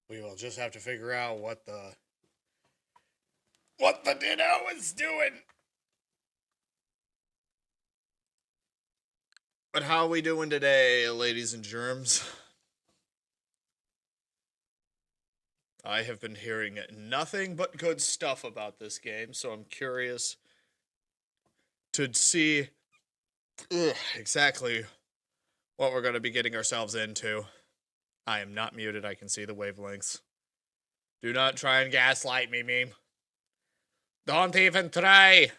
We will just have to figure out what the Ditto is doing. But how are we doing today, ladies and germs? I have been hearing nothing but good stuff about this game, so I'm curious to see exactly what we're going to be getting ourselves into. I am not muted, I can see the wavelengths. Do not try and gaslight me, meme. Don't even try!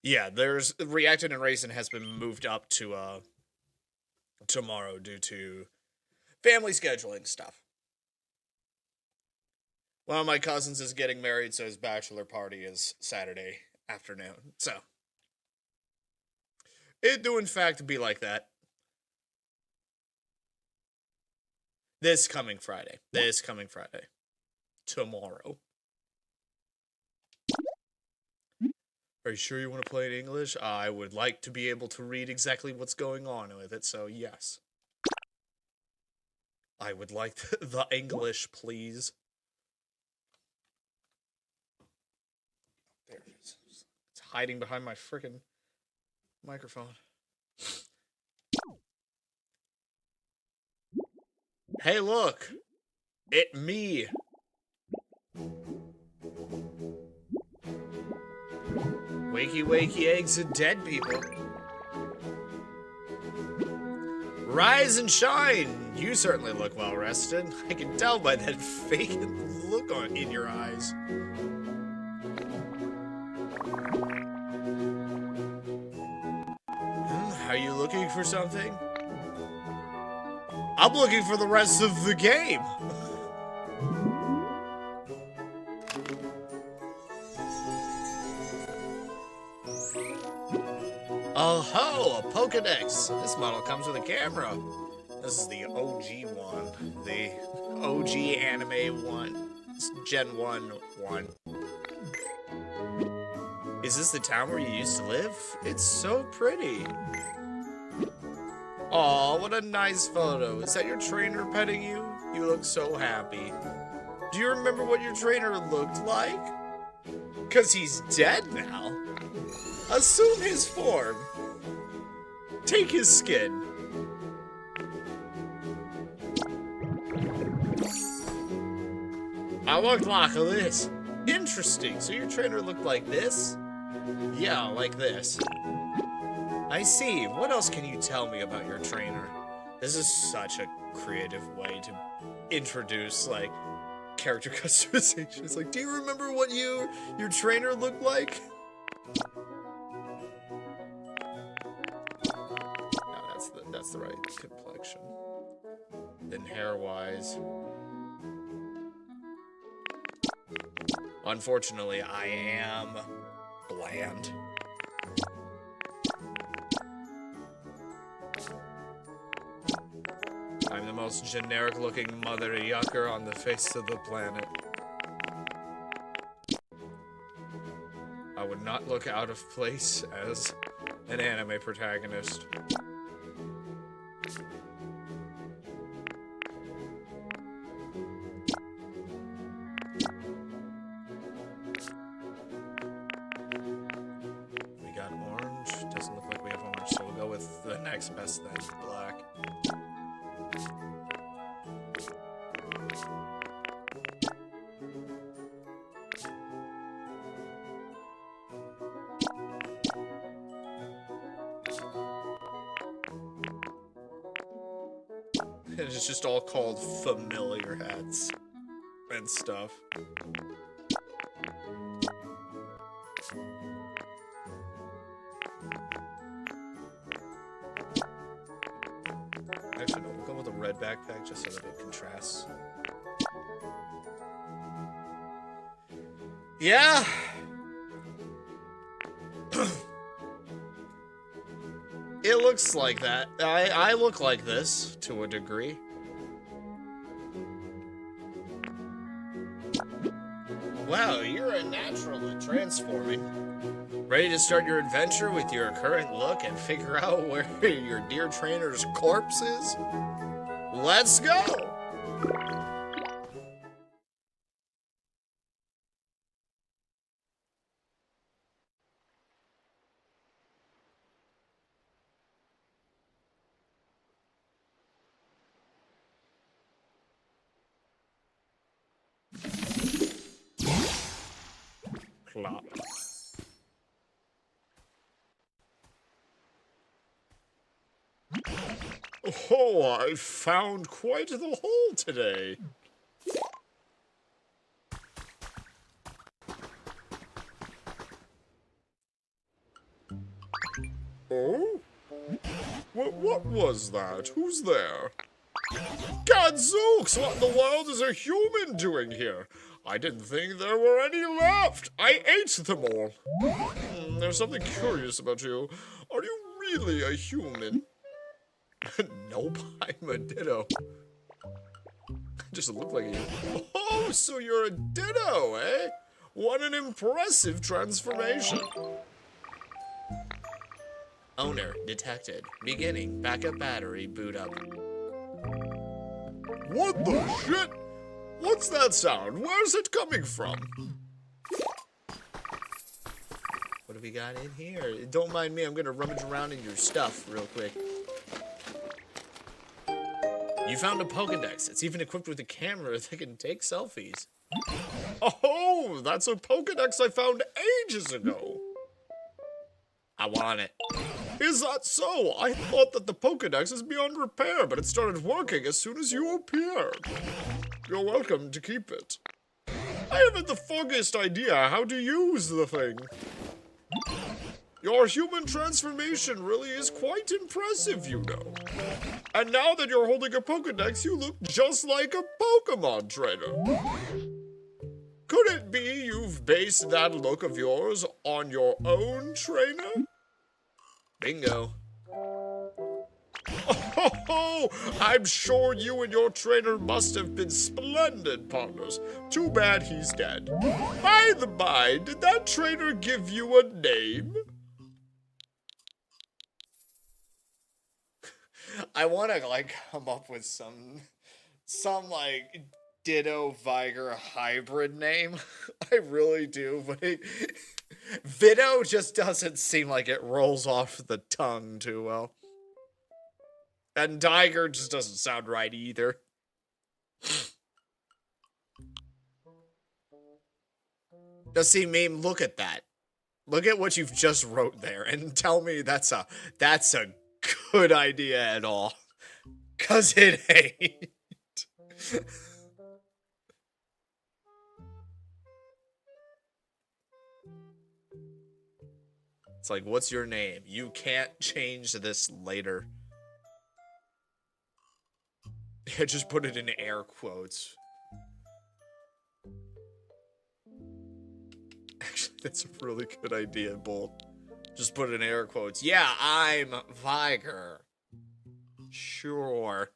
Yeah, there's Reacted and Racing has been moved up to tomorrow due to family scheduling stuff. One of my cousins is getting married, so his bachelor party is Saturday afternoon. So it do in fact be like that. This coming Friday. Tomorrow. Are you sure you want to play in English? I would like to be able to read exactly what's going on with it, so yes. I would like the English, please. There it is. It's hiding behind my frickin' microphone. Hey, look! It me! Wakey wakey eggs and dead people. Rise and shine! You certainly look well rested. I can tell by that fake look in your eyes. Are you looking for something? I'm looking for the rest of the game. Oh ho, a Pokedex. This model comes with a camera. This is the OG one. The OG anime one. It's Gen 1 one. Is this the town where you used to live? It's so pretty. Aw, what a nice photo. Is that your trainer petting you? You look so happy. Do you remember what your trainer looked like? 'Cause he's dead now. Assume his form. Take his skin. I looked like this. Interesting. So your trainer looked like this? Yeah, like this. I see. What else can you tell me about your trainer? This is such a creative way to introduce, like, character customization. It's like, do you remember what your trainer looked like? No, that's the right complexion. Then hair-wise. Unfortunately, I am bland. I'm the most generic-looking mother yucker on the face of the planet. I would not look out of place as an anime protagonist. We got orange. Doesn't look like we have orange, so we'll go with the next best thing, black. It's just all called familiar hats and stuff. Actually, no, we'll go with a red backpack just so that it contrasts. Yeah! It looks like that. I look like this, to a degree. Wow, you're a natural at transforming. Ready to start your adventure with your current look and figure out where your dear trainer's corpse is? Let's go! Plop. Oh, I found quite the hole today. Oh? What was that? Who's there? Gadzooks, what in the world is a human doing here? I didn't think there were any left. I ate them all. There's something curious about you. Are you really a human? Nope, I'm a Ditto. Just look like a human. Oh, so you're a Ditto, eh? What an impressive transformation. Owner detected. Beginning. Backup battery. Boot up. What the shit? What's that sound? Where's it coming from? What have we got in here? Don't mind me, I'm gonna rummage around in your stuff real quick. You found a Pokedex. It's even equipped with a camera that can take selfies. Oh, that's a Pokedex I found ages ago. I want it. Is that so? I thought that the Pokedex is beyond repair, but it started working as soon as you appeared. You're welcome to keep it. I haven't the foggiest idea how to use the thing. Your human transformation really is quite impressive, you know. And now that you're holding a Pokedex, you look just like a Pokemon trainer. Could it be you've based that look of yours on your own trainer? Bingo. Oh, I'm sure you and your trainer must have been splendid partners. Too bad he's dead. By the by, did that trainer give you a name? I want to, like, come up with some like, Ditto Viger hybrid name. I really do, but Vitto just doesn't seem like it rolls off the tongue too well. And Viger just doesn't sound right either. Now see, Meme, look at that. Look at what you've just wrote there and tell me that's a good idea at all. 'Cause it ain't. It's like, what's your name? You can't change this later. Yeah, just put it in air quotes. Actually, that's a really good idea, Bolt. Just put it in air quotes. Yeah, I'm Viger. Sure.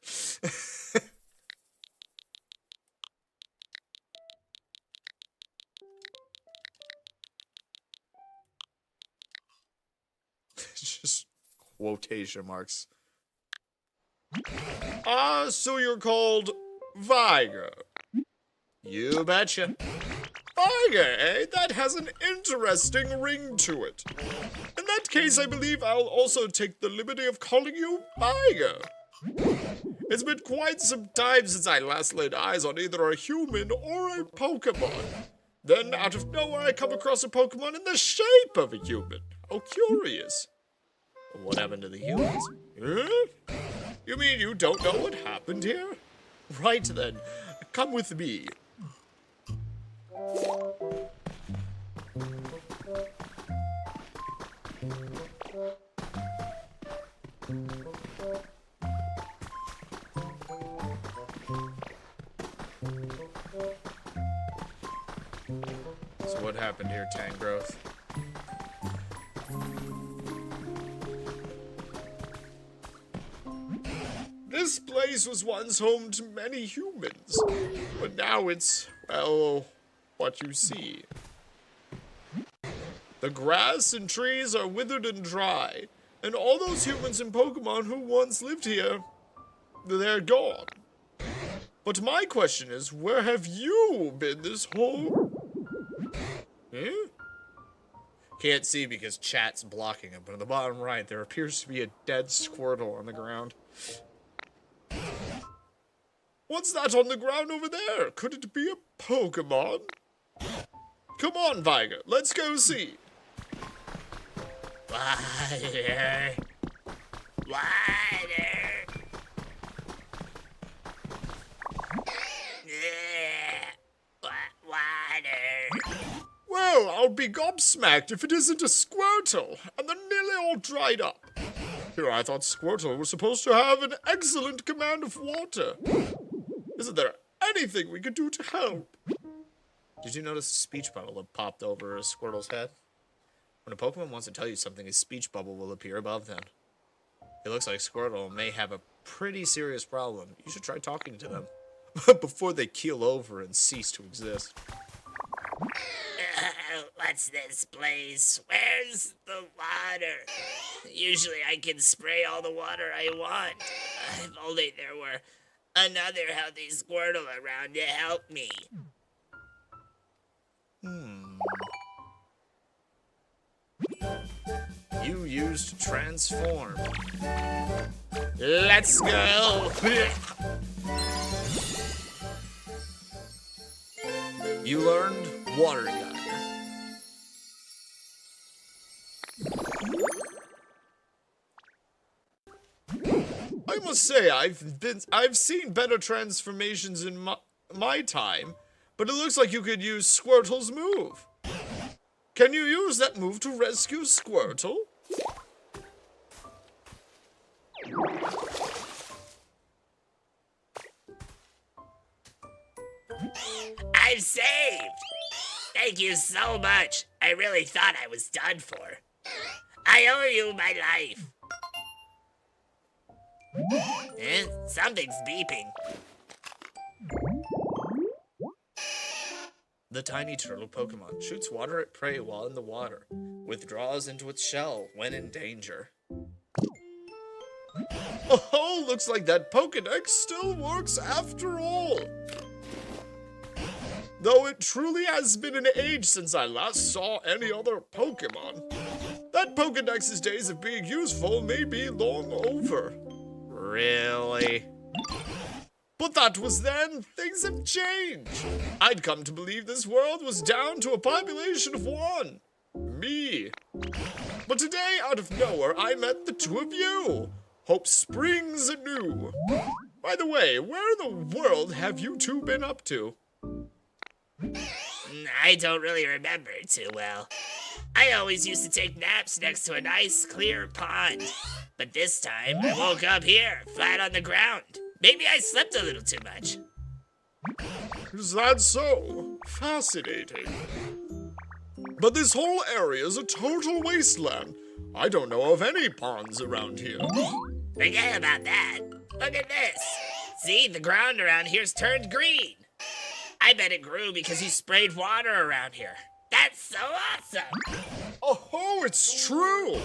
Just quotation marks. Ah, so you're called Viger. You betcha. Viger, eh? That has an interesting ring to it. In that case, I believe I'll also take the liberty of calling you Viger. It's been quite some time since I last laid eyes on either a human or a Pokemon. Then, out of nowhere, I come across a Pokemon in the shape of a human. Oh, curious. What happened to the humans? Huh? You mean you don't know what happened here? Right then, come with me. So what happened here, Tangrowth? This place was once home to many humans, but now it's, well, what you see. The grass and trees are withered and dry, and all those humans and Pokemon who once lived here, they're gone. But my question is, where have you been this whole... Can't see because chat's blocking it, but in the bottom right, there appears to be a dead Squirtle on the ground. What's that on the ground over there? Could it be a Pokemon? Come on, Viger, let's go see. Water. Water. Water. Well, I'll be gobsmacked if it isn't a Squirtle, and they're nearly all dried up. Here, I thought Squirtle was supposed to have an excellent command of water. Isn't there anything we could do to help? Did you notice a speech bubble that popped over Squirtle's head? When a Pokemon wants to tell you something, a speech bubble will appear above them. It looks like Squirtle may have a pretty serious problem. You should try talking to them before they keel over and cease to exist. What's this place? Where's the water? Usually I can spray all the water I want. If only there were another healthy Squirtle around to help me. You used transform. Let's go. You learned water gun. I must say, I've seen better transformations in my time, but it looks like you could use Squirtle's move. Can you use that move to rescue Squirtle? I'm saved! Thank you so much. I really thought I was done for. I owe you my life. Something's beeping. The tiny turtle Pokemon shoots water at prey while in the water, withdraws into its shell when in danger. Oh, looks like that Pokedex still works after all. Though it truly has been an age since I last saw any other Pokemon. That Pokedex's days of being useful may be long over. Really? But that was then. Things have changed. I'd come to believe this world was down to a population of one. Me. But today, out of nowhere, I met the two of you. Hope springs anew. By the way, where in the world have you two been up to? I don't really remember too well. I always used to take naps next to a nice, clear pond. But this time, I woke up here, flat on the ground. Maybe I slept a little too much. Is that so? Fascinating. But this whole area is a total wasteland. I don't know of any ponds around here. Forget about that. Look at this. See, the ground around here's turned green. I bet it grew because you sprayed water around here. That's so awesome. Oh, it's true.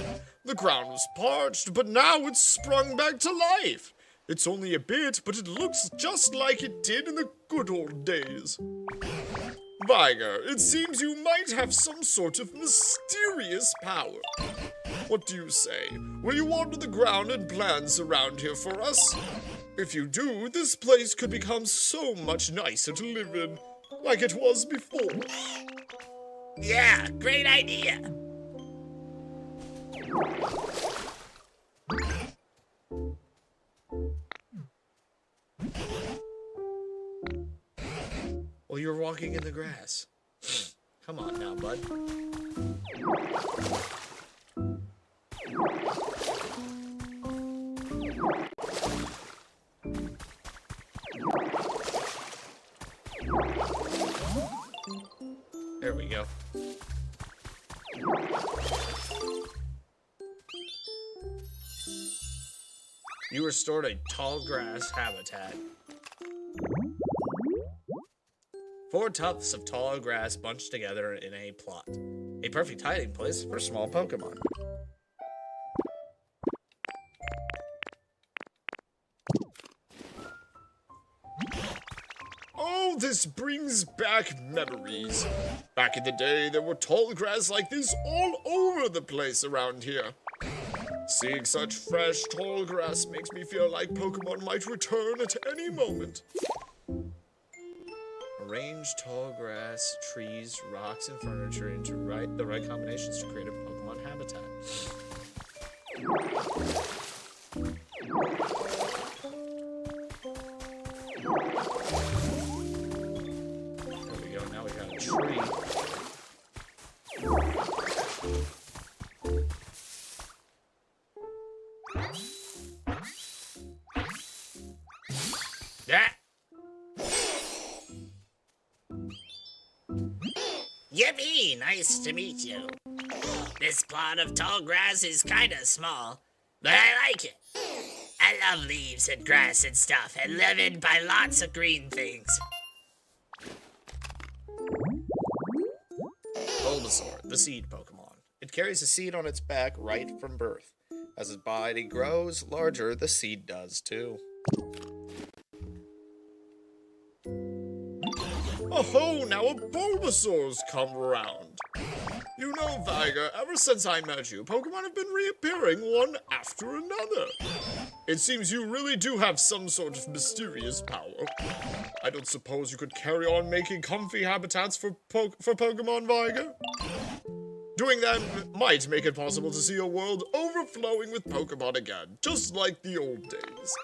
The ground was parched, but now it's sprung back to life. It's only a bit, but it looks just like it did in the good old days. Viger, it seems you might have some sort of mysterious power. What do you say? Will you water the ground and plants around here for us? If you do, this place could become so much nicer to live in, like it was before. Yeah, great idea. Well, you're walking in the grass. Come on now, bud. There we go. You restored a tall grass habitat. 4 tufts of tall grass bunched together in a plot. A perfect hiding place for small Pokemon. Oh, this brings back memories. Back in the day, there were tall grass like this all over the place around here. Seeing such fresh, tall grass makes me feel like Pokemon might return at any moment. Arrange tall grass, trees, rocks, and furniture into the right combinations to create a Pokemon habitat. There we go, now we got a tree. Yeah. Yippee! Nice to meet you. This plot of tall grass is kinda small, but I like it. I love leaves and grass and stuff, and living by lots of green things. Bulbasaur, the seed Pokemon. It carries a seed on its back right from birth. As its body grows larger, the seed does too. Oh, now a Bulbasaur's come around. You know, Viger, ever since I met you, Pokemon have been reappearing one after another. It seems you really do have some sort of mysterious power. I don't suppose you could carry on making comfy habitats for Pokemon, Viger? Doing that might make it possible to see a world overflowing with Pokemon again, just like the old days.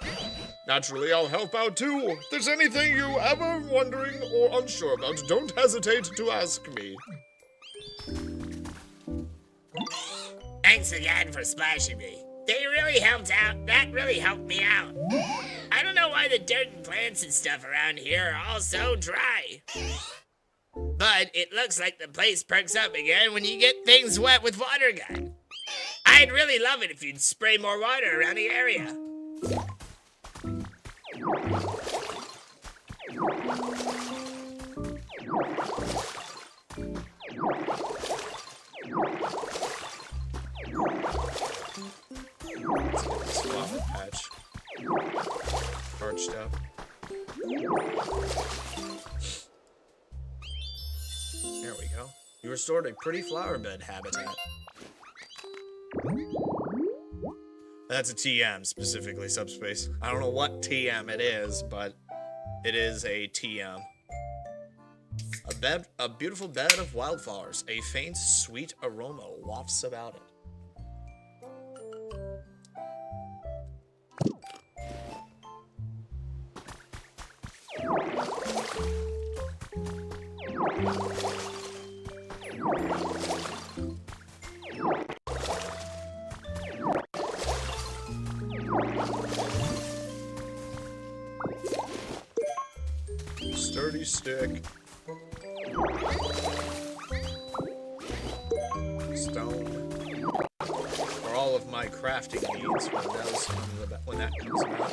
Naturally, I'll help out too. If there's anything you ever wondering or unsure about, don't hesitate to ask me. Thanks again for splashing me. They really helped out. That really helped me out. I don't know why the dirt and plants and stuff around here are all so dry. But it looks like the place perks up again when you get things wet with water gun. I'd really love it if you'd spray more water around the area. Let's get this flower patch parched up. There we go. You restored a pretty flower bed habitat. That's a TM, specifically, Subspace. I don't know what TM it is, but it is a TM. A beautiful bed of wildflowers. A faint, sweet aroma wafts about it. Sturdy stick. Stone. For all of my crafting needs when that comes about.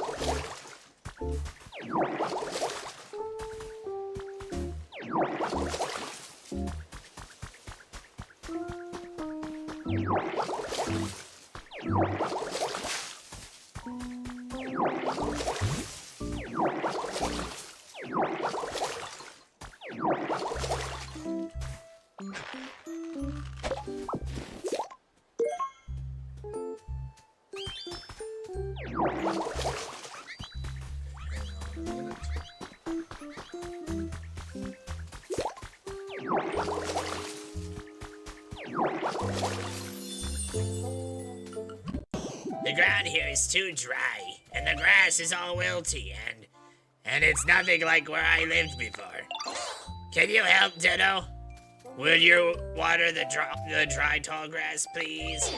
The ground here is too dry, and the grass is all wilty, and it's nothing like where I lived before. Can you help, Ditto? Will you water the dry tall grass, please?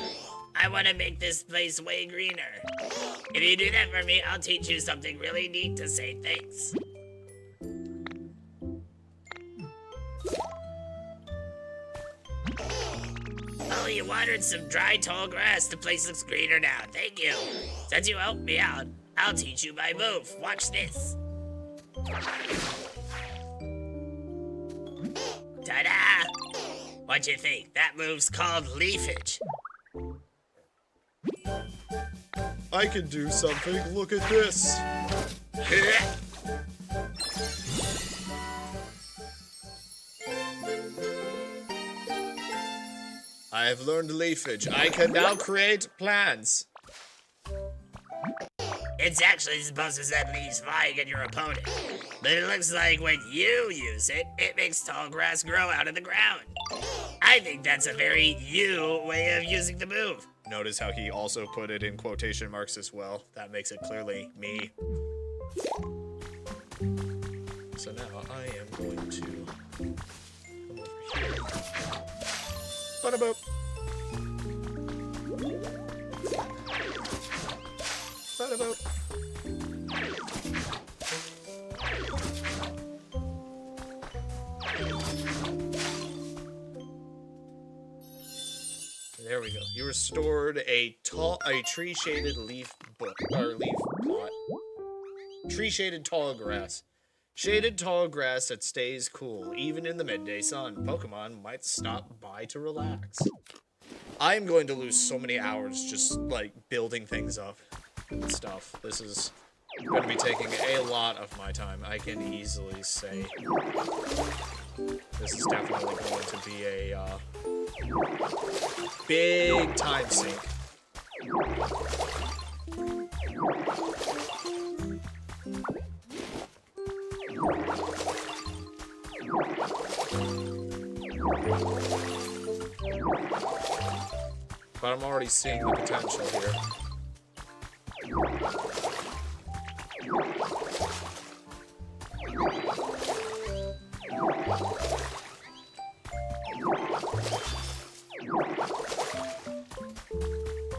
I want to make this place way greener. If you do that for me, I'll teach you something really neat to say thanks. Oh, you watered some dry tall grass. The place looks greener now. Thank you. Since you helped me out, I'll teach you my move. Watch this. Ta-da! What you think? That move's called leafage. I can do something. Look at this. I have learned leafage. I can now create plants. It's actually supposed to set leaves flying at your opponent. But it looks like when you use it, it makes tall grass grow out of the ground. I think that's a very you way of using the move. Notice how he also put it in quotation marks as well. That makes it clearly me. So now I am going to come over here. Ba-da-boop. Ba-da-boop. There we go. You restored a tree-shaded leaf book or leaf plot. Tree-shaded tall grass. Shaded tall grass that stays cool, even in the midday sun. Pokemon might stop by to relax. I'm going to lose so many hours just, like, building things up and stuff. This is going to be taking a lot of my time. I can easily say this is definitely going to be a big time sink. But I'm already seeing the potential here.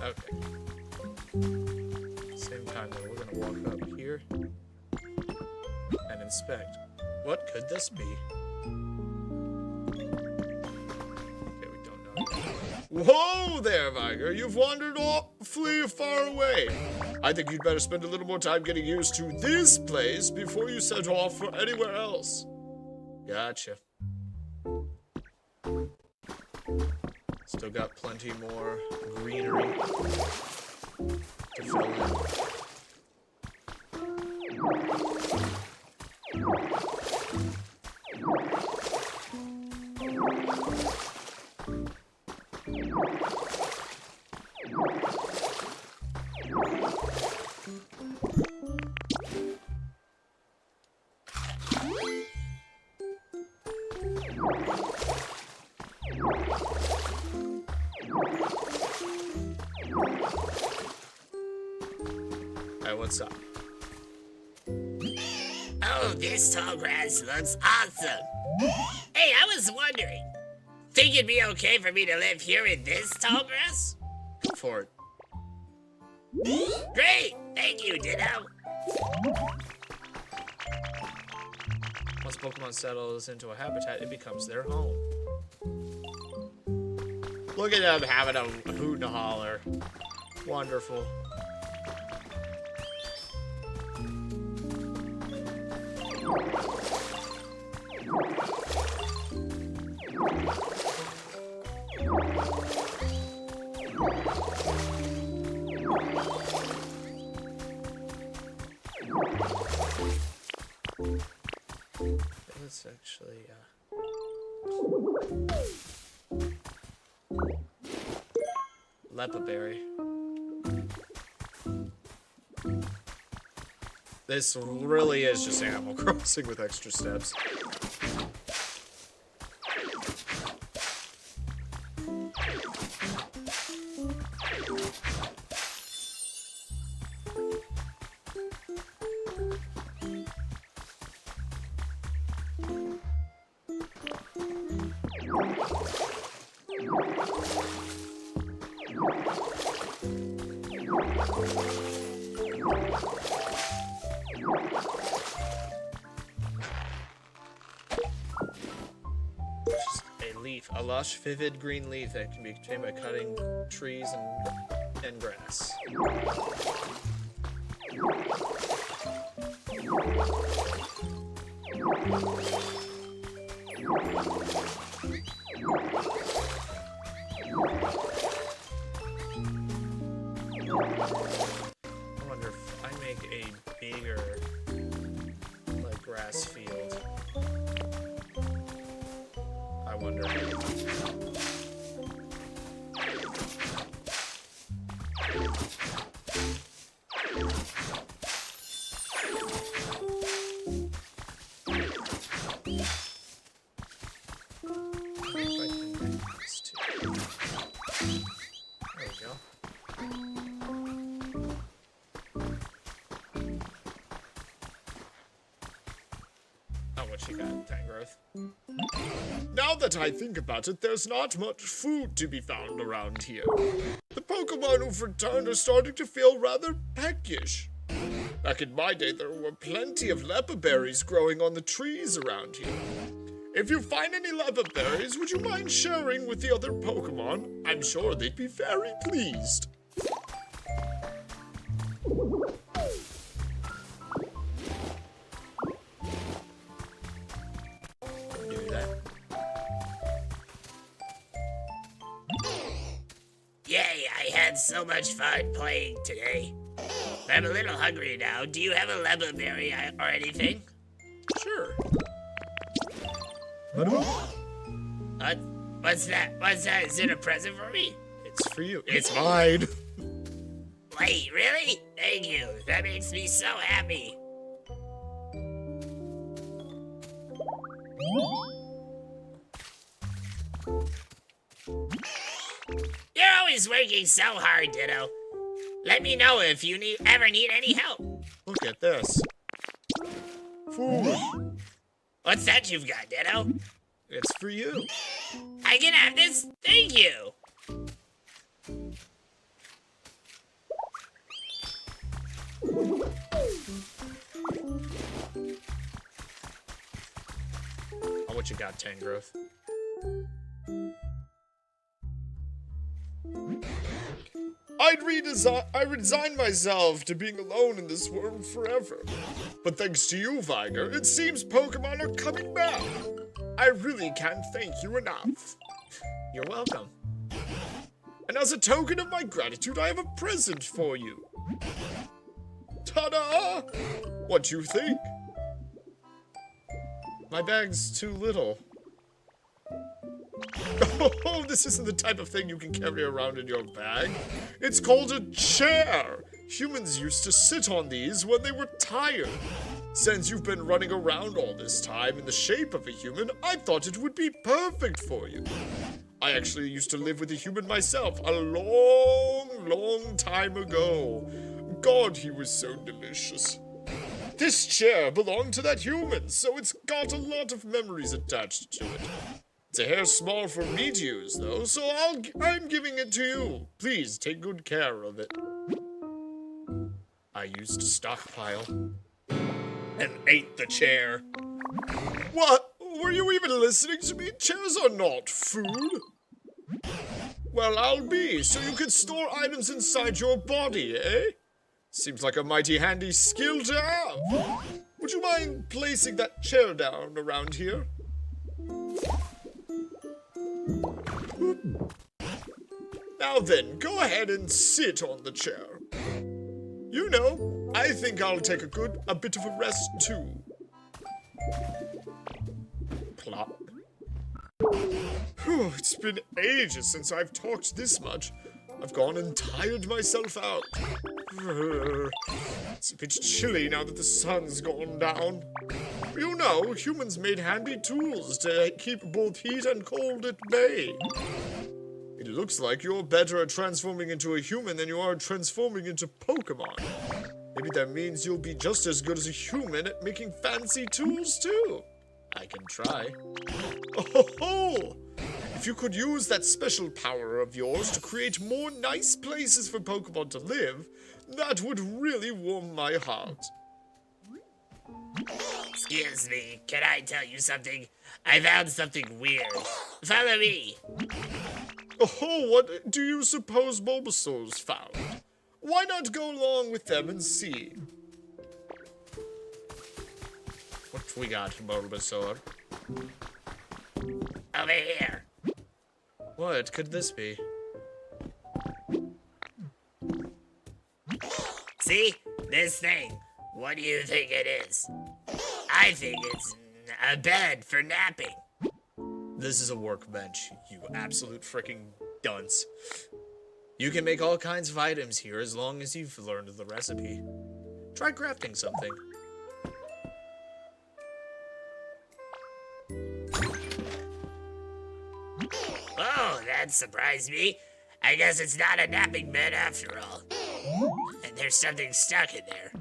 Okay. Same time though, we're gonna walk up here and inspect. What could this be? Okay, we don't know. Whoa there, Viger! You've wandered awfully far away. I think you'd better spend a little more time getting used to this place before you set off for anywhere else. Gotcha. Still got plenty more greenery to fill in. Alright, what's up? Oh, this tall grass looks awesome. Hey, I was wondering, think it'd be okay for me to live here in this tall grass? Go for it. Great! Thank you, Ditto. Once Pokemon settles into a habitat, it becomes their home. Look at them having a hoot and a holler. Wonderful. Let's actually, Lepaberry. This really is just Animal Crossing with extra steps. A lush, vivid green leaf that can be obtained by cutting trees and grass. make a bigger, like, grass field? I wonder. What you got, Tangrowth? Now that I think about it, there's not much food to be found around here. The Pokemon who've returned are starting to feel rather peckish. Back in my day, there were plenty of leopard berries growing on the trees around here. If you find any leopard berries, would you mind sharing with the other Pokemon? I'm sure they'd be very pleased. Yay, I had so much fun playing today. I'm a little hungry now. Do you have a leopard berry or anything? Sure. What's that? What's that? Is it a present for me? It's for you. It's mine. Wait, really? Thank you. That makes me so happy. You're always working so hard, Ditto. Let me know if you ever need any help. Look at this. Food. What's that you've got, Ditto? It's for you. I can have this? Thank you. Oh, what you got, Tangrowth? I resign myself to being alone in this world forever. But thanks to you, Viger, it seems Pokemon are coming back. I really can't thank you enough. You're welcome. And as a token of my gratitude, I have a present for you. Ta-da! What do you think? My bag's too little. Oh, this isn't the type of thing you can carry around in your bag. It's called a chair. Humans used to sit on these when they were tired. Since you've been running around all this time in the shape of a human, I thought it would be perfect for you. I actually used to live with a human myself a long time ago. God, he was so delicious. This chair belonged to that human, so it's got a lot of memories attached to it. It's a hair small for me to use, though, so I'm giving it to you. Please, take good care of it. I used to stockpile and ate the chair. What? Were you even listening to me? Chairs are not food. Well, I'll be, so you can store items inside your body, eh? Seems like a mighty handy skill to have. Would you mind placing that chair down around here? Now then, go ahead and sit on the chair. You know, I think I'll take a bit of a rest too. Plop. Whew, it's been ages since I've talked this much. I've gone and tired myself out. It's a bit chilly now that the sun's gone down. You know, humans made handy tools to keep both heat and cold at bay. It looks like you're better at transforming into a human than you are transforming into Pokemon. Maybe that means you'll be just as good as a human at making fancy tools too. I can try. Oh ho! If you could use that special power of yours to create more nice places for Pokemon to live, that would really warm my heart. Excuse me, can I tell you something? I found something weird. Follow me. Oh, what do you suppose Bulbasaur's found? Why not go along with them and see? What we got, Bulbasaur? Over here. What could this be? See? This thing, what do you think it is? I think it's a bed for napping. This is a workbench, you absolute freaking dunce. You can make all kinds of items here as long as you've learned the recipe. Try crafting something. Oh, that surprised me. I guess it's not a napping bed after all. And there's something stuck in there.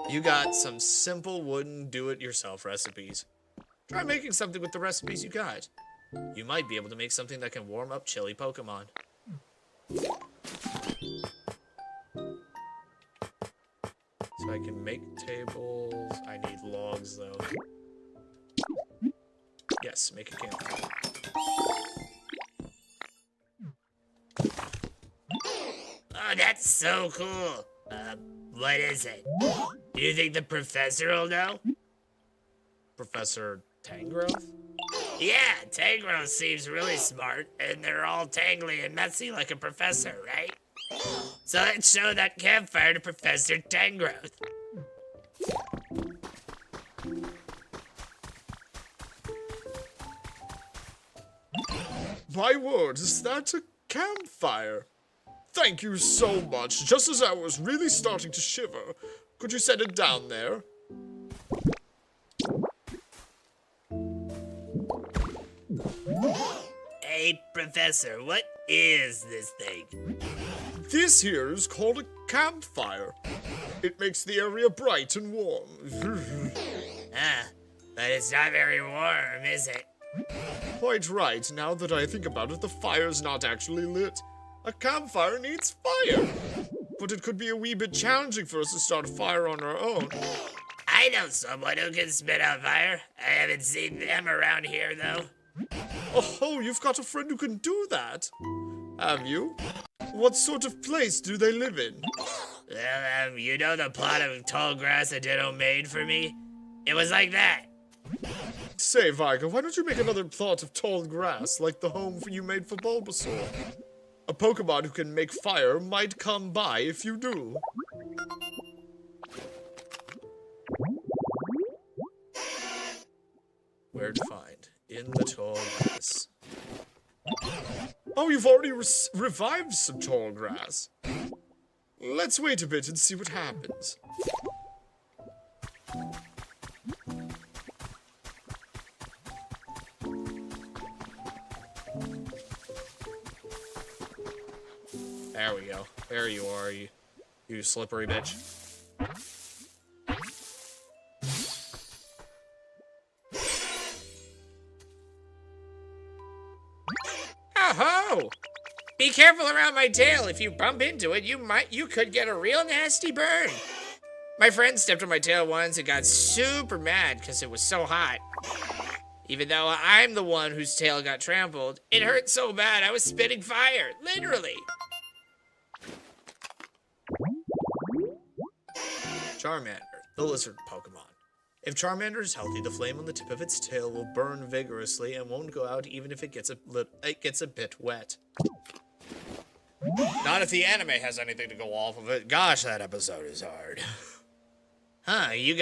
You got some simple wooden do-it-yourself recipes. Try making something with the recipes you got. You might be able to make something that can warm up chilly Pokemon. So I can make tables. I need logs, though. Yes, make a campfire. Oh, that's so cool. What is it? Do you think the professor will know? Professor Tangrowth? Yeah, Tangrowth seems really smart, and they're all tangly and messy like a professor, right? So let's show that campfire to Professor Tangrowth. My word, is that a campfire? Thank you so much. Just as I was really starting to shiver, could you set it down there? Hey, Professor, what is this thing? This here is called a campfire. It makes the area bright and warm. But it's not very warm, is it? Quite right. Now that I think about it, the fire's not actually lit. A campfire needs fire. But it could be a wee bit challenging for us to start a fire on our own. I know someone who can spit out fire. I haven't seen them around here, though. Oh, you've got a friend who can do that? Have you? What sort of place do they live in? Well, you know the plot of tall grass that Ditto made for me? It was like that. Say, Viger, why don't you make another plot of tall grass, like the home you made for Bulbasaur? A Pokemon who can make fire might come by if you do. Where to find? In the tall grass. Oh, you've already revived some tall grass. Let's wait a bit and see what happens. There we go. There you are, you slippery bitch. Oh-ho! Be careful around my tail. If you bump into it, you could get a real nasty burn. My friend stepped on my tail once and got super mad because it was so hot. Even though I'm the one whose tail got trampled, it hurt so bad I was spitting fire, literally. Charmander, the lizard Pokemon. If Charmander is healthy, the flame on the tip of its tail will burn vigorously and won't go out even if it gets a bit wet. Not if the anime has anything to go off of it. Gosh, that episode is hard. Huh, you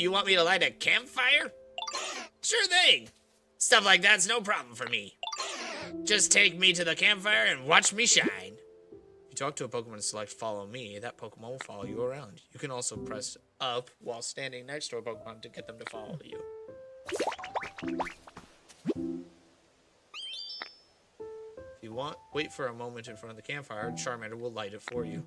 want me to light a campfire? Sure thing. Stuff like that's no problem for me. Just take me to the campfire and watch me shine. If you talk to a Pokemon and select follow me, that Pokemon will follow you around. You can also press up while standing next to a Pokemon to get them to follow you. If you want, wait for a moment in front of the campfire, Charmander will light it for you.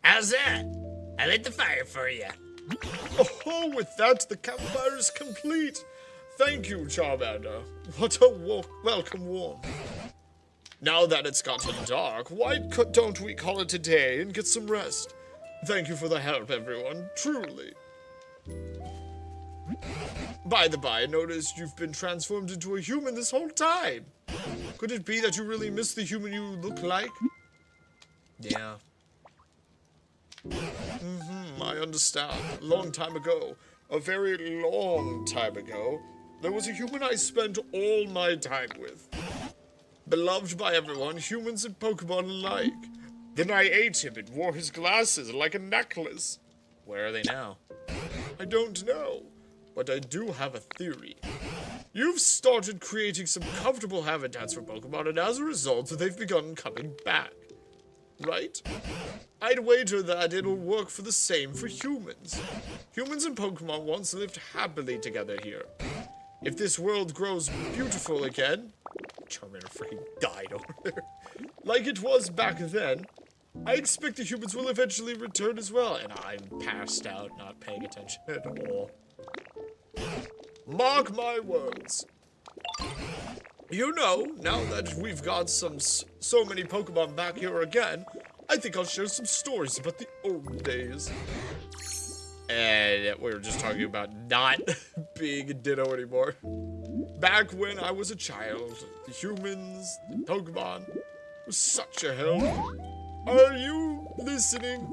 How's that? I lit the fire for you. Oh, with that, the campfire is complete. Thank you, Charmander. What a welcome warmth. Now that it's gotten dark, why don't we call it a day and get some rest? Thank you for the help, everyone. Truly. By the by, I noticed you've been transformed into a human this whole time. Could it be that you really miss the human you look like? Yeah. I understand. A long time ago, A very long time ago, there was a human I spent all my time with. Beloved by everyone, humans and Pokemon alike. Then I ate him and wore his glasses like a necklace. Where are they now? I don't know, but I do have a theory. You've started creating some comfortable habitats for Pokemon, and as a result, they've begun coming back. Right? I'd wager that it'll work for the same for humans. Humans and Pokemon once lived happily together here. If this world grows beautiful again, Charmander freaking died over there, like it was back then, I expect the humans will eventually return as well. And I'm passed out, not paying attention at all. Mark my words. You know, now that we've got so many Pokemon back here again, I think I'll share some stories about the old days. And we were just talking about not being a Ditto anymore. Back when I was a child, the humans, the Pokemon, was such a hell. Are you listening?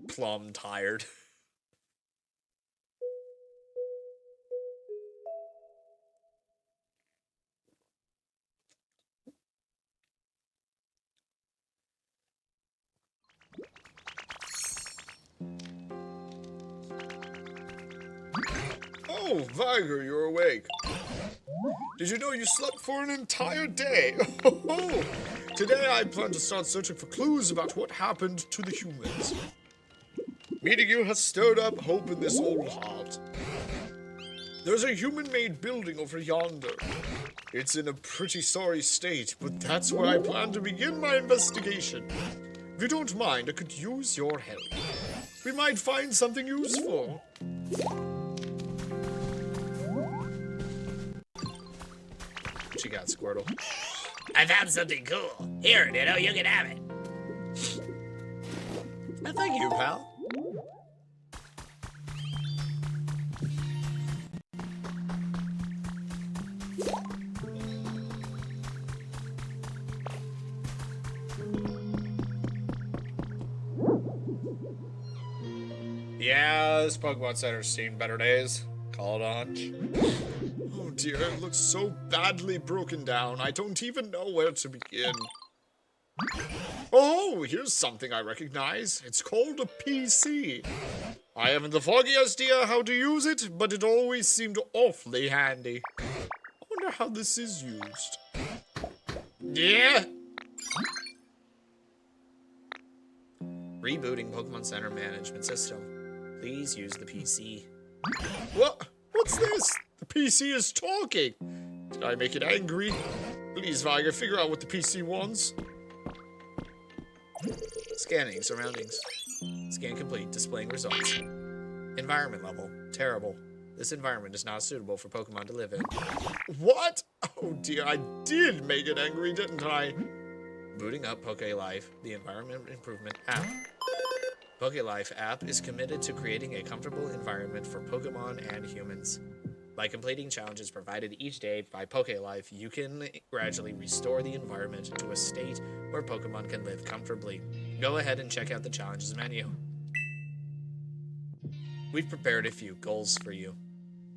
Plumb tired. Oh, Viger, you're awake. Did you know you slept for an entire day? Today I plan to start searching for clues about what happened to the humans. Meeting you has stirred up hope in this old heart. There's a human-made building over yonder. It's in a pretty sorry state, but that's where I plan to begin my investigation. If you don't mind, I could use your help. We might find something useful. What you got, Squirtle? I found something cool. Here, Ditto, you can have it. Thank you, pal. Yeah, this Pokemon Center's seen better days. Call it on. Oh dear, it looks so badly broken down, I don't even know where to begin. Oh, here's something I recognize. It's called a PC. I haven't the foggiest idea how to use it, but it always seemed awfully handy. I wonder how this is used. Yeah. Rebooting Pokemon Center management system. Please use the PC. What? What's this? The PC is talking. Did I make it angry? Please, Viger, figure out what the PC wants. Scanning surroundings. Scan complete. Displaying results. Environment level. Terrible. This environment is not suitable for Pokemon to live in. What? Oh dear, I did make it angry, didn't I? Booting up PokeLife, the environment improvement app. PokeLife app is committed to creating a comfortable environment for Pokemon and humans. By completing challenges provided each day by PokeLife, you can gradually restore the environment to a state where Pokemon can live comfortably. Go ahead and check out the challenges menu. We've prepared a few goals for you.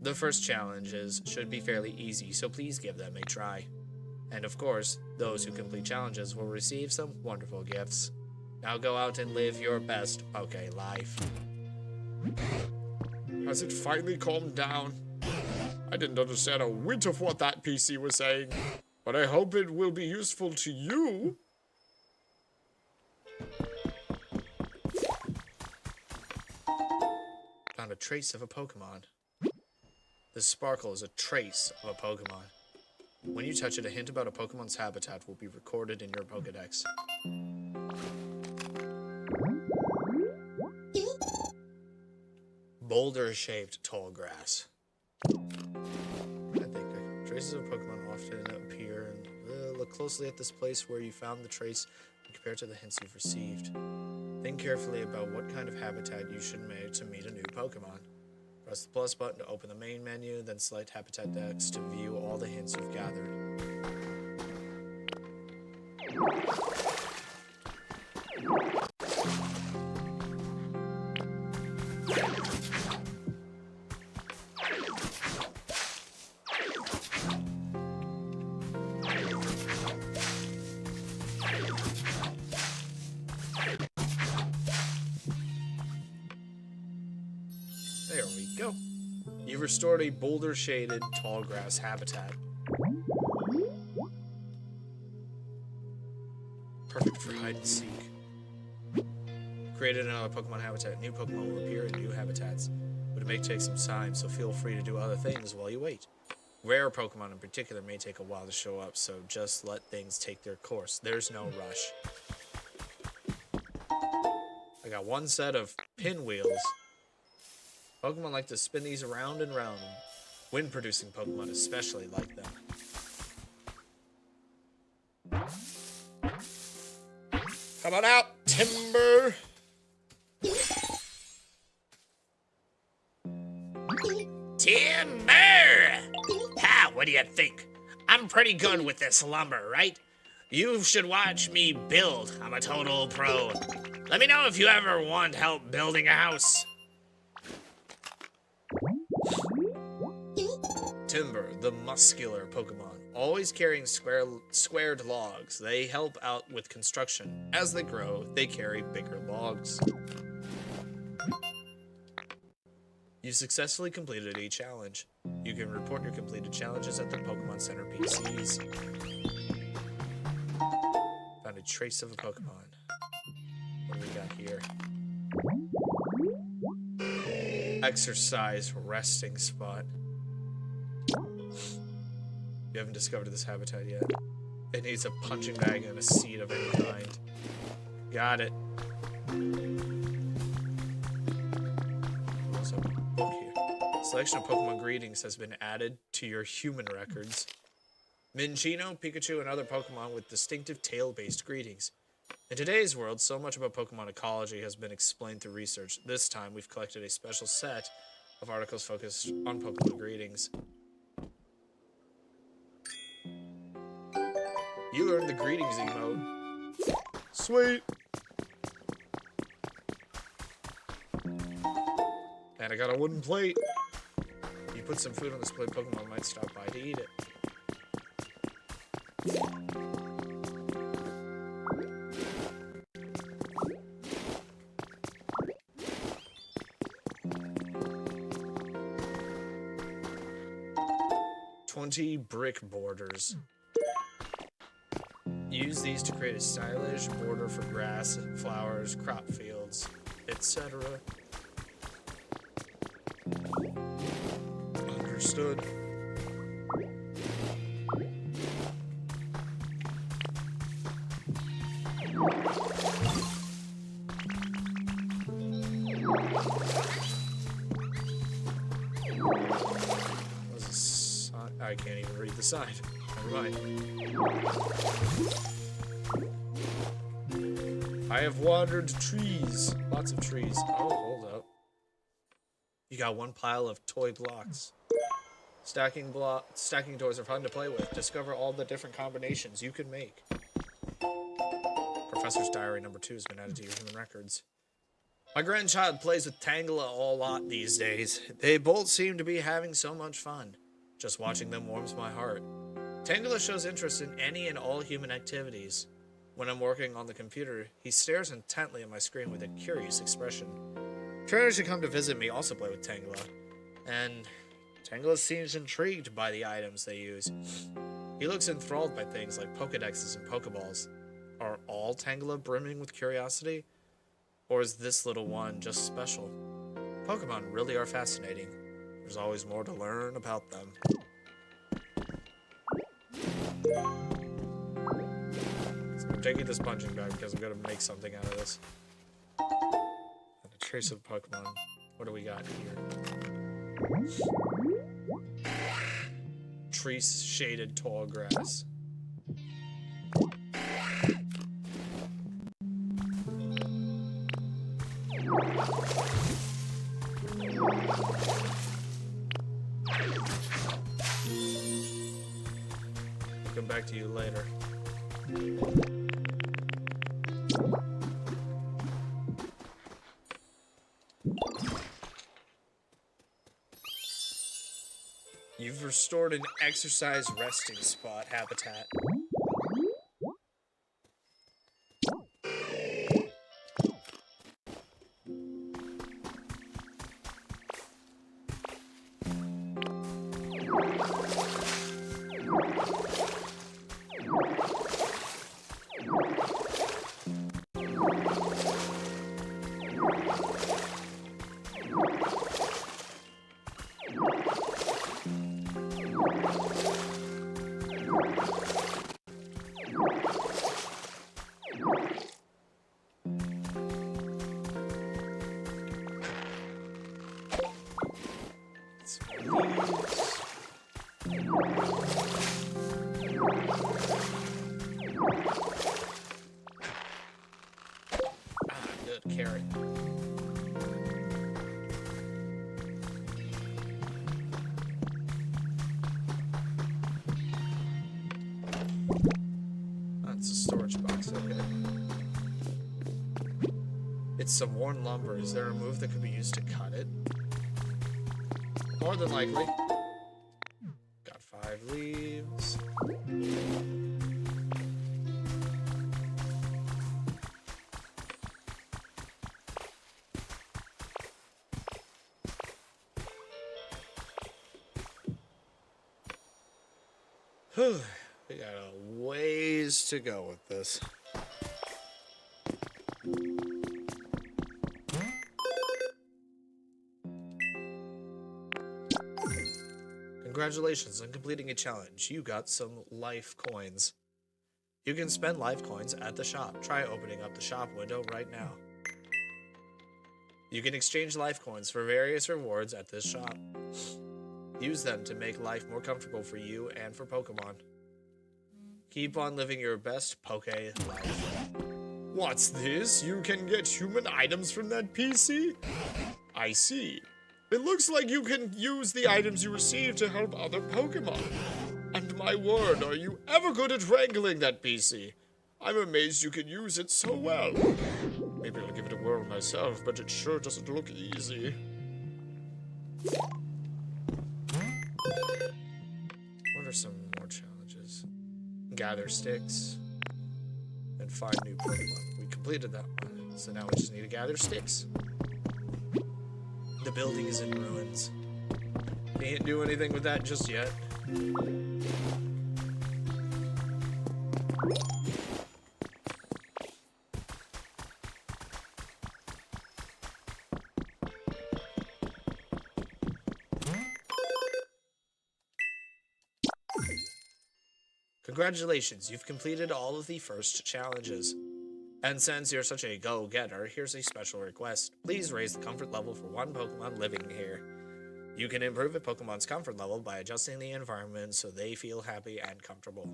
The first challenges should be fairly easy, so please give them a try. And of course, those who complete challenges will receive some wonderful gifts. Now go out and live your best PokeLife. Has it finally calmed down? I didn't understand a whit of what that PC was saying, but I hope it will be useful to you. Found a trace of a Pokemon. This sparkle is a trace of a Pokemon. When you touch it, a hint about a Pokemon's habitat will be recorded in your Pokedex. Boulder-shaped tall grass. I think traces of Pokemon often appear and look closely at this place where you found the trace and compare it to the hints you've received. Think carefully about what kind of habitat you should make to meet a new Pokemon. Press the plus button to open the main menu, then select Habitat Dex to view all the hints you've gathered. You've restored a boulder-shaded tall grass habitat. Perfect for hide and seek. Created another Pokemon habitat. New Pokemon will appear in new habitats, but it may take some time, so feel free to do other things while you wait. Rare Pokemon in particular may take a while to show up, so just let things take their course. There's no rush. I got one set of pinwheels. Pokemon like to spin these around and round. Wind-producing Pokemon especially like them. Come on out, Timber! Timber! Ha, what do you think? I'm pretty good with this lumber, right? You should watch me build. I'm a total pro. Let me know if you ever want help building a house. Timber, the muscular Pokemon, always carrying squared logs. They help out with construction. As they grow, they carry bigger logs. You've successfully completed a challenge. You can report your completed challenges at the Pokemon Center PCs. Found a trace of a Pokemon. What do we got here? Exercise resting spot. You haven't discovered this habitat yet. It needs a punching bag and a seat of any kind. Got it. There's a book here. Selection of Pokemon greetings has been added to your human records. Minccino, Pikachu, and other Pokemon with distinctive tail-based greetings. In today's world, so much about Pokemon ecology has been explained through research. This time, we've collected a special set of articles focused on Pokemon greetings. You learned the greetings emote. Sweet! And I got a wooden plate. You put some food on this plate, Pokemon might stop by to eat it. Brick borders. Use these to create a stylish border for grass, flowers, crop fields, etc. Understood. I can't even read the sign. Never mind. I have watered trees. Lots of trees. Oh, hold up. You got one pile of toy blocks. Stacking toys are fun to play with. Discover all the different combinations you can make. Professor's Diary number 2 has been added to your human records. My grandchild plays with Tangela a lot these days. They both seem to be having so much fun. Just watching them warms my heart. Tangela shows interest in any and all human activities. When I'm working on the computer, he stares intently at my screen with a curious expression. Trainers who come to visit me also play with Tangela, and Tangela seems intrigued by the items they use. He looks enthralled by things like Pokedexes and Pokeballs. Are all Tangela brimming with curiosity? Or is this little one just special? Pokemon really are fascinating. There's always more to learn about them. So I'm taking this punching bag because I'm going to make something out of this. And a trace of Pokemon. What do we got here? Tree-shaded tall grass. Come back to you later. You've restored an exercise resting spot habitat. Leaves. Ah, good carrot. That's a storage box, okay. It's some worn lumber. Is there a move that could be used to cut it? More than likely. Got 5 leaves. We got a ways to go with this. Congratulations on completing a challenge. You got some life coins. You can spend life coins at the shop. Try opening up the shop window right now. You can exchange life coins for various rewards at this shop. Use them to make life more comfortable for you and for Pokemon. Keep on living your best Poke life. What's this? You can get human items from that PC? I see. It looks like you can use the items you receive to help other Pokemon. And my word, are you ever good at wrangling that PC? I'm amazed you can use it so well. Maybe I'll give it a whirl myself, but it sure doesn't look easy. What are some more challenges? Gather sticks and find new Pokemon. We completed that one, so now we just need to gather sticks. The building is in ruins. Can't do anything with that just yet. Congratulations, you've completed all of the first challenges. And since you're such a go-getter, here's a special request. Please raise the comfort level for one Pokemon living here. You can improve a Pokemon's comfort level by adjusting the environment so they feel happy and comfortable.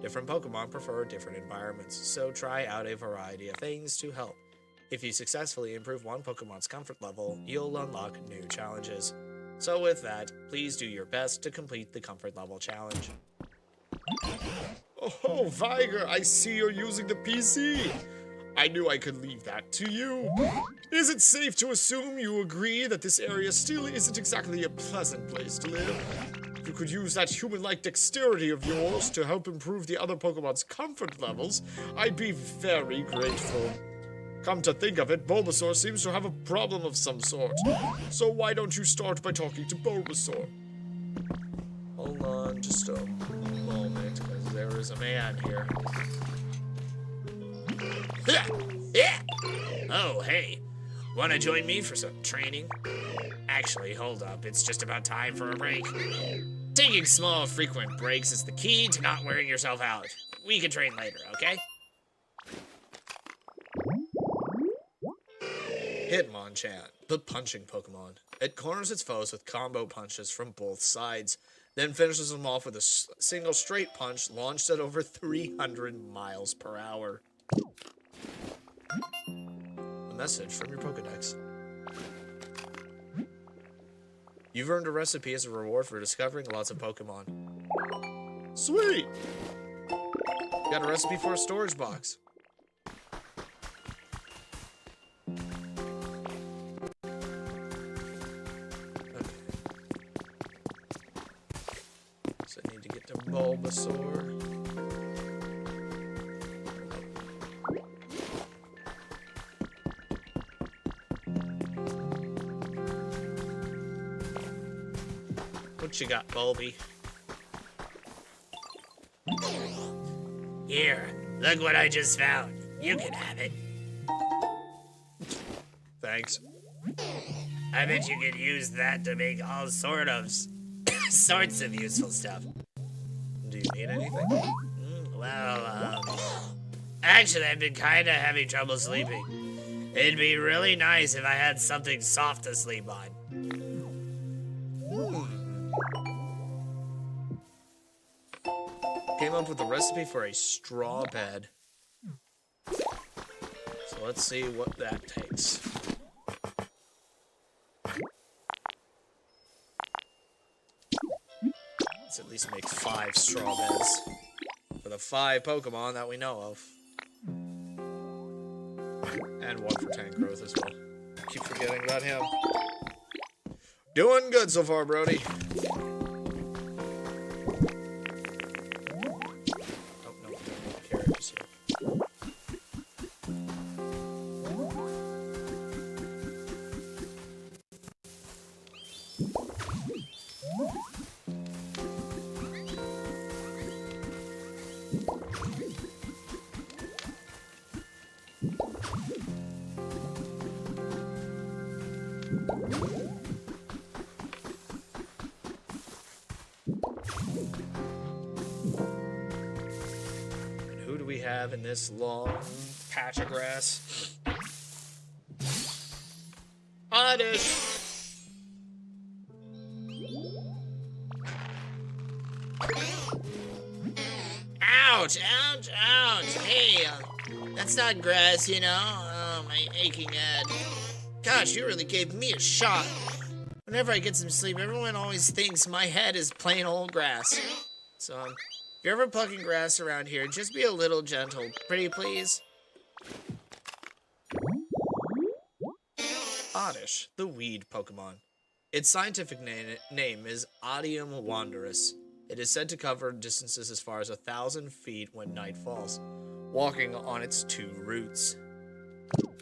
Different Pokemon prefer different environments, so try out a variety of things to help. If you successfully improve one Pokemon's comfort level, you'll unlock new challenges. So with that, please do your best to complete the comfort level challenge. Oh, Viger, I see you're using the PC. I knew I could leave that to you. Is it safe to assume you agree that this area still isn't exactly a pleasant place to live? If you could use that human-like dexterity of yours to help improve the other Pokemon's comfort levels, I'd be very grateful. Come to think of it, Bulbasaur seems to have a problem of some sort. So why don't you start by talking to Bulbasaur? Hold on just a moment, because there is a man here. Yeah. Oh, hey. Wanna join me for some training? Actually, hold up. It's just about time for a break. Taking small, frequent breaks is the key to not wearing yourself out. We can train later, okay? Hitmonchan, the punching Pokemon. It corners its foes with combo punches from both sides, then finishes them off with a single straight punch launched at over 300 miles per hour. A message from your Pokedex. You've earned a recipe as a reward for discovering lots of Pokemon. Sweet! Got a recipe for a storage box. So I need to get to Bulbasaur. What you got, Bulby? Here, look what I just found. You can have it. Thanks. I bet you could use that to make all sorts of useful stuff. Do you need anything? Actually, I've been kinda having trouble sleeping. It'd be really nice if I had something soft to sleep on. up with a recipe for a straw bed. So let's see what that takes. Let's at least make 5 straw beds for the 5 Pokemon that we know of. And 1 for tank growth as well. Keep forgetting about him. Doing good so far, Brody. Oh, no, carrots here. And who do we have in this long patch of grass? Oddish! Ouch, ouch, ouch. Hey, that's not grass, you know. Oh, my aching head. Gosh, you really gave me a shock. Whenever I get some sleep, everyone always thinks my head is plain old grass. So, if you're ever plucking grass around here, just be a little gentle. Pretty please? Oddish, the weed Pokemon. Its scientific name is Odium wanderus. It is said to cover distances as far as 1,000 feet when night falls, walking on its 2 roots. What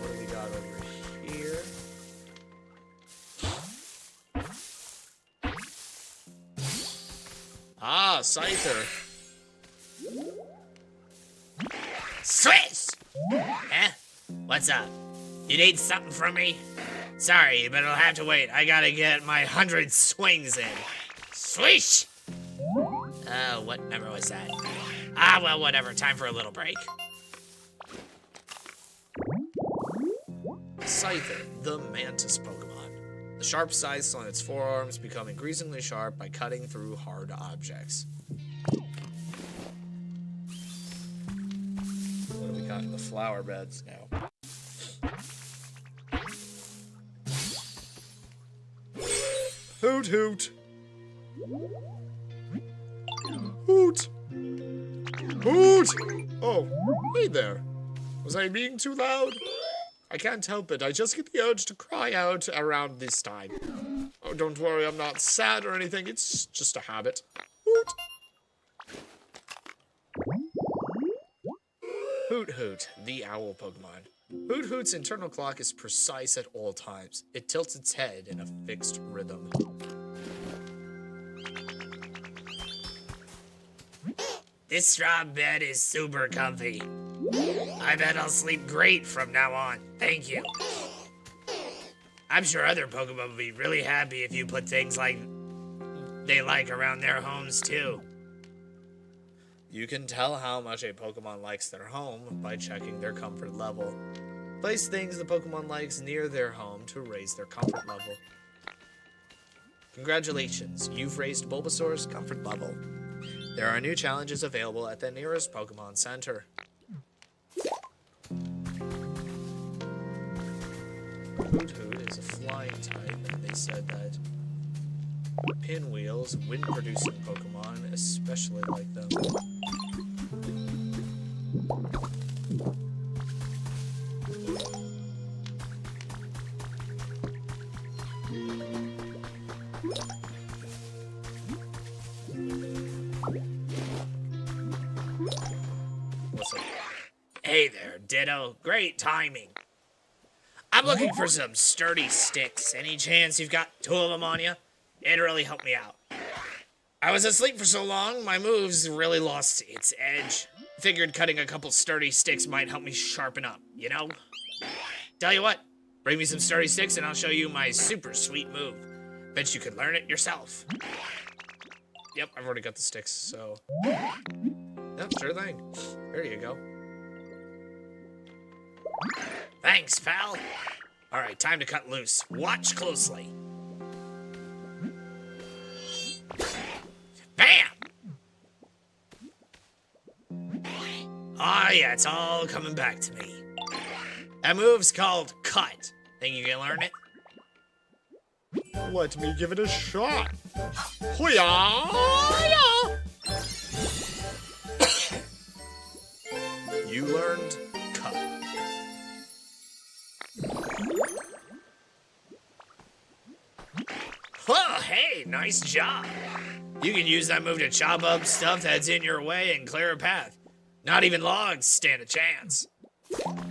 do we got over here? Ah, Scyther. Swiss! Huh? What's up? You need something from me? Sorry, but it'll have to wait. I gotta get my 100 swings in. Swish! Oh, what number was that? Ah, well, whatever. Time for a little break. Scyther, the mantis Pokemon. The sharp scythes on its forearms become increasingly sharp by cutting through hard objects. What do we got in the flower beds now? Hoot hoot! Hoot! Hoot! Oh, hey there. Was I being too loud? I can't help it. I just get the urge to cry out around this time. Oh, don't worry, I'm not sad or anything. It's just a habit. Hoot! Hoot Hoot, the owl Pokemon. Hoot Hoot's internal clock is precise at all times. It tilts its head in a fixed rhythm. This straw bed is super comfy. I bet I'll sleep great from now on. Thank you. I'm sure other Pokemon would be really happy if you put things like they like around their homes too. You can tell how much a Pokemon likes their home by checking their comfort level. Place things the Pokemon likes near their home to raise their comfort level. Congratulations, you've raised Bulbasaur's comfort level. There are new challenges available at the nearest Pokemon Center. Hoot Hoot is a flying type, and they said that pinwheels, wind-producing Pokemon, especially like them. What's up? Hey there, Ditto. Great timing. I'm looking for some sturdy sticks. Any chance you've got 2 of them on you? It'd really help me out. I was asleep for so long, my moves really lost its edge. Figured cutting a couple sturdy sticks might help me sharpen up, you know? Tell you what, bring me some sturdy sticks and I'll show you my super sweet move. Bet you could learn it yourself. Yep, I've already got the sticks, so... Yep, sure thing. There you go. Thanks, pal. Alright, time to cut loose. Watch closely. yeah, it's all coming back to me. That move's called Cut. Think you can learn it? Let me give it a shot. Hoo-yah! You learned Cut. Oh, hey, nice job. You can use that move to chop up stuff that's in your way and clear a path. Not even logs stand a chance. Grab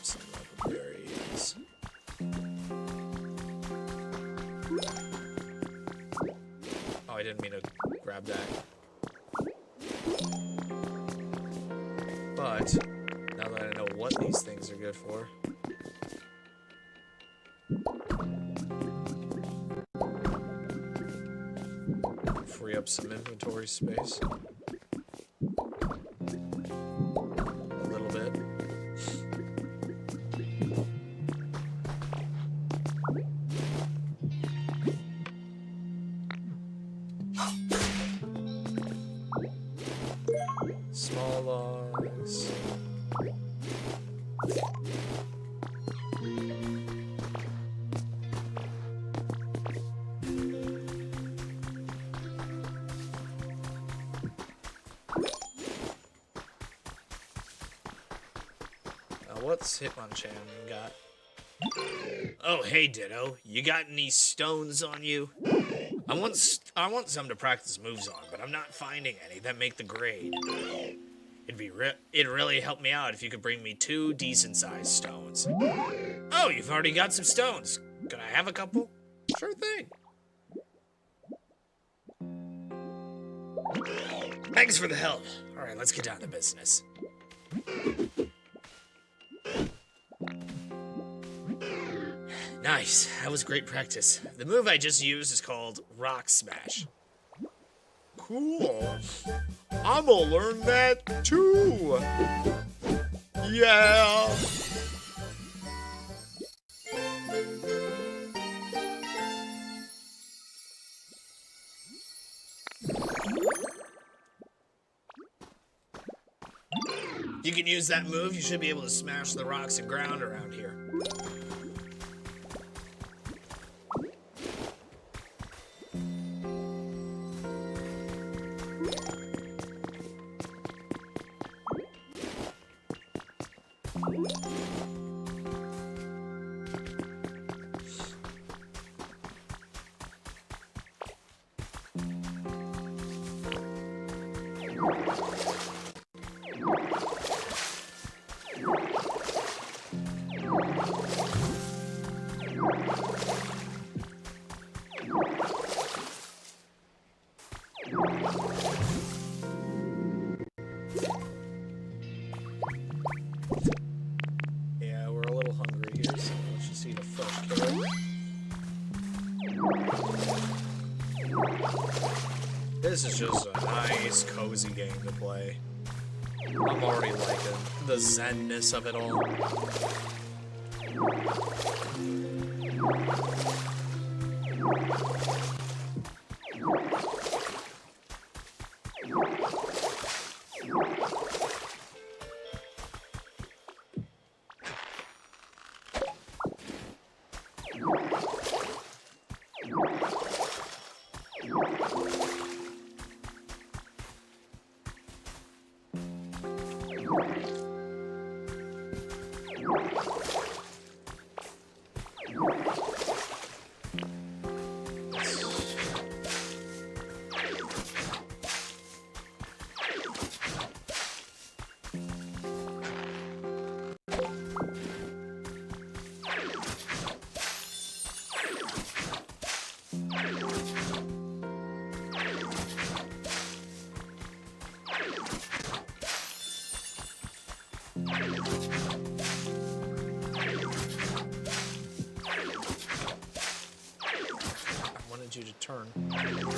some rubber berries. Oh, I didn't mean to grab that. But now that I know what these things are good for. Free up some inventory space. A little bit. Small logs. What's Hitmonchan got? Oh, hey, Ditto. You got any stones on you? I want some to practice moves on, but I'm not finding any that make the grade. It'd really help me out if you could bring me 2 decent-sized stones. Oh, you've already got some stones. Could I have a couple? Sure thing. Thanks for the help. All right, let's get down to business. Nice. That was great practice. The move I just used is called Rock Smash. Cool. I'm gonna learn that too. Yeah. You can use that move. You should be able to smash the rocks and ground around here. Yeah, we're a little hungry here, so let's just eat a fresh carrot. This is just a nice, cozy game to play. I'm already liking the zen-ness of it all. You to turn. There we go.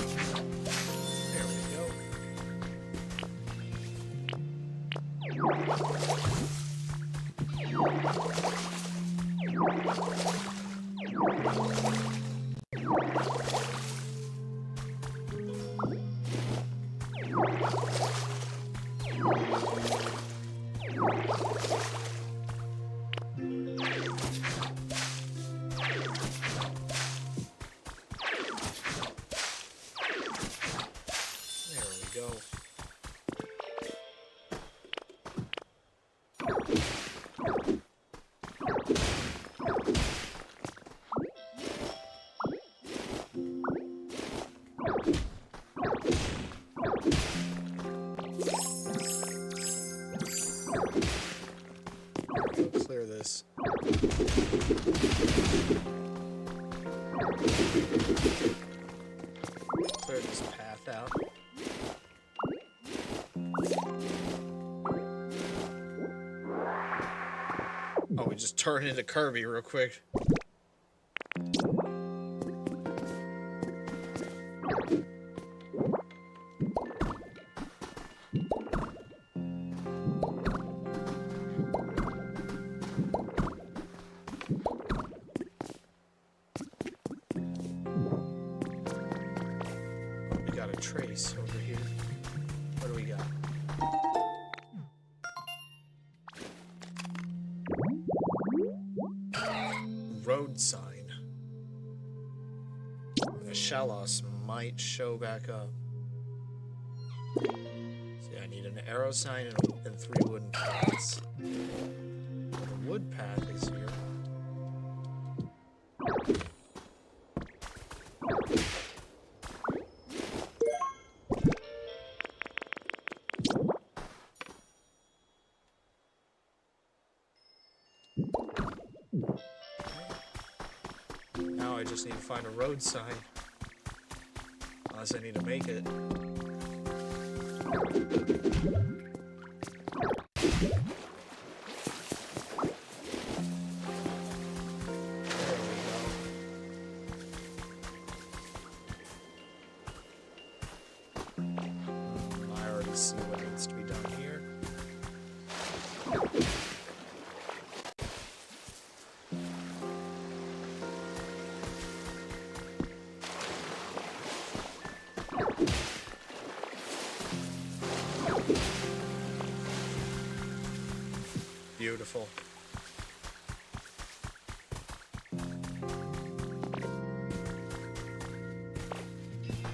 Go. Clear this. Clear this path out. Oh, we just turned into Kirby real quick. We got a trace over here. What do we got? Road sign. The Shallows might show back up. See, I need an arrow sign and 3 wooden paths. The wood path is here. Now I just need to find a road sign. Unless I need to make it. I already see what needs to be done here. Beautiful.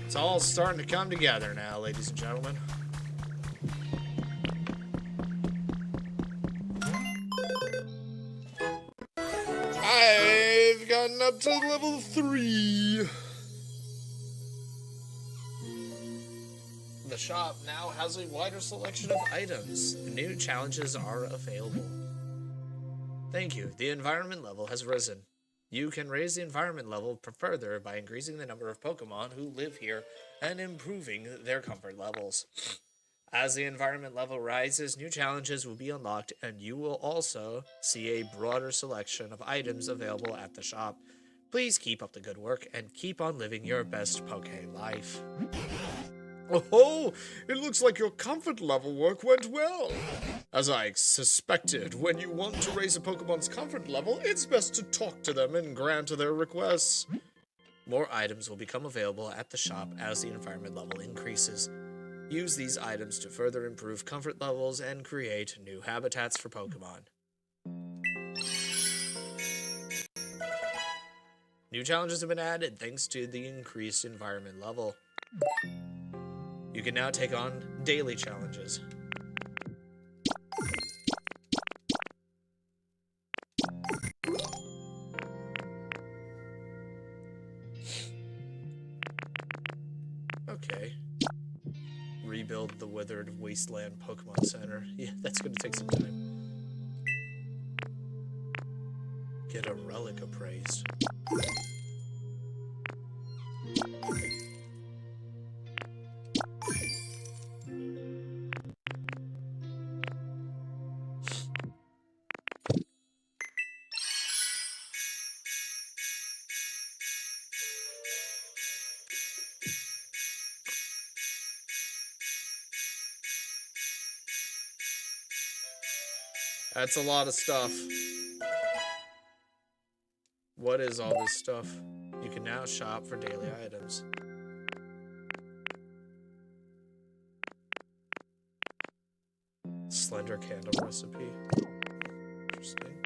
It's all starting to come together now, ladies and gentlemen. I've gotten up to level 3. The shop now has a wider selection of items. New challenges are available. Thank you. The environment level has risen. You can raise the environment level further by increasing the number of Pokemon who live here and improving their comfort levels. As the environment level rises, new challenges will be unlocked, and you will also see a broader selection of items available at the shop. Please keep up the good work and keep on living your best Poke life. Oh, it looks like your comfort level work went well. As I suspected, when you want to raise a Pokemon's comfort level, it's best to talk to them and grant their requests. More items will become available at the shop as the environment level increases. Use these items to further improve comfort levels and create new habitats for Pokemon. New challenges have been added thanks to the increased environment level. You can now take on daily challenges. Okay. Rebuild the Withered Wasteland Pokemon Center. Yeah, that's gonna take some time. Get a relic appraised. That's a lot of stuff. What is all this stuff? You can now shop for daily items. Slender candle recipe. Interesting.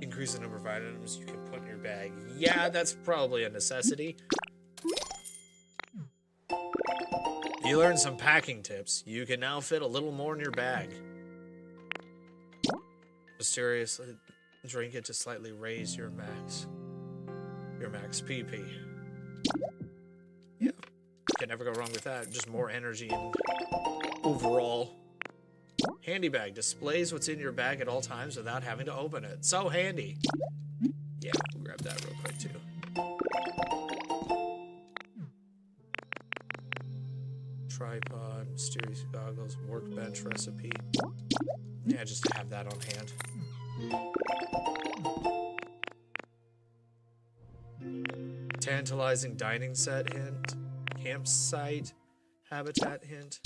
Increase the number of items you can put in your bag. Yeah, that's probably a necessity. You learn some packing tips. You can now fit a little more in your bag. Mysteriously drink it to slightly raise your max PP. Yeah, can never go wrong with that. Just more energy and overall. Handy bag displays what's in your bag at all times without having to open it. So handy. Yeah, we'll grab that real quick too. Tripod, mysterious goggles, workbench recipe. Yeah, just to have that on hand. Tantalizing dining set hint. Campsite habitat hint.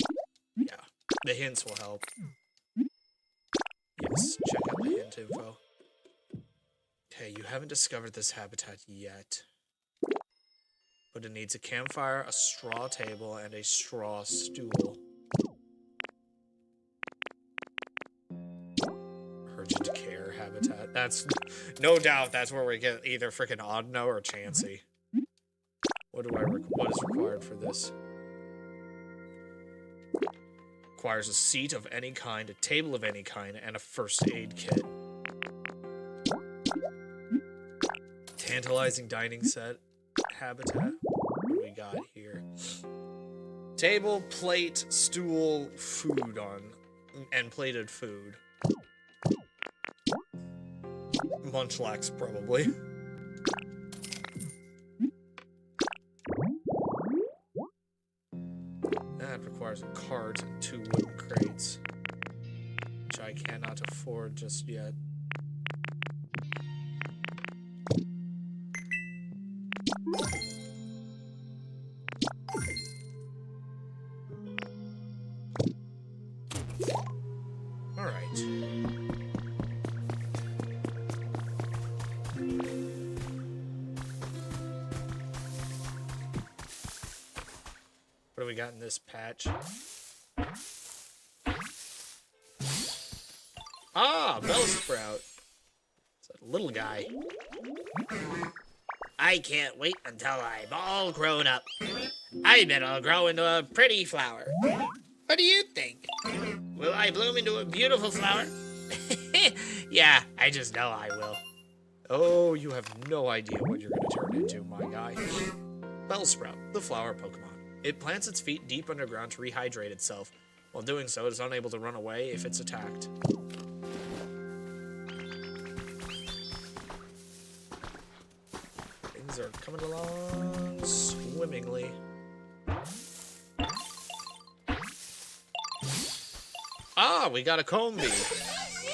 Yeah, the hints will help. Yes, check out the hint info. Okay, you haven't discovered this habitat yet. But it needs a campfire, a straw table, and a straw stool. Urgent care habitat. That's no doubt that's where we get either freaking Audino or Chansey. What is required for this? Requires a seat of any kind, a table of any kind, and a first aid kit. Tantalizing dining set habitat. What do we got here? Table, plate, stool, food on, and plated food. Munchlax, probably. That requires a cart and 2 wooden crates, which I cannot afford just yet. All right. What do we got in this patch? Ah, Bellsprout. It's a little guy. I can't wait until I'm all grown up. I bet I'll grow into a pretty flower. What do you think? Will I bloom into a beautiful flower? Yeah, I just know I will. Oh, you have no idea what you're going to turn into, my guy. Bellsprout, the flower Pokemon. It plants its feet deep underground to rehydrate itself. While doing so, it is unable to run away if it's attacked. Things are coming along swimmingly. Ah, we got a Combee.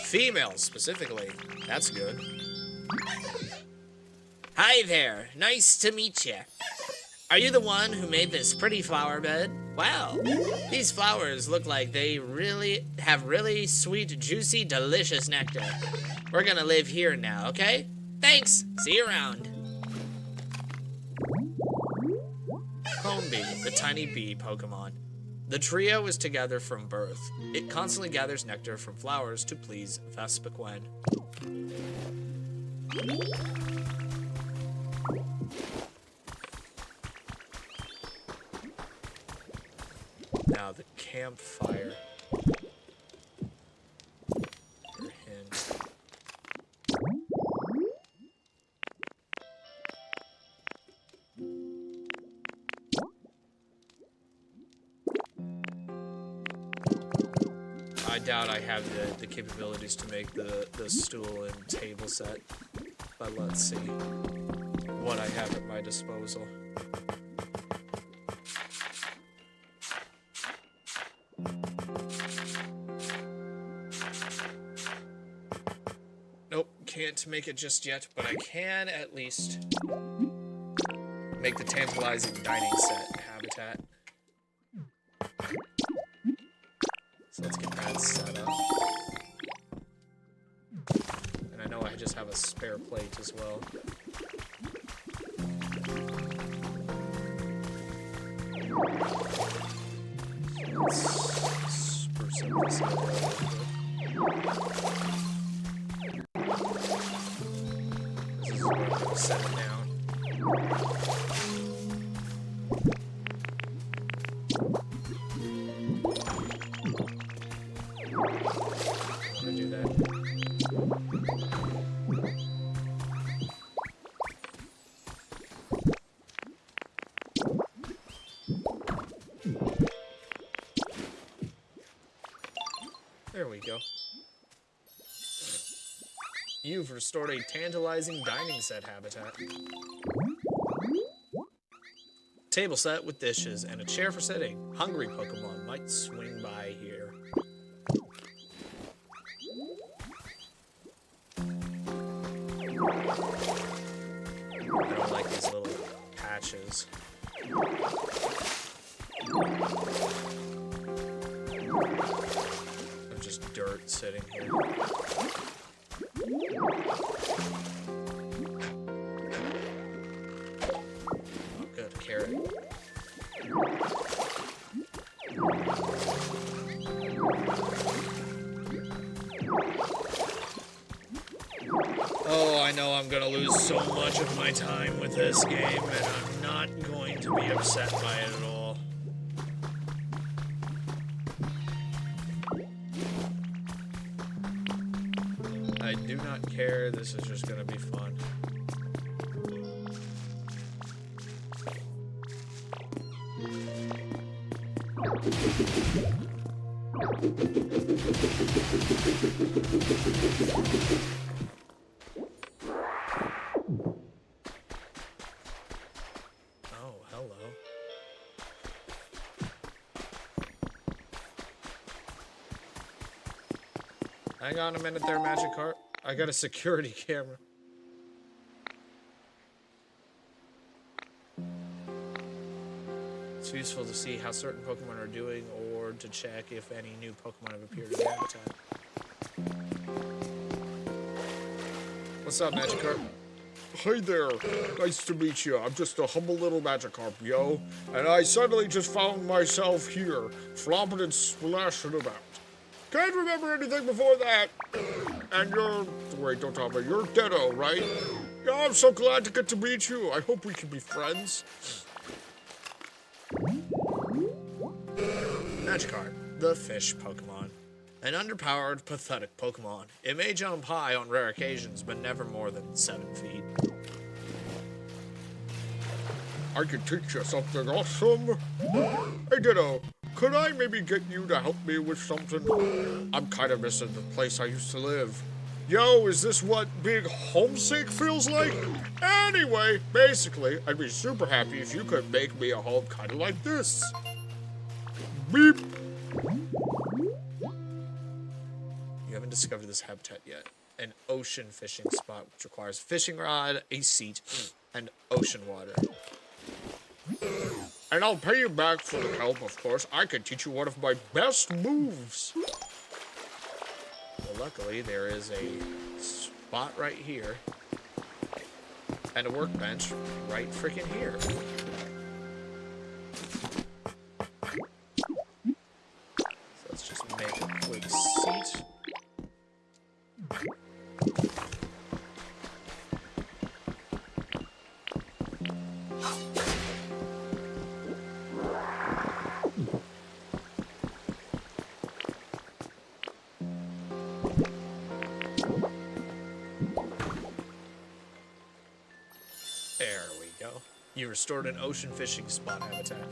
Female, specifically. That's good. Hi there. Nice to meet you. Are you the one who made this pretty flower bed? Wow. These flowers look like they really have really sweet, juicy, delicious nectar. We're gonna live here now, okay? Thanks. See you around. Combee, the tiny bee Pokemon. The trio is together from birth. It constantly gathers nectar from flowers to please Vespiquen. Now the campfire. Your hint. I doubt I have the capabilities to make the stool and table set, but let's see what I have at my disposal. Nope, can't make it just yet, but I can at least make the tantalizing dining set habitat. So let's get that set up. And I know I just have a spare plate as well. let's spruce up this area real quick. This is where I'm gonna set it down. I'm gonna do that. There we go. You've restored a tantalizing dining set habitat. Table set with dishes and a chair for sitting. Hungry Pokemon might swing by here. I don't like these little patches. Of just dirt sitting here. Oh, good. Carrot. Oh, I know I'm gonna lose so much of my time with this game, and I'm not going to be upset by it at all. I do not care, this is just gonna be fun. Oh, hello. Hang on a minute there, Magikarp. I got a security camera. It's useful to see how certain Pokemon are doing or to check if any new Pokemon have appeared in the habitat. What's up, Magikarp? Hey there, nice to meet you. I'm just a humble little Magikarp, yo. And I suddenly just found myself here, flopping and splashing about. Can't remember anything before that. And you're, wait, don't tell me, you're Ditto, right? Yeah, I'm so glad to get to meet you. I hope we can be friends. Magikarp, the fish Pokemon. An underpowered, pathetic Pokemon. It may jump high on rare occasions, but never more than 7 feet. I can teach you something awesome. Hey Ditto, could I maybe get you to help me with something? I'm kind of missing the place I used to live. Yo, is this what being homesick feels like? Anyway, basically, I'd be super happy if you could make me a home kind of like this. Beep. You haven't discovered this habitat yet. An ocean fishing spot, which requires a fishing rod, a seat, and ocean water. And I'll pay you back for the help, of course. I can teach you one of my best moves. Well, luckily, there is a spot right here. And a workbench right freaking here. So let's just make a quick seat. There we go. You restored an ocean fishing spot habitat.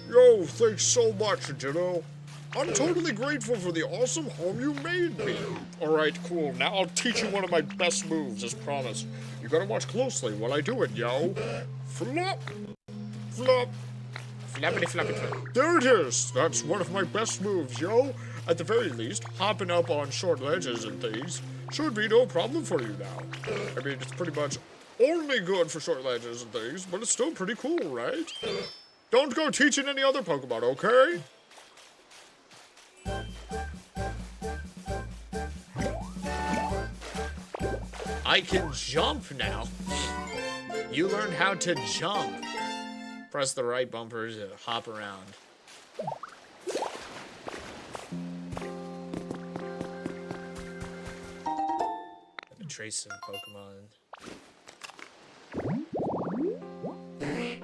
Yo, thanks so much, Ditto. I'm totally grateful for the awesome home you made me. Alright, cool. Now I'll teach you one of my best moves, as promised. You gotta watch closely while I do it, yo. Flop. Flop. Flappity flappity flap. There it is. That's one of my best moves, yo. At the very least, hopping up on short ledges and things should be no problem for you now. I mean, it's pretty much only good for short ledges and things, but it's still pretty cool, right? Don't go teaching any other Pokemon, okay? I can jump now. You learned how to jump. Press the right bumper to hop around. Gonna trace some Pokemon.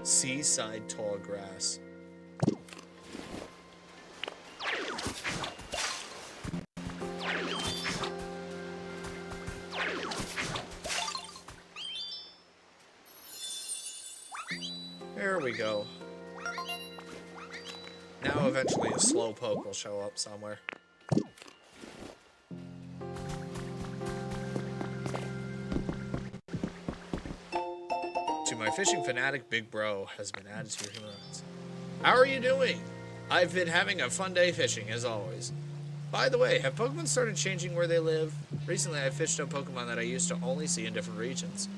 Seaside tall grass. There we go. Now eventually a Slowpoke will show up somewhere. To my fishing fanatic, Big Bro has been added to your humans. How are you doing? I've been having a fun day fishing, as always. By the way, have Pokemon started changing where they live? Recently, I fished a Pokemon that I used to only see in different regions.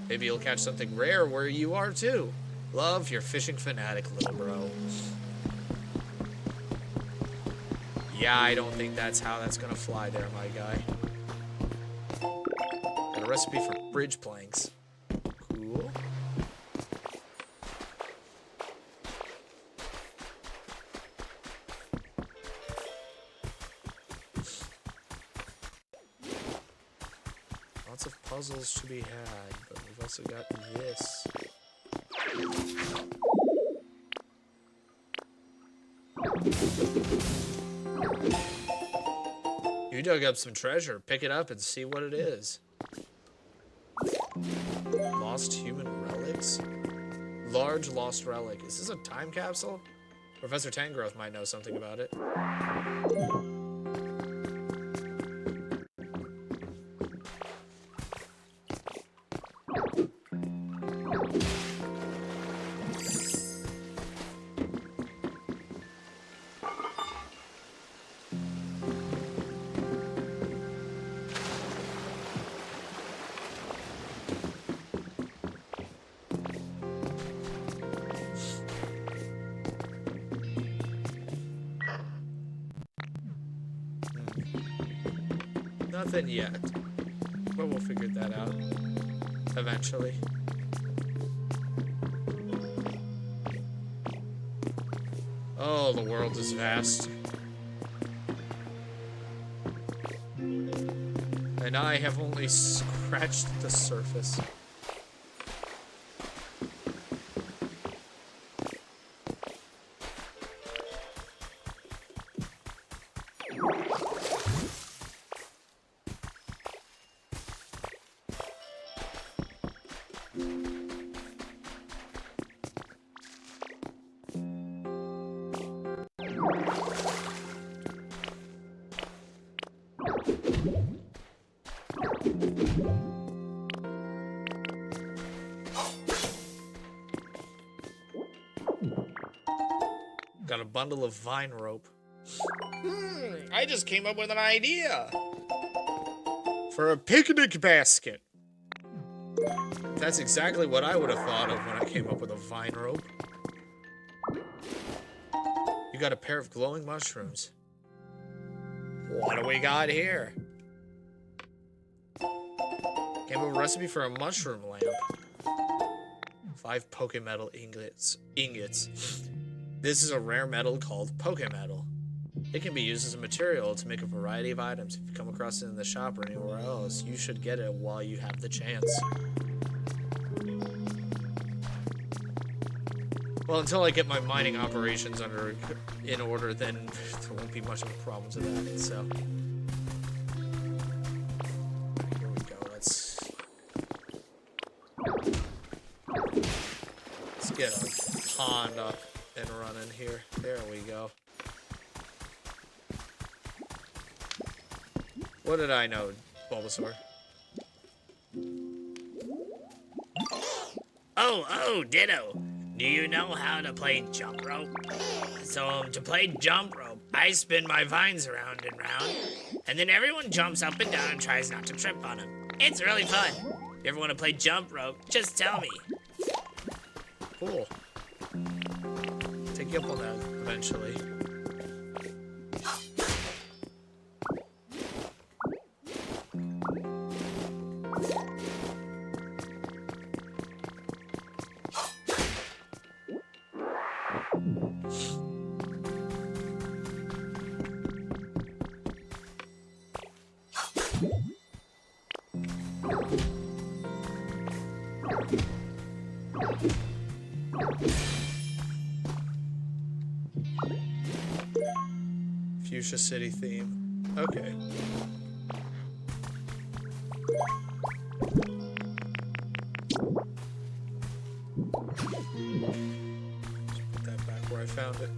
Maybe you'll catch something rare where you are, too. Love, your fishing fanatic, little bro. Yeah, I don't think that's how that's gonna fly there, my guy. Got a recipe for bridge planks. Cool. Lots of puzzles to be had, but we've also got this. You dug up some treasure. Pick it up and see what it is. Lost human relics? Large lost relic. Is this a time capsule? Professor Tangrowth might know something about it. Nothing yet, but we'll figure that out eventually. Oh, the world is vast. And I have only scratched the surface. Got a bundle of vine rope. I just came up with an idea for a picnic basket. That's exactly what I would have thought of when I came up with a vine rope. You got a pair of glowing mushrooms. What do we got here? Came up with a recipe for a mushroom lamp. 5 Pokemetal ingots. This is a rare metal called Pokemetal. It can be used as a material to make a variety of items. If you come across it in the shop or anywhere else, you should get it while you have the chance. Well, until I get my mining operations in order, then there won't be much of a problem to that, so. Here we go, let's get a pond up and running here. There we go. What did I know, Bulbasaur? Oh, Ditto. Do you know how to play jump rope? So, to play jump rope, I spin my vines around and round, and then everyone jumps up and down and tries not to trip on them. It's really fun. If you ever want to play jump rope, just tell me. Cool. Take you up on that eventually. Fuchsia City theme. Okay. Put that back where I found it.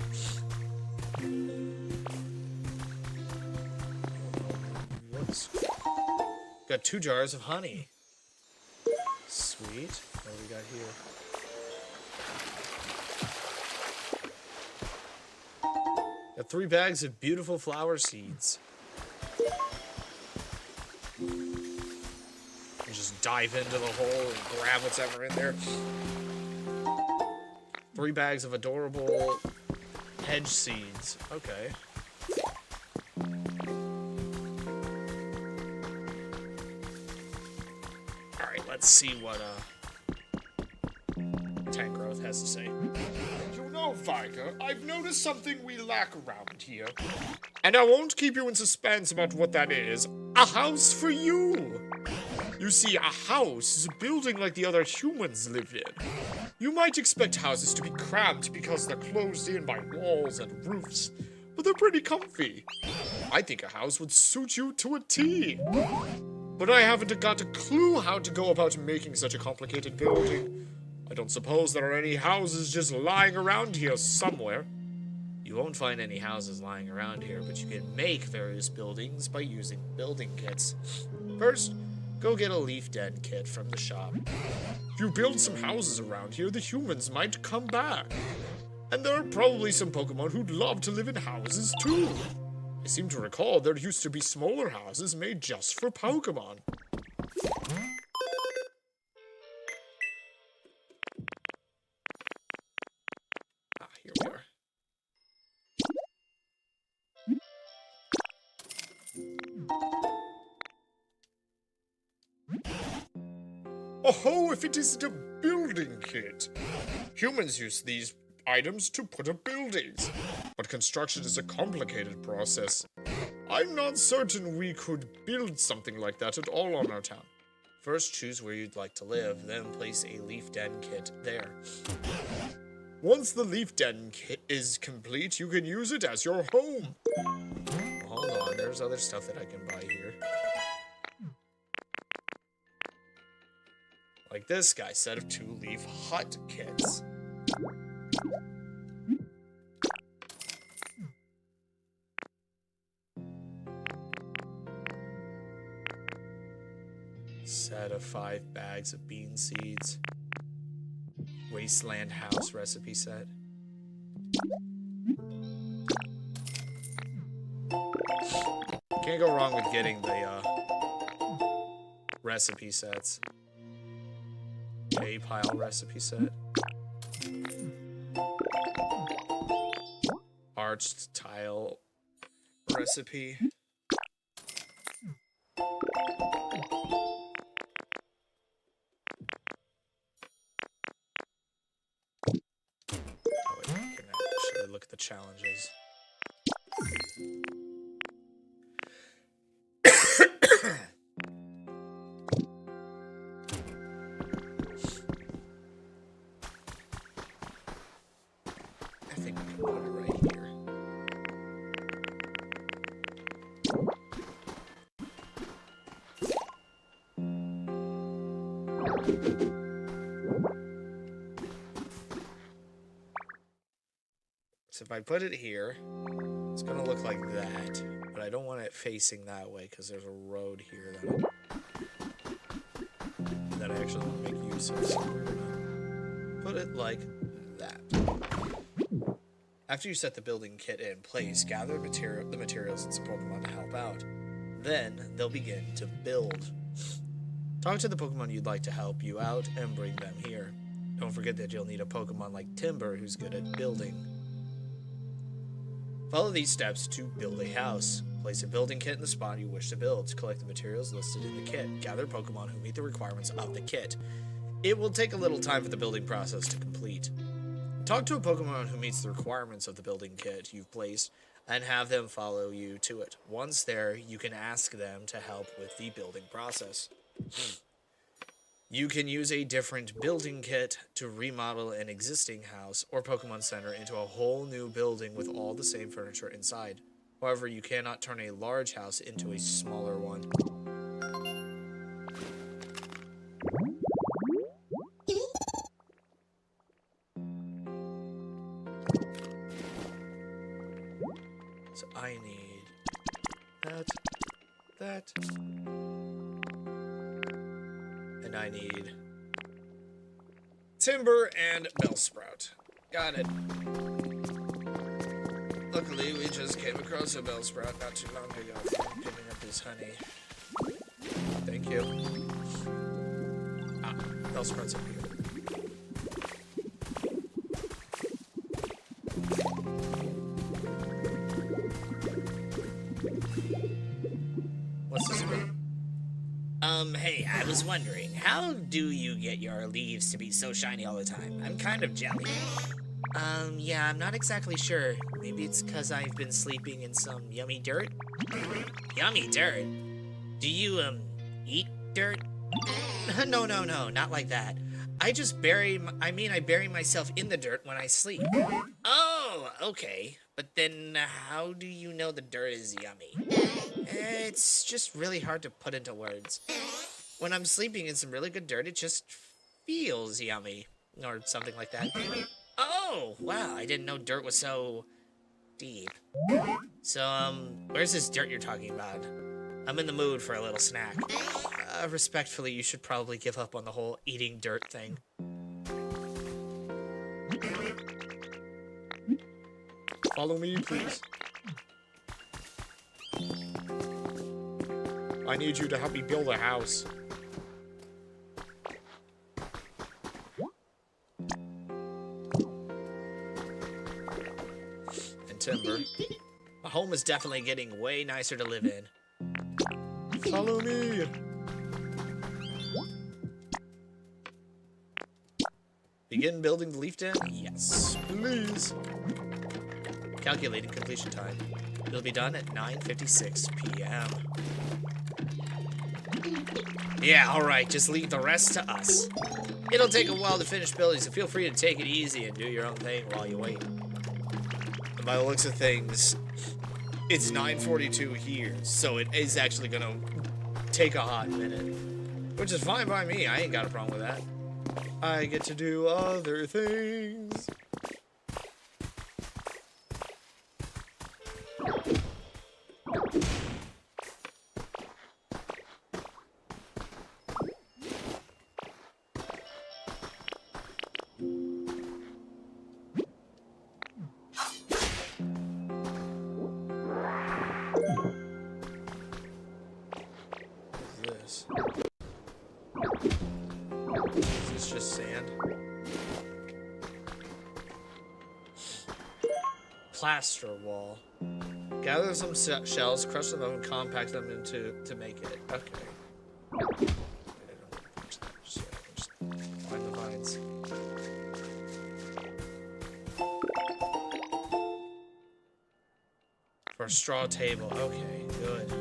Whoops. Got 2 jars of honey. Sweet. What do we got here? Got 3 bags of beautiful flower seeds. And just dive into the hole and grab what's ever in there. 3 bags of adorable hedge seeds. Okay. Alright, let's see what Tank Growth has to say. You know, Viger, I've noticed something we lack around here. And I won't keep you in suspense about what that is. A house for you! You see, a house is a building like the other humans live in. You might expect houses to be cramped because they're closed in by walls and roofs, but they're pretty comfy. I think a house would suit you to a T. But I haven't got a clue how to go about making such a complicated building. I don't suppose there are any houses just lying around here somewhere. You won't find any houses lying around here, but you can make various buildings by using building kits. First, go get a leaf den kit from the shop. If you build some houses around here, the humans might come back. And there are probably some Pokemon who'd love to live in houses too. I seem to recall there used to be smaller houses made just for Pokemon. Ah, here we are. Oh, if it isn't a building kit! Humans use these items to put up buildings, but construction is a complicated process. I'm not certain we could build something like that at all on our town. First, choose where you'd like to live, then place a leaf den kit there. Once the leaf den kit is complete, you can use it as your home. Hold on, there's other stuff that I can buy here. Like this guy, set of 2 leaf hut kits. Set of 5 bags of bean seeds. Wasteland house recipe set. Can't go wrong with getting the recipe sets. A pile recipe set. Arched tile recipe. Oh, wait, should I look at the challenges? I think we can put it right here. So if I put it here, it's gonna look like that, but I don't want it facing that way because there's a road here that I actually want to make use of. So we're gonna put it like that. After you set the building kit in place, gather the materials and some Pokemon to help out. Then they'll begin to build. Talk to the Pokemon you'd like to help you out and bring them here. Don't forget that you'll need a Pokemon like Timber who's good at building. Follow these steps to build a house. Place a building kit in the spot you wish to build. Collect the materials listed in the kit. Gather Pokemon who meet the requirements of the kit. It will take a little time for the building process to complete. Talk to a Pokemon who meets the requirements of the building kit you've placed and have them follow you to it. Once there, you can ask them to help with the building process. You can use a different building kit to remodel an existing house or Pokemon Center into a whole new building with all the same furniture inside. However, you cannot turn a large house into a smaller one. So I need that, and I need timber and Bellsprout. Got it. Luckily, we just came across a Bellsprout not too long ago, picking up his honey. Thank you. Ah, Bellsprout's up here. What's this about? Hey, I was wondering, how do you get your leaves to be so shiny all the time? I'm kind of jelly. Yeah, I'm not exactly sure. Maybe it's because I've been sleeping in some yummy dirt? Yummy dirt? Do you, eat dirt? No, not like that. I bury myself in the dirt when I sleep. Oh, okay. But then how do you know the dirt is yummy? It's just really hard to put into words. When I'm sleeping in some really good dirt, it just feels yummy. Or something like that. Oh, wow, I didn't know dirt was so deep. So, where's this dirt you're talking about? I'm in the mood for a little snack. Respectfully, you should probably give up on the whole eating dirt thing. Follow me, please. I need you to help me build a house. And timber. A home is definitely getting way nicer to live in. Follow me. Begin building the leaf den? Yes, please. Calculating completion time. It'll be done at 9:56 p.m. Yeah, alright, just leave the rest to us. It'll take a while to finish building, so feel free to take it easy and do your own thing while you wait. And by the looks of things, it's 9:42 here, so it is actually gonna take a hot minute. Which is fine by me, I ain't got a problem with that. I get to do other things. Is this just sand? Plaster wall. Gather some shells, crush them up, and compact them to make it. Okay. Wait, I don't want to punch that just yet. Just find the vines. For a straw table. Okay, good.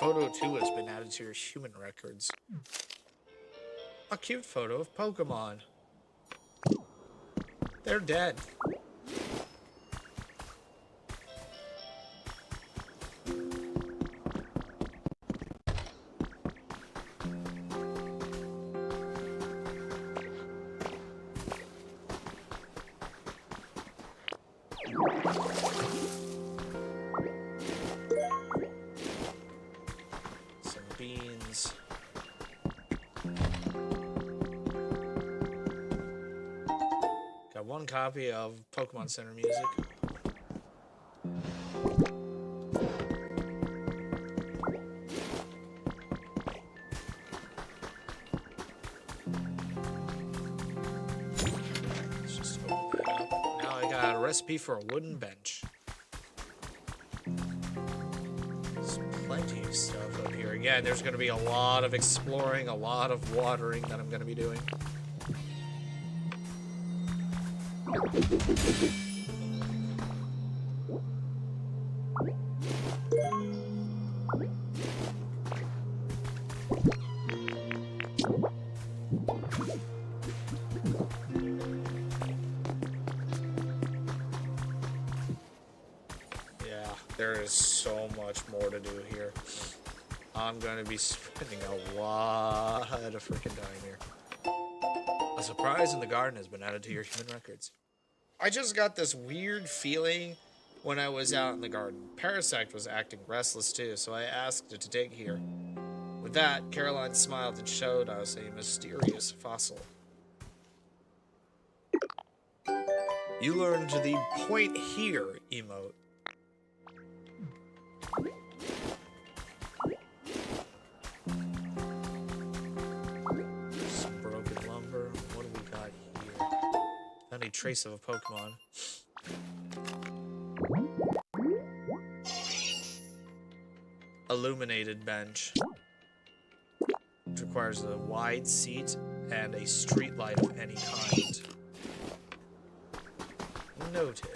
Photo 2 has been added to your human records. A cute photo of Pokemon. They're dead. Some beans. Got one copy of Pokemon Center music. recipe for a wooden bench. There's plenty of stuff up here. Again, there's going to be a lot of exploring, a lot of watering that I'm going to be doing. There is so much more to do here. I'm going to be spending a lot of freaking time here. A surprise in the garden has been added to your human records. I just got this weird feeling when I was out in the garden. Parasect was acting restless too, so I asked it to dig here. With that, Caroline smiled and showed us a mysterious fossil. You learned the point here emote. Some broken lumber. What do we got here? Not a trace of a Pokemon. Illuminated bench. Which requires a wide seat and a street light of any kind. Noted.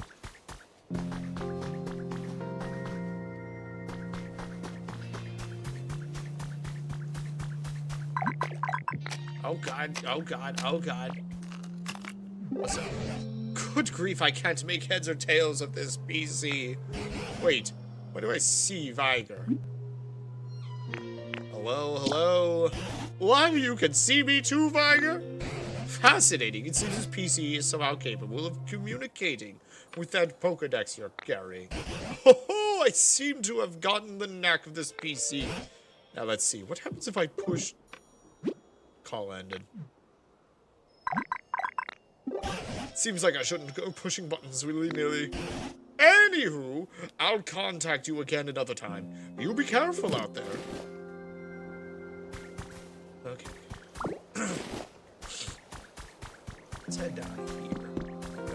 Oh god, oh god, oh god. What's up? Good grief, I can't make heads or tails of this PC. Wait, what do I see, Viger? Hello, hello? What? You can see me too, Viger? Fascinating. It seems this PC is somehow capable of communicating with that Pokedex you're carrying. Oh, I seem to have gotten the knack of this PC. Now let's see. What happens if I push... Call ended. Seems like I shouldn't go pushing buttons willy-nilly. Anywho, I'll contact you again another time. You be careful out there. Okay. Let's head down here.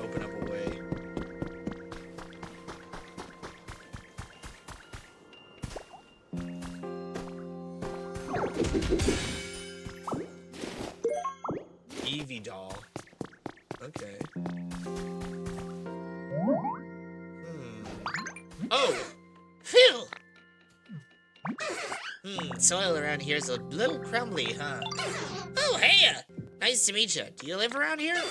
Open up a way. Eevee doll. Okay. Oh! Phew! Soil around here is a little crumbly, huh? Oh, hey! Nice to meet you. Do you live around here?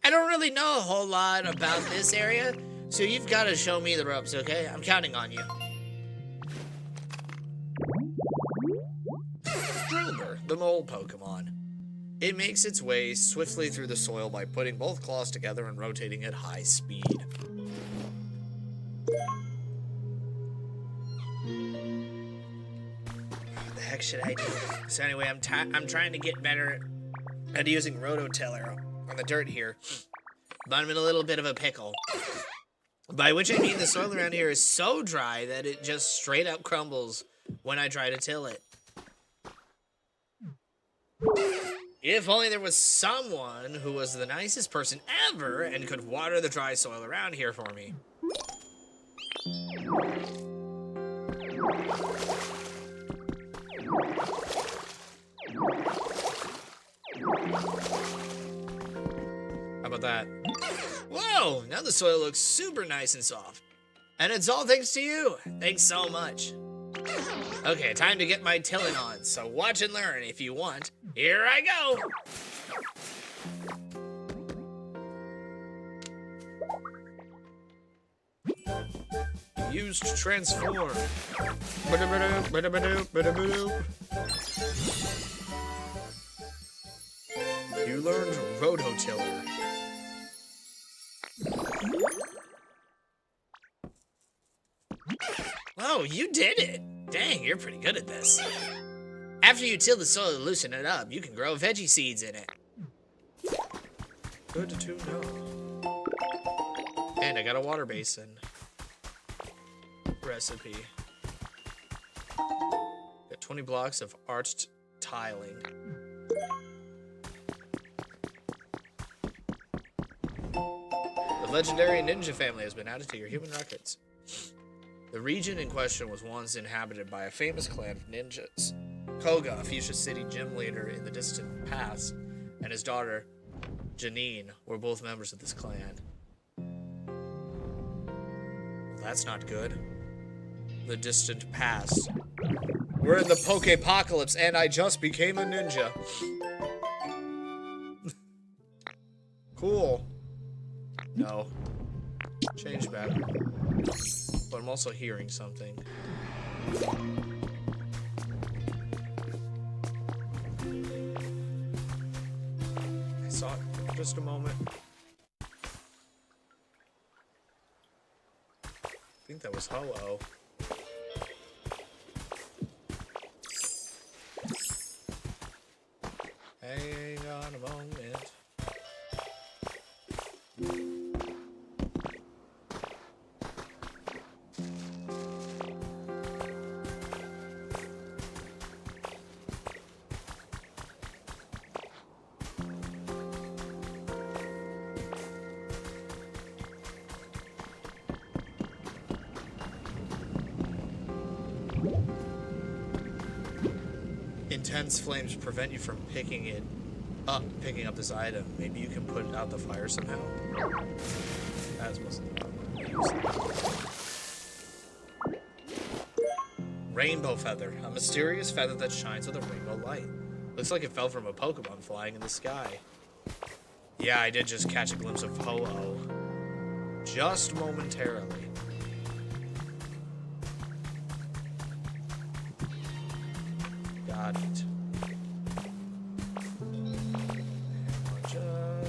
I don't really know a whole lot about this area, so you've got to show me the ropes, okay? I'm counting on you. Drillbur, the mole Pokemon. It makes its way swiftly through the soil by putting both claws together and rotating at high speed. What the heck should I do? So anyway, I'm trying to get better at using rototiller on the dirt here, but I'm in a little bit of a pickle. By which I mean the soil around here is so dry that it just straight up crumbles when I try to till it. If only there was someone who was the nicest person ever and could water the dry soil around here for me. How about that? Whoa, now the soil looks super nice and soft. And it's all thanks to you. Thanks so much. Okay, time to get my tilling on, so watch and learn if you want. Here I go! Used to transform. You learned rototiller. Oh, you did it! Dang, you're pretty good at this. After you till the soil to loosen it up, you can grow veggie seeds in it. Good to know. And I got a water basin. Recipe. Got 20 blocks of arched tiling. The A legendary ninja family has been added to your human records. The region in question was once inhabited by a famous clan of ninjas. Koga, a fuchsia city gym leader in the distant past, and his daughter, Janine, were both members of this clan. Well, that's not good. The distant past. We're in the Pokepocalypse, and I just became a ninja. Cool. No. Change back. But I'm also hearing something. I saw it for just a moment. I think that was Ho-Oh. Hang on a moment. Intense flames prevent you from picking up this item. Maybe you can put out the fire somehow? That wasn't the wrong one. Rainbow feather. A mysterious feather that shines with a rainbow light. Looks like it fell from a Pokemon flying in the sky. Yeah, I did just catch a glimpse of Ho-Oh. Just momentarily. Got it.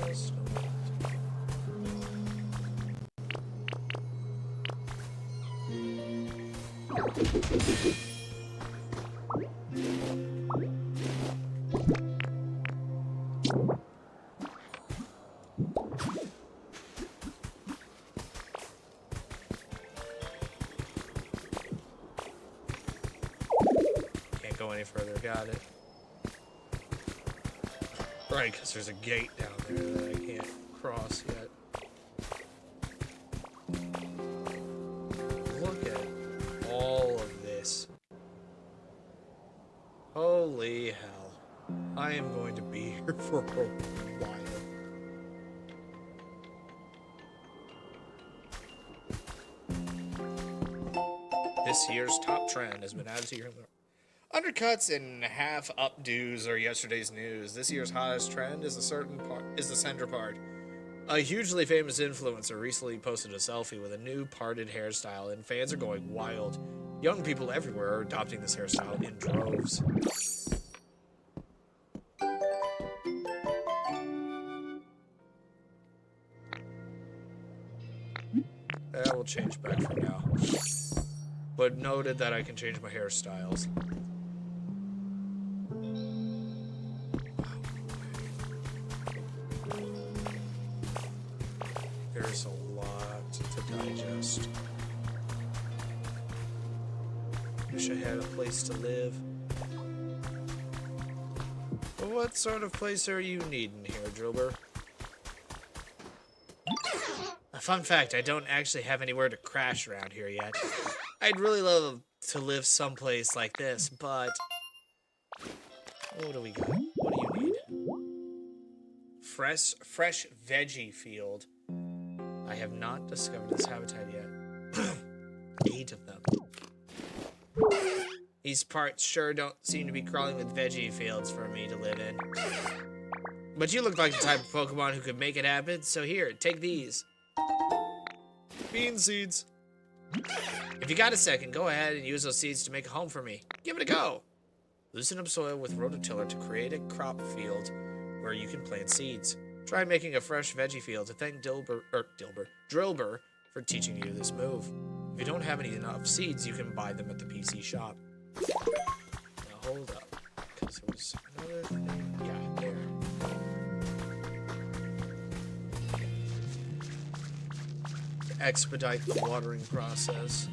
Just a Can't go any further. Got it. Right, because there's a gate down there that I can't cross yet. Look at all of this. Holy hell. I am going to be here for a while. This year's top trend has been added to your undercuts and half updos are yesterday's news. This year's hottest trend is the center part. A hugely famous influencer recently posted a selfie with a new parted hairstyle, and fans are going wild. Young people everywhere are adopting this hairstyle in droves. That will change back for now. But noted that I can change my hairstyles. There's a lot to digest. Wish I had a place to live. But what sort of place are you needing here, Drilber? A fun fact, I don't actually have anywhere to crash around here yet. I'd really love to live someplace like this, but... What do we got? What do you need? Fresh veggie field. I have not discovered this habitat yet. 8 of them. These parts sure don't seem to be crawling with veggie fields for me to live in. But you look like the type of Pokemon who could make it happen, so here, take these. Bean seeds. If you got a second, go ahead and use those seeds to make a home for me. Give it a go. Loosen up soil with rototiller to create a crop field where you can plant seeds. Try making a fresh veggie field to thank Drilber for teaching you this move. If you don't have enough seeds, you can buy them at the PC shop. Now hold up, because there was another thing. Yeah, there. To expedite the watering process.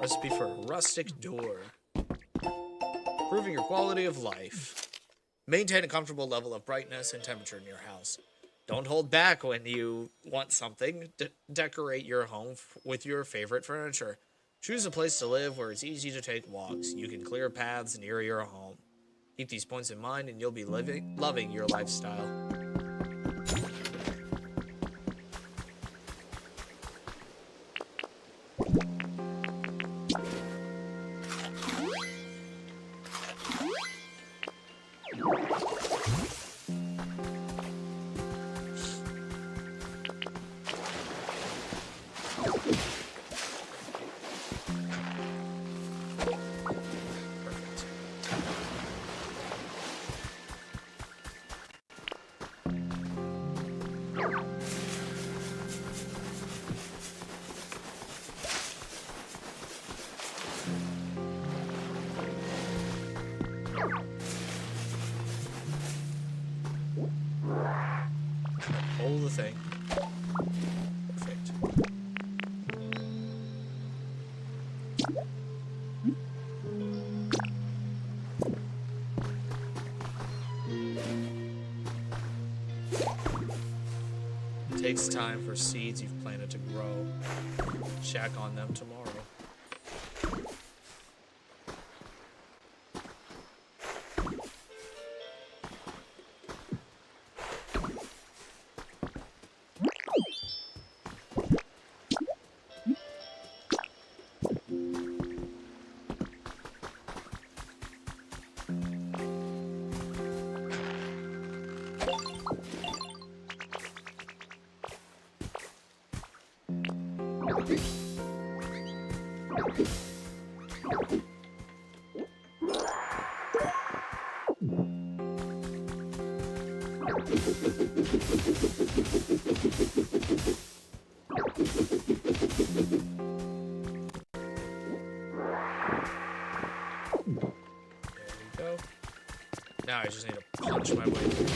Recipe for a rustic door. Improving your quality of life. Maintain a comfortable level of brightness and temperature in your house. Don't hold back when you want something. Decorate your home with your favorite furniture. Choose a place to live where it's easy to take walks. You can clear paths near your home. Keep these points in mind and you'll be loving your lifestyle. Hold the thing. Perfect. It takes time for seeds you've planted to grow. Check on them tomorrow. There we go. Now I just need to punch my way through.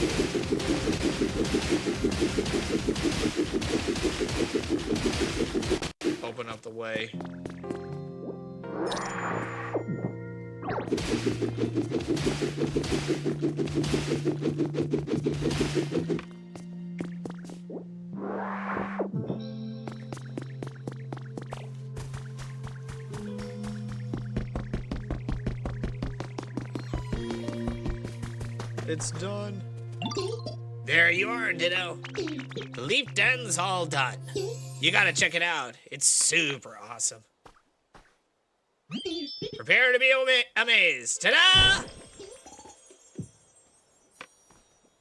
Open up the way. It's done. There you are, Ditto. The leaf den's all done. You gotta check it out. It's super awesome. Prepare to be amazed. Ta-da!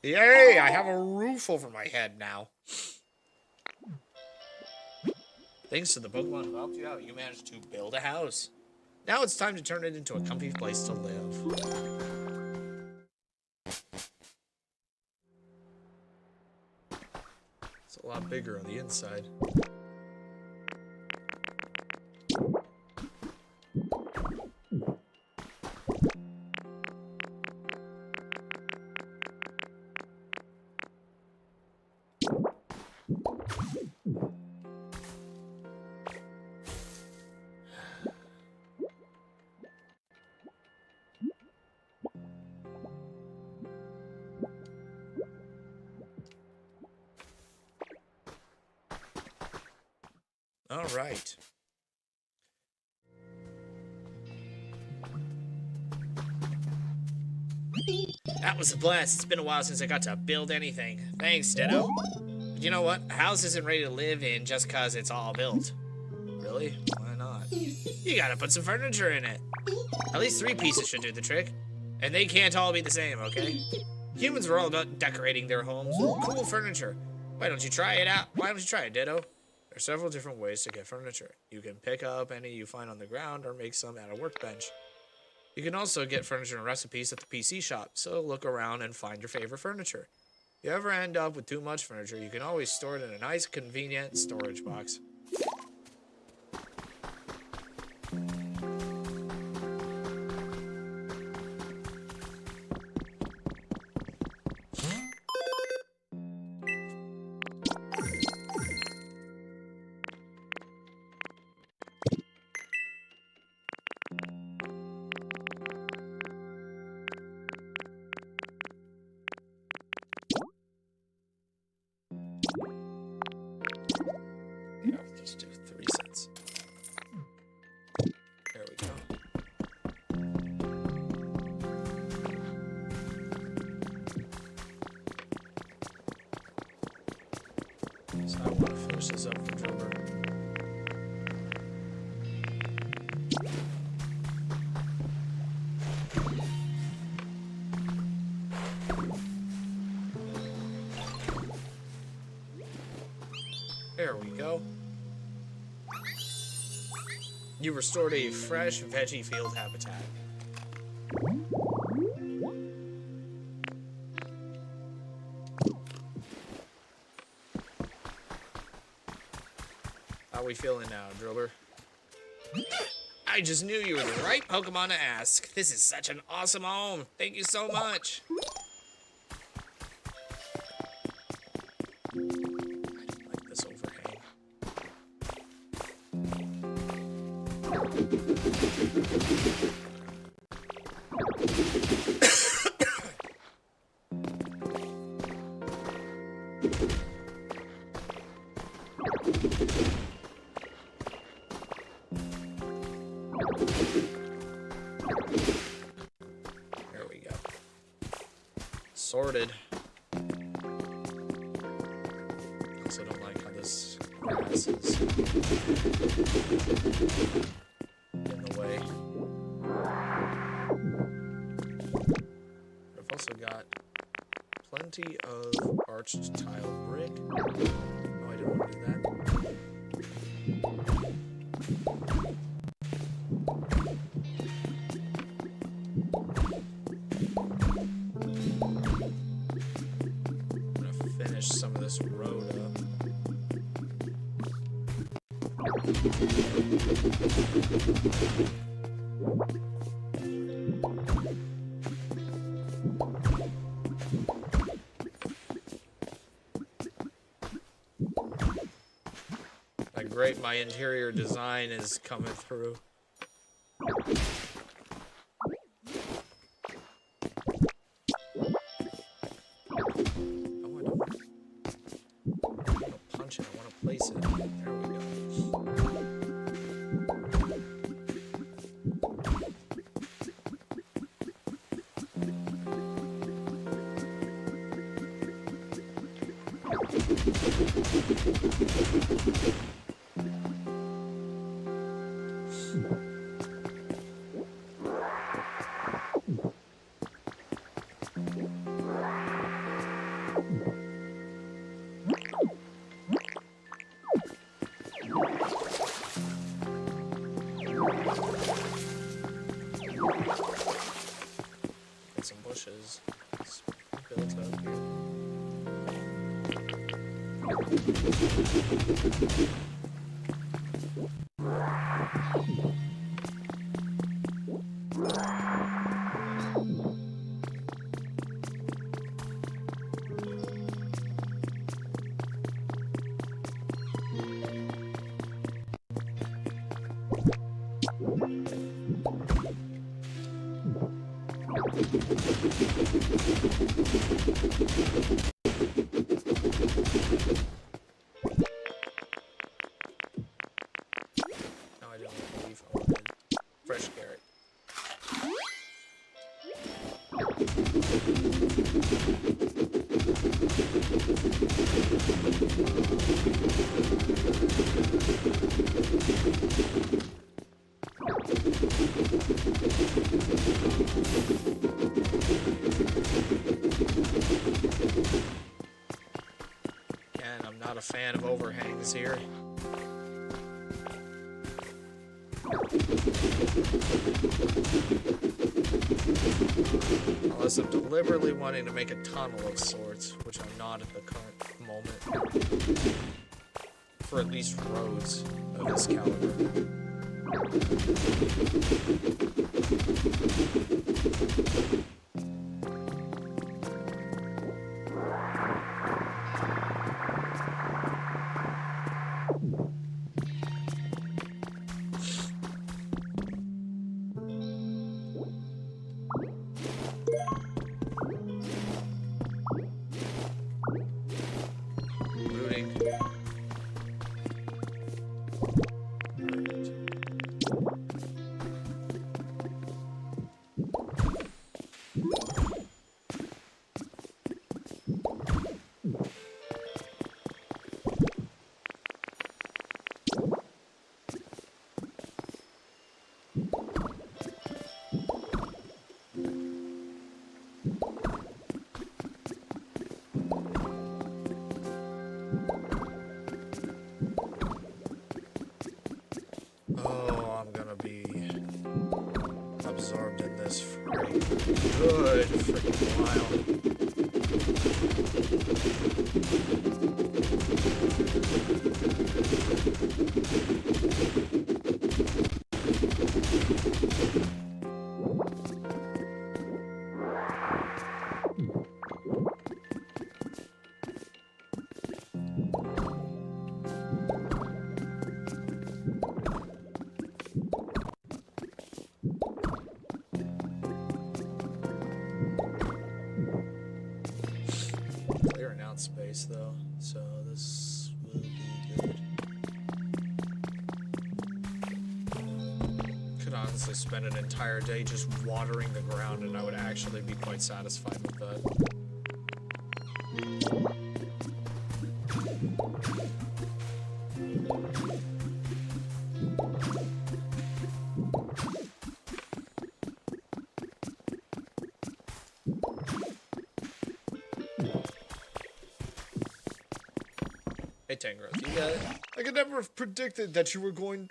Yay! I have a roof over my head now. Thanks to the Pokemon who helped you out, you managed to build a house. Now it's time to turn it into a comfy place to live. It's a lot bigger on the inside. All right. That was a blast. It's been a while since I got to build anything. Thanks, Ditto. But you know what? A house isn't ready to live in just cause it's all built. Really? Why not? You gotta put some furniture in it. At least 3 pieces should do the trick. And they can't all be the same, okay? Humans are all about decorating their homes with cool furniture. Why don't you try it out? Why don't you try it, Ditto? There are several different ways to get furniture. You can pick up any you find on the ground or make some at a workbench. You can also get furniture and recipes at the PC shop, so look around and find your favorite furniture. If you ever end up with too much furniture, you can always store it in a nice, convenient storage box. push this up for Drummer. There we go. You restored a fresh veggie field habitat. How are we feeling now, Driller? I just knew you were the right Pokemon to ask. This is such an awesome home. Thank you so much. I didn't like this overhang. There we go. Sorted. Also don't like how this grass is in the way. I've also got plenty of arched tile brick. No, I didn't want to do that. Some of this road up. Like, great, my interior design is coming through. Place it. There we go. Get some bushes. It's built up here. No, I didn't want to leave. I wanted fresh carrot. Again, I'm not a fan of overhangs here. Unless I'm deliberately wanting to make a tunnel of sorts, which I'm not at the current moment. For at least roads of this caliber. good freaking while. Clearing out space though, so this will be good. Could honestly spend an entire day just watering the ground and I would actually be quite satisfied with that. Hey Tangrowth, you got it? I could never have predicted that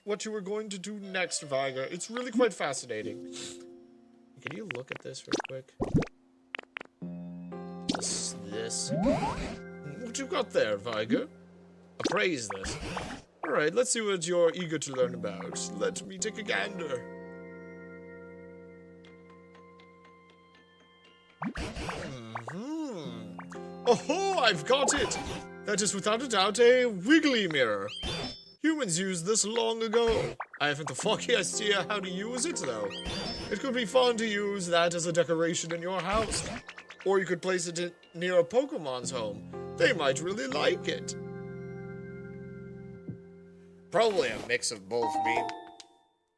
what you were going to do next, Viger. It's really quite fascinating. Can you look at this real quick? This. What you got there, Viger? Appraise this. Alright, let's see what you're eager to learn about. Let me take a gander. Oh, I've got it! That is without a doubt a wiggly mirror. Humans used this long ago. I haven't the foggiest idea how to use it, though. It could be fun to use that as a decoration in your house. Or you could place it near a Pokemon's home. They might really like it. Probably a mix of both, me.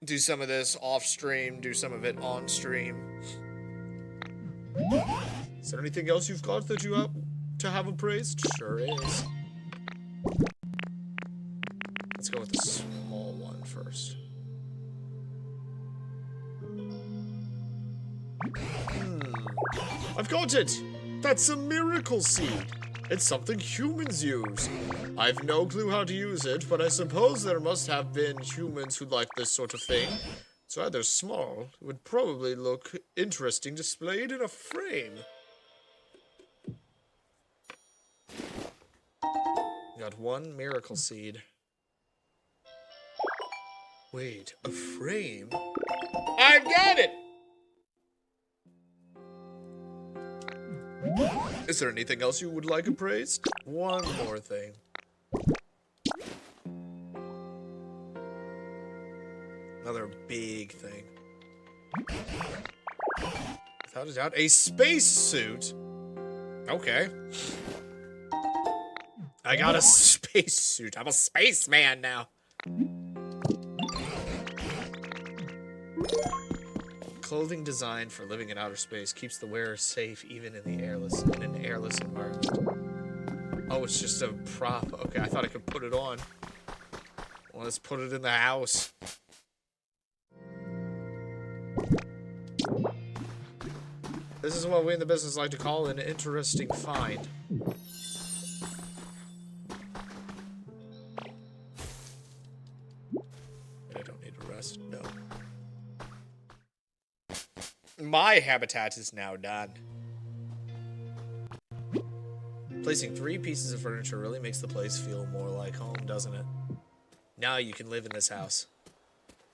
Do some of this off-stream, do some of it on-stream. Is there anything else you've got that you have to have appraised? Sure is. Let's go with the small one first. I've got it! That's a miracle seed! It's something humans use. I've no clue how to use it, but I suppose there must have been humans who like this sort of thing. It's rather small. It would probably look interesting displayed in a frame. Got one miracle seed. Wait, a frame? I got it! Is there anything else you would like appraised? One more thing. Another big thing. Without a doubt, a space suit. Okay. I got a space suit. I'm a spaceman now. Clothing designed for living in outer space keeps the wearer safe even in an airless environment. Oh, it's just a prop. Okay, I thought I could put it on. Well, let's put it in the house. This is what we in the business like to call an interesting find. I don't need to rest. No. My habitat is now done. Placing 3 pieces of furniture really makes the place feel more like home, doesn't it? Now you can live in this house.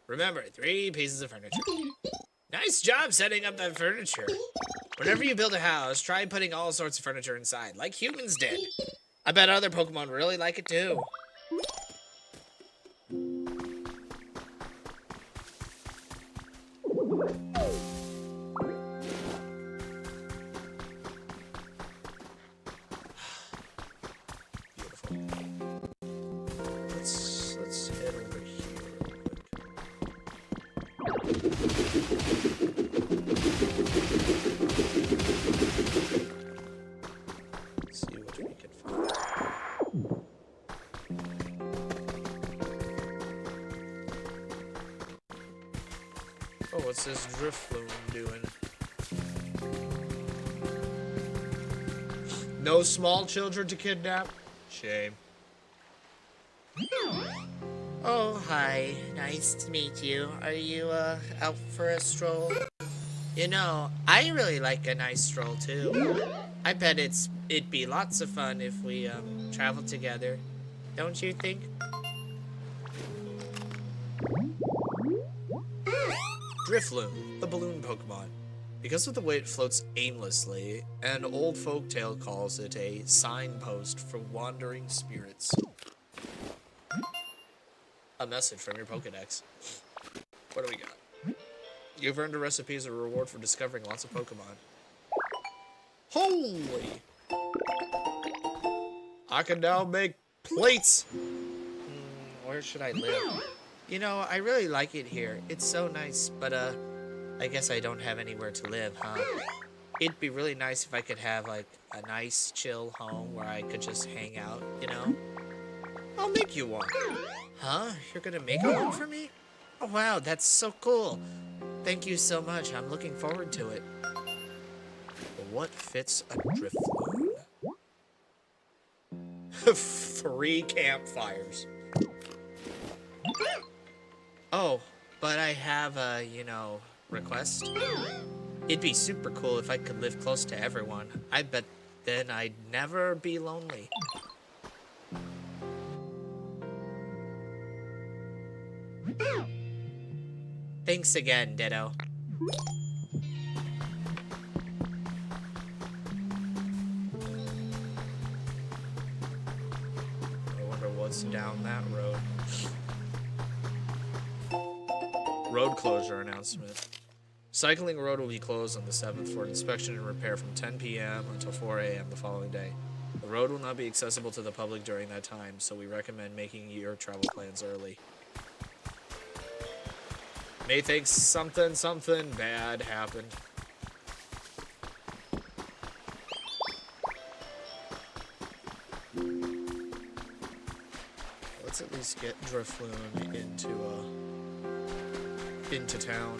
Remember, 3 pieces of furniture. Nice job setting up that furniture. Whenever you build a house, try putting all sorts of furniture inside, like humans did. I bet other Pokemon really like it too. Beautiful. Let's head over here real quick. See what we can find. Oh, what's this Drifloon doing? No small children to kidnap? Shame. Oh, hi. Nice to meet you. Are you, out for a stroll? You know, I really like a nice stroll too. I bet it'd be lots of fun if we traveled together. Don't you think? Drifloon, the balloon Pokemon. Because of the way it floats aimlessly, an old folktale calls it a signpost for wandering spirits. A message from your Pokedex. What do we got? You've earned a recipe as a reward for discovering lots of Pokemon. Holy! I can now make plates! Where should I live? You know, I really like it here. It's so nice, but I guess I don't have anywhere to live, huh? It'd be really nice if I could have, like, a nice, chill home where I could just hang out, you know? I'll make you one. Huh? You're gonna make a one for me? Oh, wow, that's so cool. Thank you so much. I'm looking forward to it. What fits a Drifloon? 3 campfires. Oh, but I have a, you know, request. It'd be super cool if I could live close to everyone. I bet then I'd never be lonely. Thanks again, Ditto. I wonder what's down that road. Road closure announcement. Cycling road will be closed on the 7th for inspection and repair from 10 p.m. until 4 a.m. the following day. The road will not be accessible to the public during that time, so we recommend making your travel plans early. May think something bad happened. Let's at least get Drifloon into town.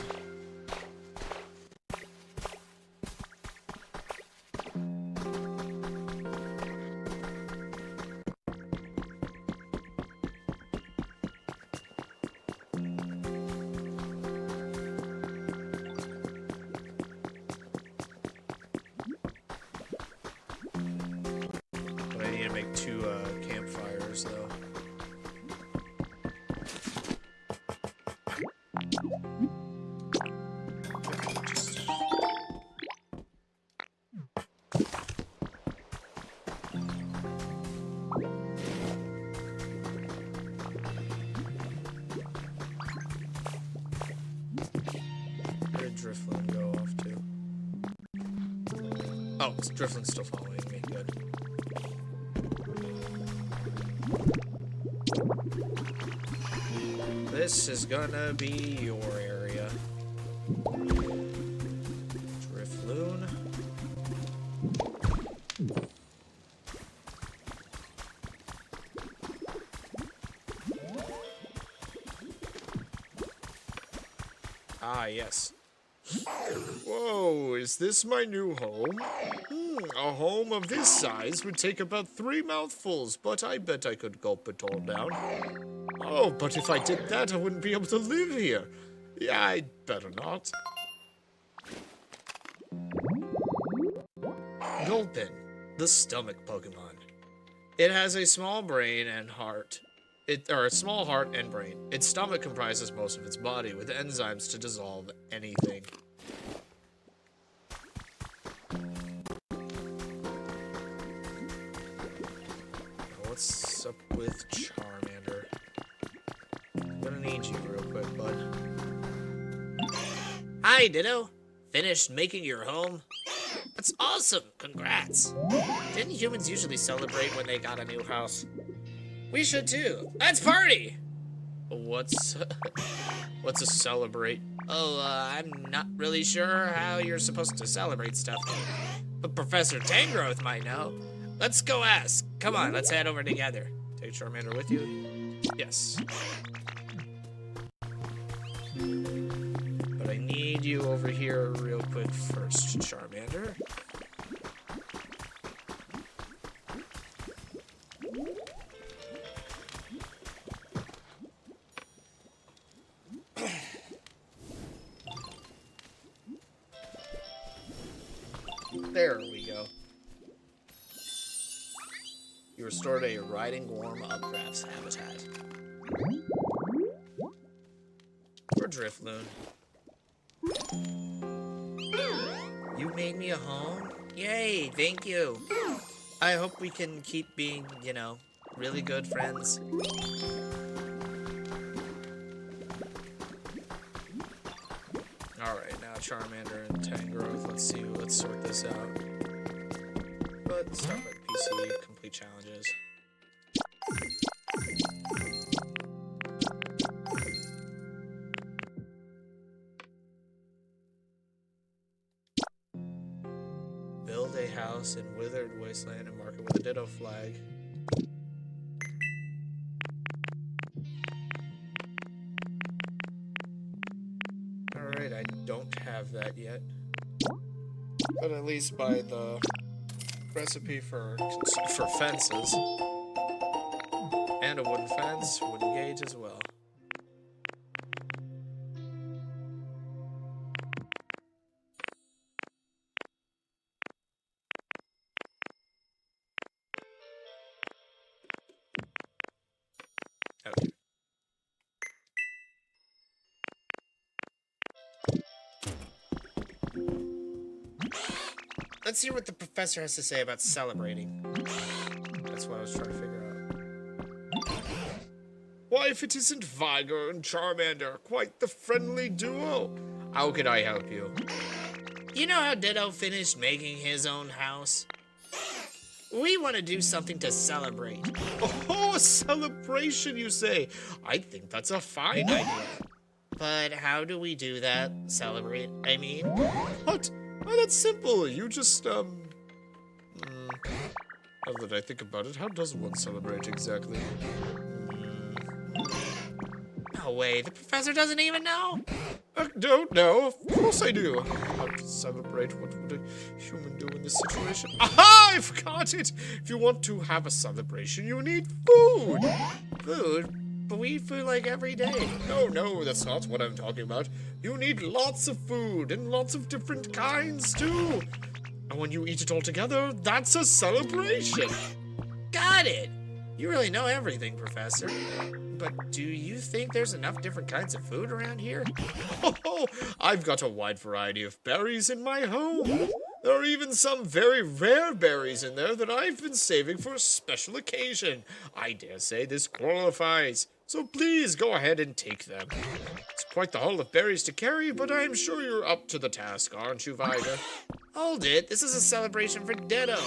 But I need to make 2 campfires though. Where did Drifloon go off to? Oh, Drifloon's still following me. Good. This is gonna be your area. Drifloon. Ah, yes. Whoa, is this my new home? A home of this size would take about 3 mouthfuls, but I bet I could gulp it all down. Oh, but if I did that, I wouldn't be able to live here. Yeah, I'd better not. Gulpin, the stomach Pokemon. It has a small brain and heart. A small heart and brain. Its stomach comprises most of its body, with enzymes to dissolve anything. What's up with Charmander? I'm gonna need you real quick, bud. Hi, Ditto. Finished making your home? That's awesome. Congrats. Didn't humans usually celebrate when they got a new house? We should too. Let's party! What's a celebrate? Oh, I'm not really sure how you're supposed to celebrate stuff. But Professor Tangrowth might know. Let's go ask. Come on, let's head over together. Take Charmander with you? Yes. But I need you over here real quick first, Charmander. There we go. You restored a riding warm updraft's habitat. Or Driftloon. You made me a home? Yay, thank you. I hope we can keep being, you know, really good friends. Alright, now Charmander and Tangrowth. Let's sort this out. Let's start with PC, complete challenges. Build a house in withered wasteland and mark it with a Ditto flag. Alright, I don't have that yet. But at least by the recipe for fences. And a wooden fence, wooden gate as well. Okay. Let's see what the professor has to say about celebrating. That's what I was trying to figure out. Why, if it isn't Viger and Charmander, quite the friendly duo. How can I help you? You know how Ditto finished making his own house? We want to do something to celebrate. Oh, a celebration, you say? I think that's a fine idea. But how do we do that? Celebrate, I mean? What? Oh, that's simple. You just, now that I think about it, how does one celebrate exactly? No way, the professor doesn't even know? I don't know. Of course I do. How to celebrate? What would a human do in this situation? Aha! I've got it! If you want to have a celebration, you need food! Food? But we eat food like every day. No, that's not what I'm talking about. You need lots of food, and lots of different kinds, too. And when you eat it all together, that's a celebration. Got it! You really know everything, Professor. But do you think there's enough different kinds of food around here? Oh, I've got a wide variety of berries in my home. There are even some very rare berries in there that I've been saving for a special occasion. I dare say this qualifies. So please go ahead and take them. It's quite the haul of berries to carry, but I'm sure you're up to the task, aren't you, Viger? Hold it, this is a celebration for Ditto.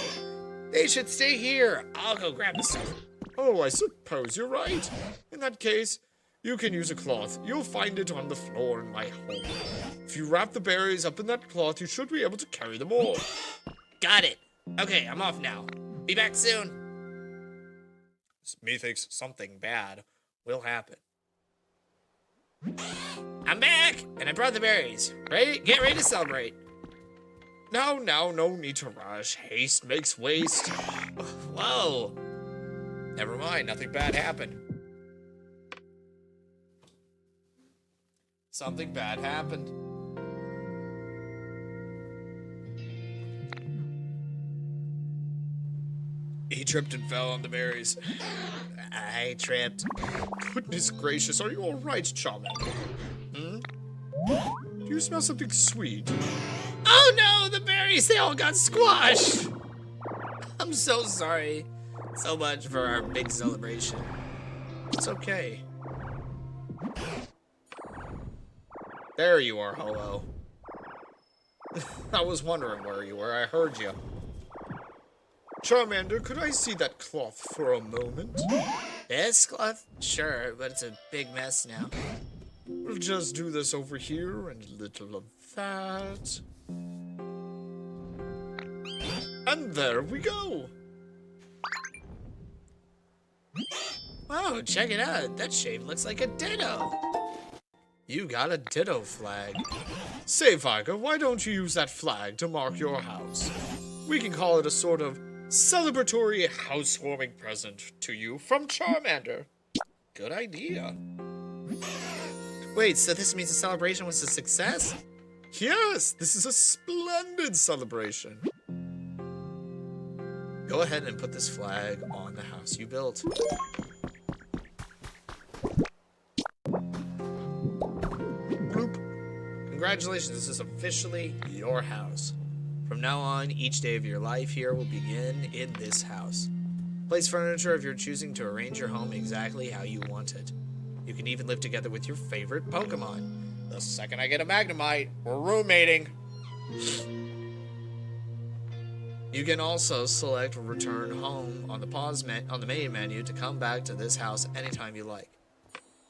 They should stay here. I'll go grab the stuff. Oh, I suppose you're right. In that case, you can use a cloth. You'll find it on the floor in my home. If you wrap the berries up in that cloth, you should be able to carry them all. Got it. Okay, I'm off now. Be back soon. Methinks Something bad will happen. I'm back, and I brought the berries. Get ready to celebrate. No need to rush. Haste makes waste. Whoa. Never mind, nothing bad happened. Something bad happened. He tripped and fell on the berries. I tripped. Goodness gracious, are you all right, Charmander? Do you smell something sweet? Oh no, the berries, they all got squashed. I'm so sorry. So much for our big celebration. It's okay. There you are, Ho-Oh. I was wondering where you were. I heard you. Charmander, could I see that cloth for a moment? This cloth? Sure, but it's a big mess now. We'll just do this over here and a little of that. And there we go. Whoa, check it out. That shape looks like a Ditto. You got a Ditto flag. Say, Viger, why don't you use that flag to mark your house? We can call it a sort of celebratory housewarming present to you from Charmander. Good idea. Wait, so this means the celebration was a success? Yes, this is a splendid celebration. Go ahead and put this flag on the house you built. Bloop. Congratulations, this is officially your house. From now on, each day of your life here will begin in this house. Place furniture if you're choosing to arrange your home exactly how you want it. You can even live together with your favorite Pokemon. The second I get a Magnemite, we're roommating. You can also select Return Home on the main menu to come back to this house anytime you like.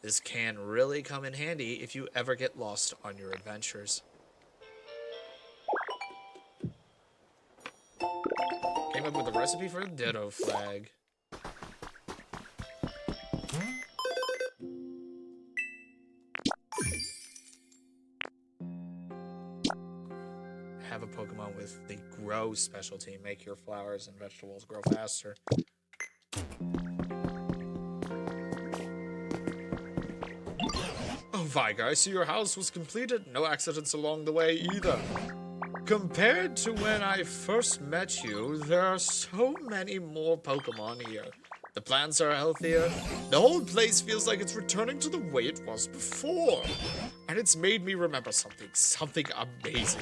This can really come in handy if you ever get lost on your adventures. Came up with a recipe for a Ditto flag. Have a Pokemon with the grow specialty. Make your flowers and vegetables grow faster. Oh, Viger, I see your house was completed. No accidents along the way either. Compared to when I first met you, there are so many more Pokemon here. The plants are healthier. The whole place feels like it's returning to the way it was before. And it's made me remember something amazing.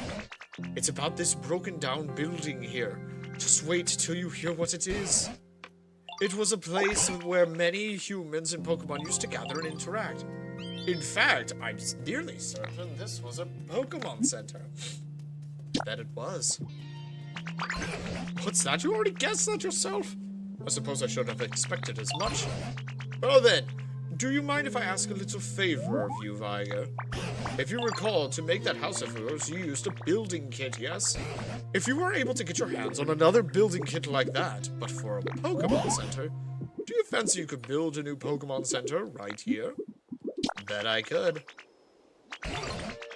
It's about this broken down building here. Just wait till you hear what it is. It was a place where many humans and Pokemon used to gather and interact. In fact, I'm nearly certain this was a Pokemon Center. I bet it was. What's that? You already guessed that yourself? I suppose I should have expected as much. Well then, do you mind if I ask a little favor of you, Viger? If you recall, to make that house of yours, you used a building kit, yes? If you were able to get your hands on another building kit like that, but for a Pokemon Center, do you fancy you could build a new Pokemon Center right here? Bet I could.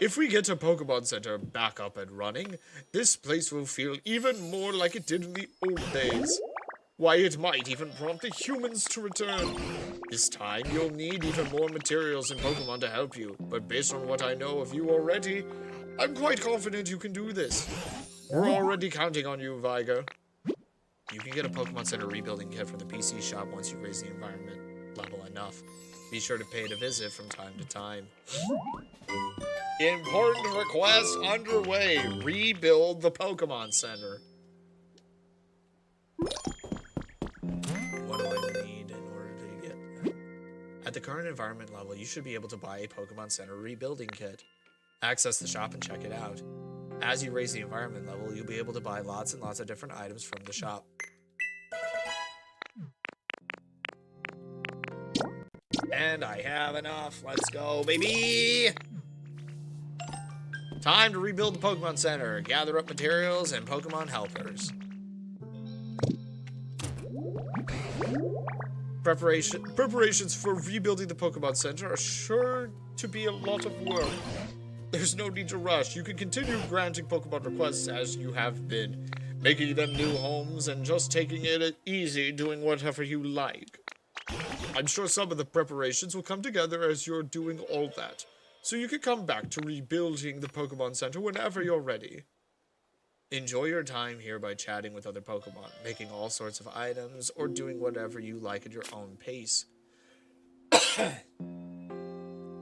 If we get a Pokemon Center back up and running, this place will feel even more like it did in the old days. Why, it might even prompt the humans to return. This time, you'll need even more materials and Pokemon to help you, but based on what I know of you already, I'm quite confident you can do this. We're already counting on you, Viger. You can get a Pokemon Center rebuilding kit from the PC shop once you raise the environment level enough. Be sure to pay it a visit from time to time. Important request underway. Rebuild the Pokemon Center. What do I need in order to get that? At the current environment level, you should be able to buy a Pokemon Center rebuilding kit. Access the shop and check it out. As you raise the environment level, you'll be able to buy lots and lots of different items from the shop. And I have enough. Let's go, baby! Time to rebuild the Pokemon Center. Gather up materials and Pokemon helpers. Preparations for rebuilding the Pokemon Center are sure to be a lot of work. There's no need to rush. You can continue granting Pokemon requests as you have been, making them new homes and just taking it easy, doing whatever you like. I'm sure some of the preparations will come together as you're doing all that, so you can come back to rebuilding the Pokemon Center whenever you're ready. Enjoy your time here by chatting with other Pokemon, making all sorts of items, or doing whatever you like at your own pace.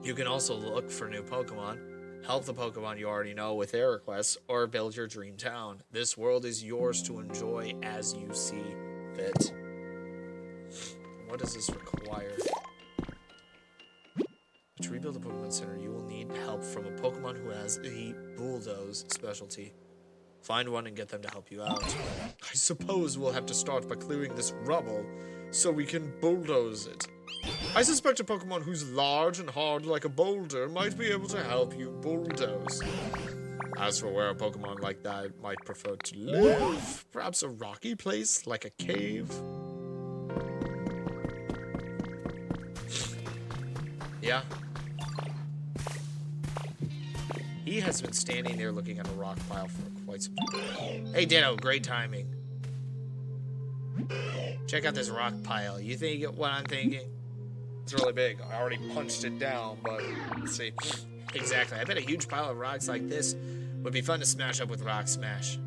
You can also look for new Pokemon, help the Pokemon you already know with their requests, or build your dream town. This world is yours to enjoy as you see fit. What does this require? To rebuild the Pokemon Center, you will need help from a Pokemon who has the Bulldoze specialty. Find one and get them to help you out. I suppose we'll have to start by clearing this rubble so we can bulldoze it. I suspect a Pokemon who's large and hard like a boulder might be able to help you bulldoze. As for where a Pokemon like that might prefer to live, perhaps a rocky place like a cave? Yeah. He has been standing there looking at a rock pile for quite some time. Hey Ditto, great timing. Check out this rock pile. You think what I'm thinking? It's really big. I already punched it down, but let's see. Exactly. I bet a huge pile of rocks like this would be fun to smash up with Rock Smash.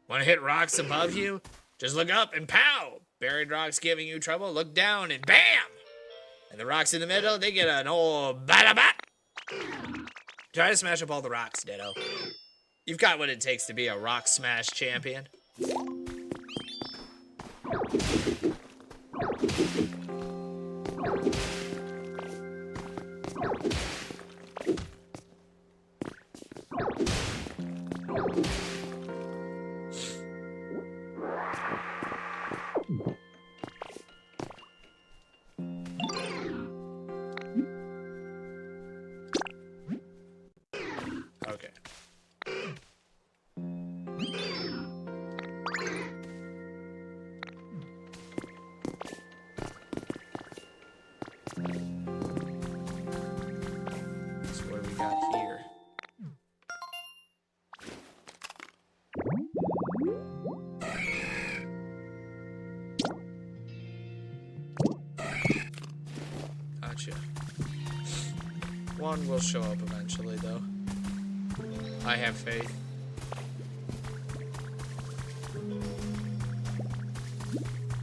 Want to hit rocks above you? Just look up and pow! Buried rocks giving you trouble, look down and BAM! And the rocks in the middle, they get an old bada-bat! Try to smash up all the rocks, Ditto. You've got what it takes to be a rock smash champion. Okay. So what do we got here? Gotcha. One will show up eventually, though. I have faith.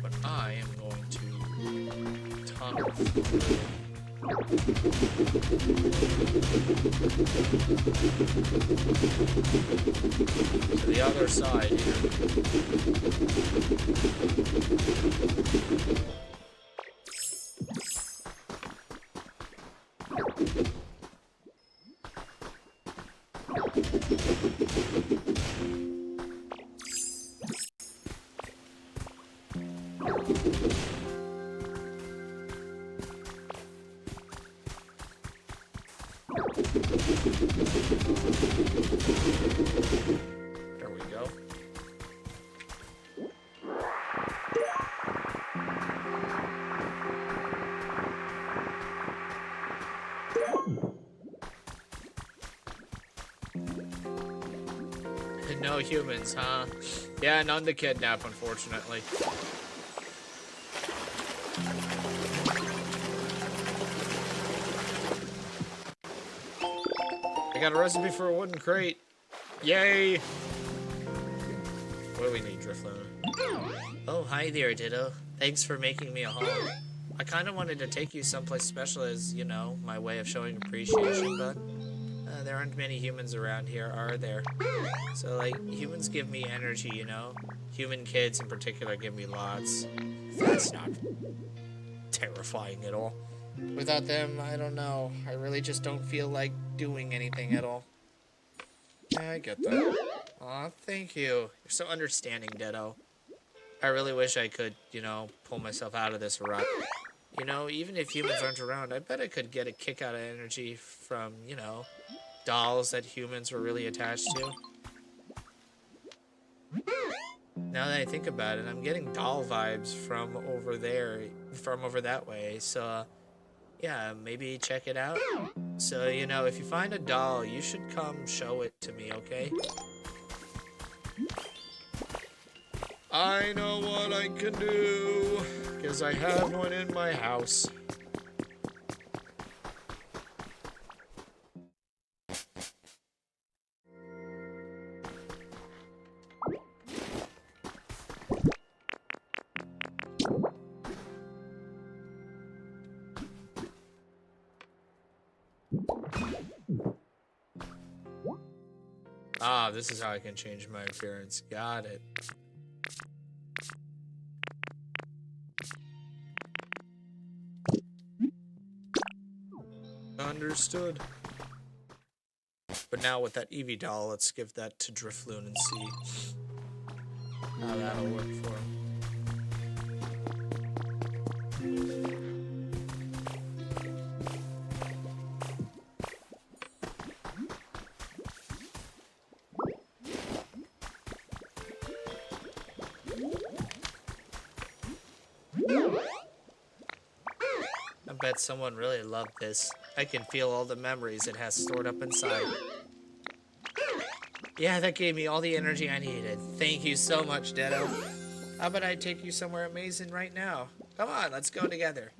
But I am going to tunnel through. To the other side here. There we go. No humans, huh? Yeah, none to kidnap, unfortunately. I got a recipe for a wooden crate. Yay! What do we need, Drifloon? Oh, hi there, Ditto. Thanks for making me a home. I kind of wanted to take you someplace special as, you know, my way of showing appreciation, but there aren't many humans around here, are there? So, like, humans give me energy, you know? Human kids in particular give me lots. That's not terrifying at all. Without them, I don't know. I really just don't feel like doing anything at all. Yeah, I get that. Aw, thank you. You're so understanding, Ditto. I really wish I could, you know, pull myself out of this rut. You know, even if humans aren't around, I bet I could get a kick out of energy from, you know, dolls that humans were really attached to. Now that I think about it, I'm getting doll vibes from over there, from over that way, so, yeah, maybe check it out. So, you know, if you find a doll, you should come show it to me, okay? I know what I can do, because I have one in my house. Ah, this is how I can change my appearance. Got it. Understood. But now with that Eevee doll, let's give that to Drifloon and see how that'll work for him. I bet someone really loved this. I can feel all the memories it has stored up inside. Yeah, that gave me all the energy I needed. Thank you so much, Ditto. How about I take you somewhere amazing right now? Come on, let's go together.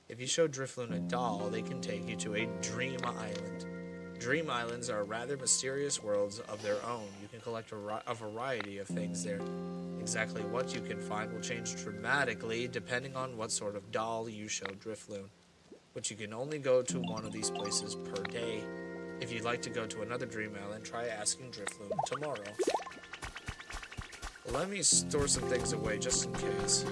If you show Drifloon a doll, they can take you to a dream island. Dream Islands are rather mysterious worlds of their own. You can collect a variety of things there. Exactly what you can find will change dramatically depending on what sort of doll you show Drifloon. But you can only go to one of these places per day. If you'd like to go to another Dream Island, try asking Drifloon tomorrow. Let me store some things away just in case.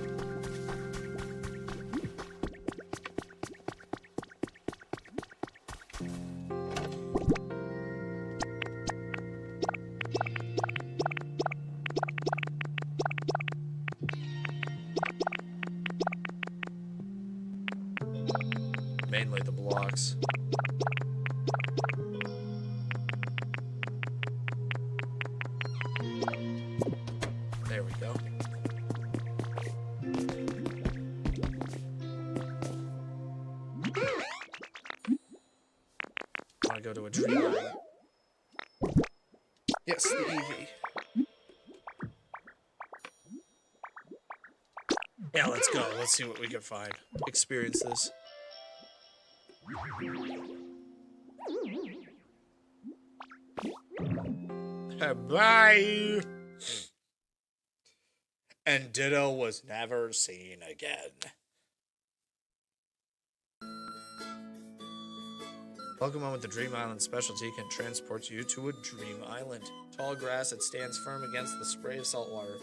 Mainly the blocks. There we go. Want to go to a dream island? Yes, the EV. Yeah, let's go. Let's see what we can find. Experience this. Bye! And Ditto was never seen again. Pokemon with the Dream Island specialty can transport you to a Dream Island. Tall grass that stands firm against the spray of salt water.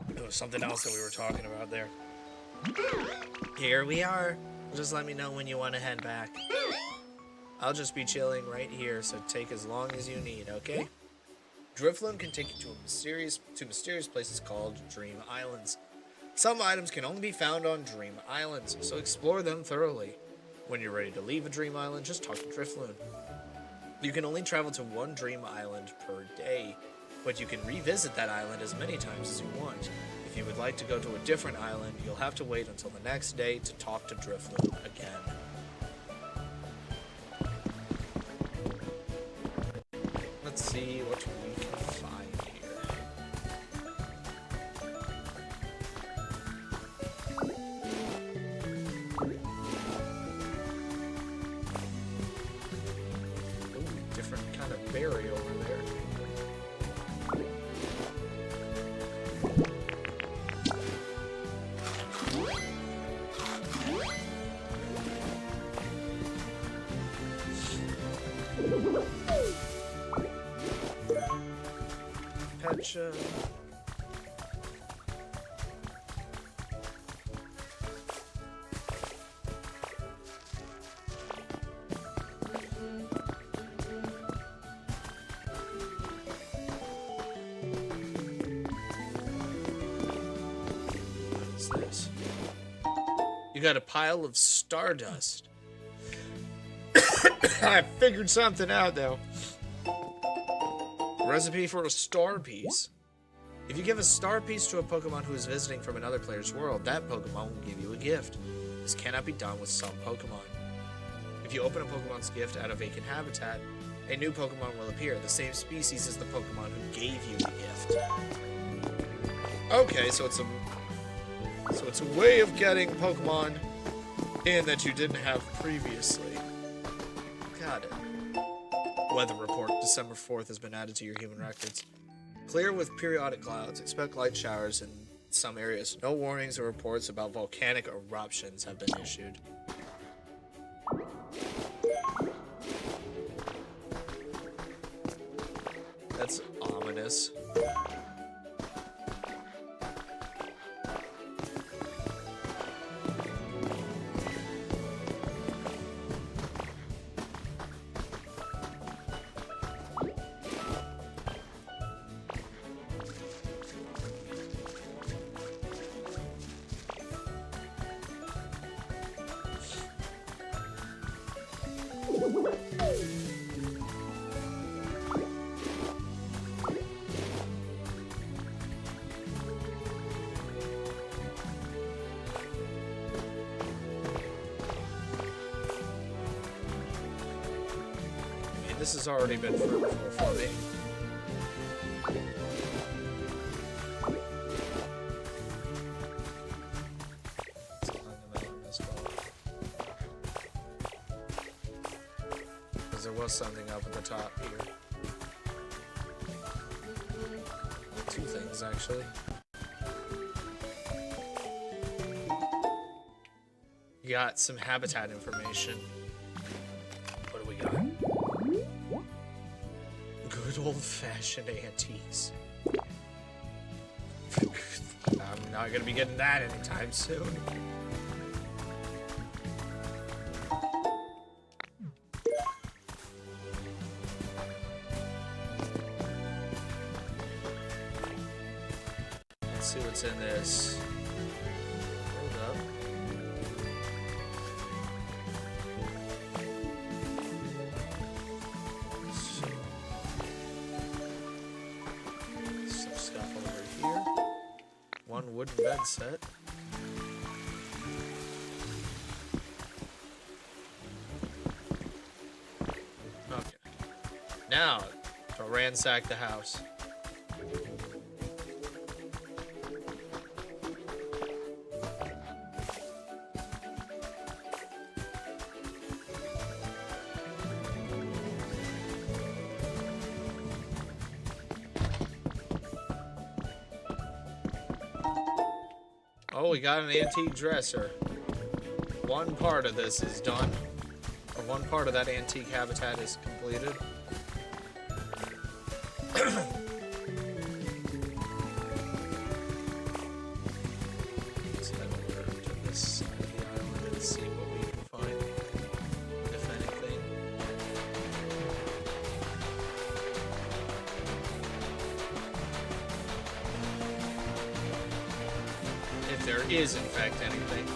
There was something else that we were talking about there. Here we are. Just let me know when you want to head back. I'll just be chilling right here, so take as long as you need, okay? Drifloon can take you to mysterious places called Dream Islands. Some items can only be found on Dream Islands, so explore them thoroughly. When you're ready to leave a Dream Island, just talk to Drifloon. You can only travel to one Dream Island per day, but you can revisit that island as many times as you want. If you would like to go to a different island, you'll have to wait until the next day to talk to Drifloon again. Let's see what we can find here. Ooh, different kind of berry over there. Gotcha. What is this? You got a pile of stardust. I figured something out though. Recipe for a star piece. If you give a star piece to a Pokemon who is visiting from another player's world, that Pokemon will give you a gift. This cannot be done with some Pokemon. If you open a Pokemon's gift out of vacant habitat, a new Pokemon will appear, the same species as the Pokemon who gave you the gift. Okay, so it's a way of getting Pokemon in that you didn't have previously. Got it. Weather report, December 4th has been added to your human records. Clear with periodic clouds. Expect light showers in some areas. No warnings or reports about volcanic eruptions have been issued. That's ominous. This has already been fruitful for me. Let's climb the mountain as well. because there was something up at the top here. Two things, actually. We got some habitat information. What do we got? Good old-fashioned antiques. I'm not gonna be getting that anytime soon. Let's see what's in this. Hold up. Some stuff over here. One wooden bed set. Okay. Now, to ransack the house. Oh, we got an antique dresser. One part of this is done. Or one part of that antique habitat is completed. Let's head over to this side of the island and see what we can find, if anything. If there is, in fact, anything.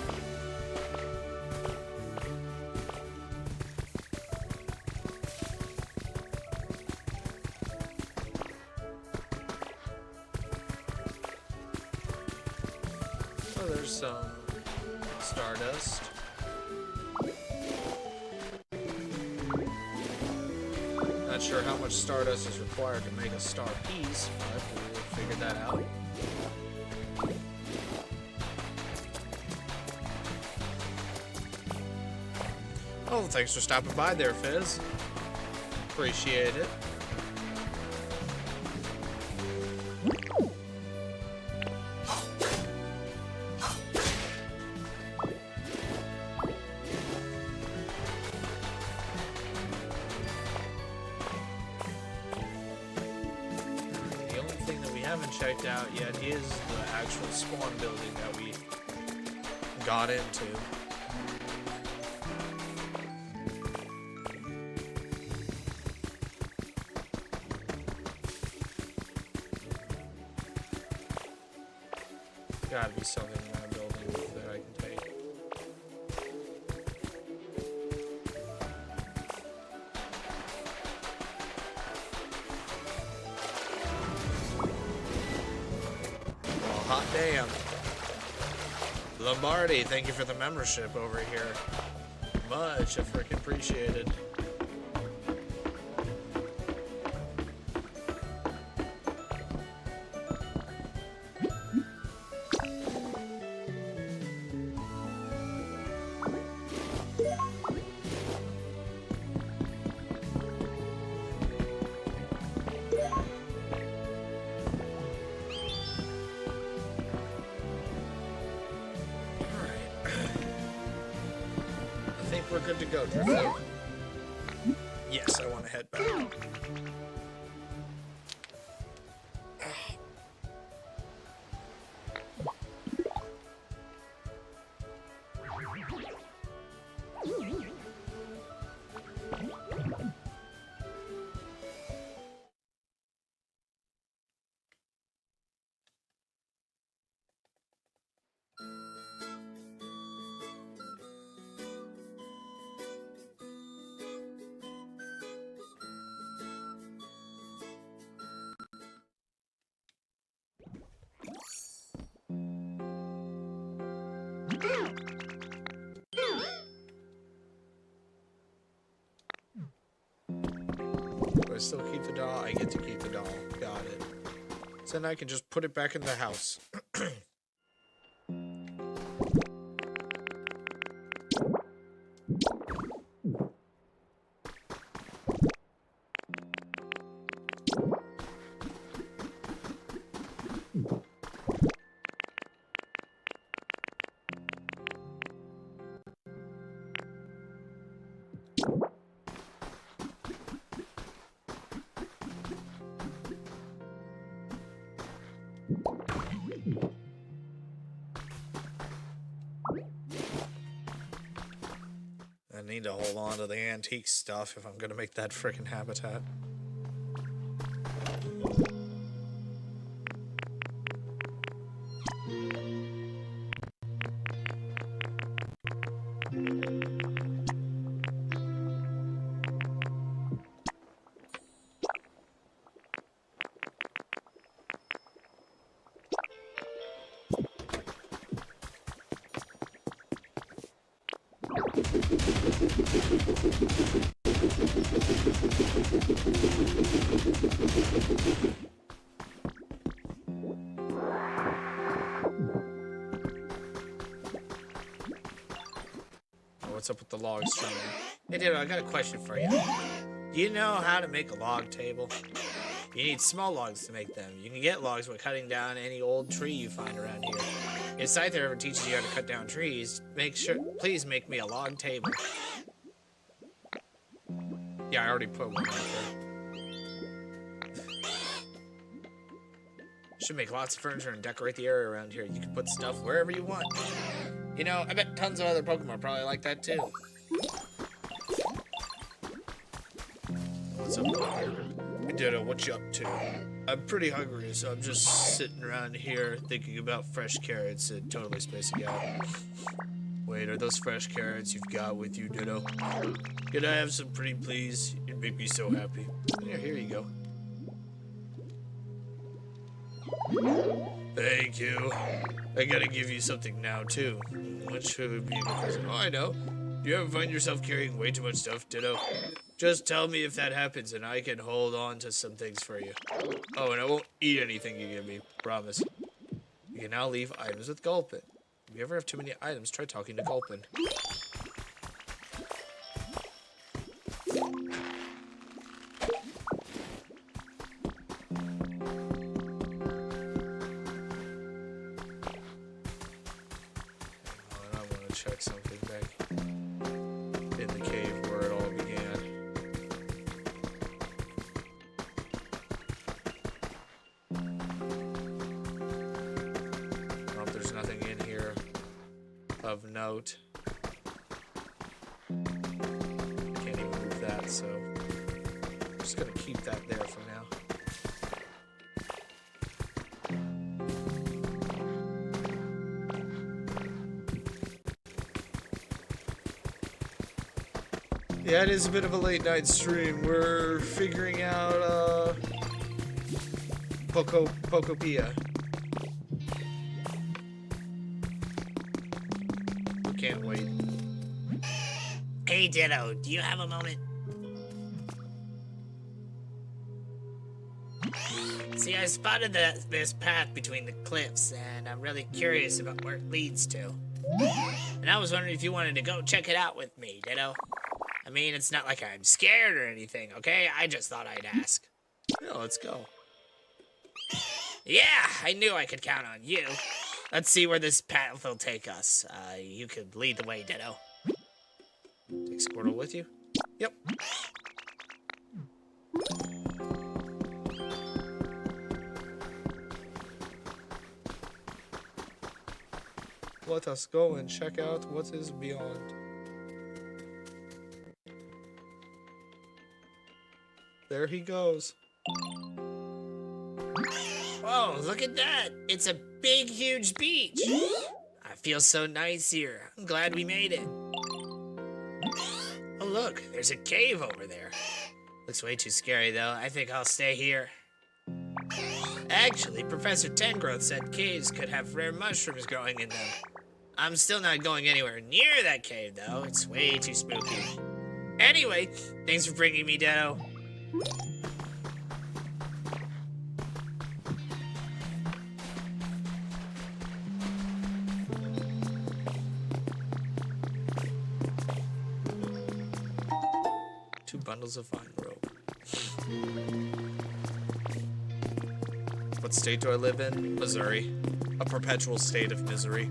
Oh, there's some stardust. Not sure how much stardust is required to make a star piece, but we'll figure that out. Oh, thanks for stopping by there, Fizz. Appreciate it. The only thing that we haven't checked out yet is the actual spawn building that we got into. Gotta be something in that building that I can take. Oh, hot damn. Lombardi, thank you for the membership over here. Much freaking appreciated. We're good to go, Drifter. Yes, I want to head back. Do I still keep the doll? I get to keep the doll. Got it. So then I can just put it back in the house. I need to hold on to the antique stuff if I'm gonna make that frickin' habitat. What's up with the log stream? Hey, Ditto, I got a question for you. Do you know how to make a log table? You need small logs to make them. You can get logs by cutting down any old tree you find around here. If Scyther ever teaches you how to cut down trees, please make me a log table. Yeah, I already put one out there. Should make lots of furniture and decorate the area around here. You can put stuff wherever you want. You know, I bet tons of other Pokemon probably like that too. What's up, Viger? Ditto, what you up to? I'm pretty hungry, so I'm just sitting around here thinking about fresh carrots and totally spacing out. Wait, are those fresh carrots you've got with you, Ditto? Could I have some pretty, please? You'd make me so happy. Here you go. Thank you. I gotta give you something now, too. What should be a good present? Oh, I know. Do you ever find yourself carrying way too much stuff, Ditto? Just tell me if that happens, and I can hold on to some things for you. Oh, and I won't eat anything you give me. Promise. You can now leave items with Gulpin. If you ever have too many items, try talking to Gulpin. Check something back in the cave where it all began. Well, there's nothing in here of note. Can't even move that, so I'm just gonna keep that there for now. Yeah, it is a bit of a late night stream. We're figuring out, Pokopia. Can't wait. Hey, Ditto, do you have a moment? See, I spotted this path between the cliffs, and I'm really curious about where it leads to. And I was wondering if you wanted to go check it out with me, Ditto. I mean, it's not like I'm scared or anything, okay? I just thought I'd ask. Yeah, let's go. Yeah, I knew I could count on you. Let's see where this path will take us. You could lead the way, Ditto. Take Squirtle with you? Yep. Let us go and check out what is beyond. There he goes. Whoa, look at that. It's a big, huge beach. I feel so nice here. I'm glad we made it. Oh, look, there's a cave over there. Looks way too scary, though. I think I'll stay here. Actually, Professor Tengrowth said caves could have rare mushrooms growing in them. I'm still not going anywhere near that cave, though. It's way too spooky. Anyway, thanks for bringing me, Ditto. Two bundles of vine rope. What state do I live in? Missouri. A perpetual state of misery.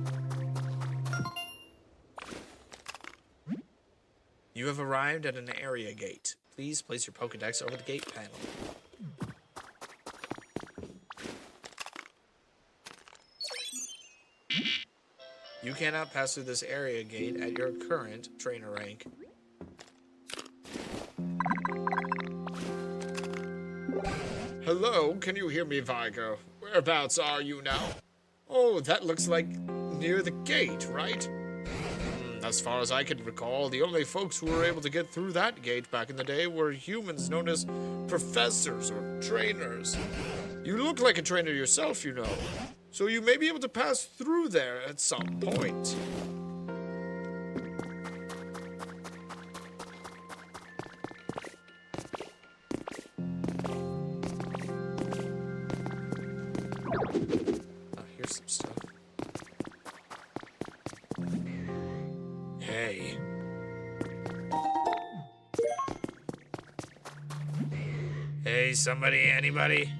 You have arrived at an area gate. Please place your Pokedex over the gate panel. You cannot pass through this area gate at your current trainer rank. Hello, can you hear me, Viger? Whereabouts are you now? Oh, that looks like near the gate, right? As far as I can recall, the only folks who were able to get through that gate back in the day were humans known as professors or trainers. You look like a trainer yourself, you know, so you may be able to pass through there at some point. Oh, here's some stuff. Hey. Hey, somebody, anybody?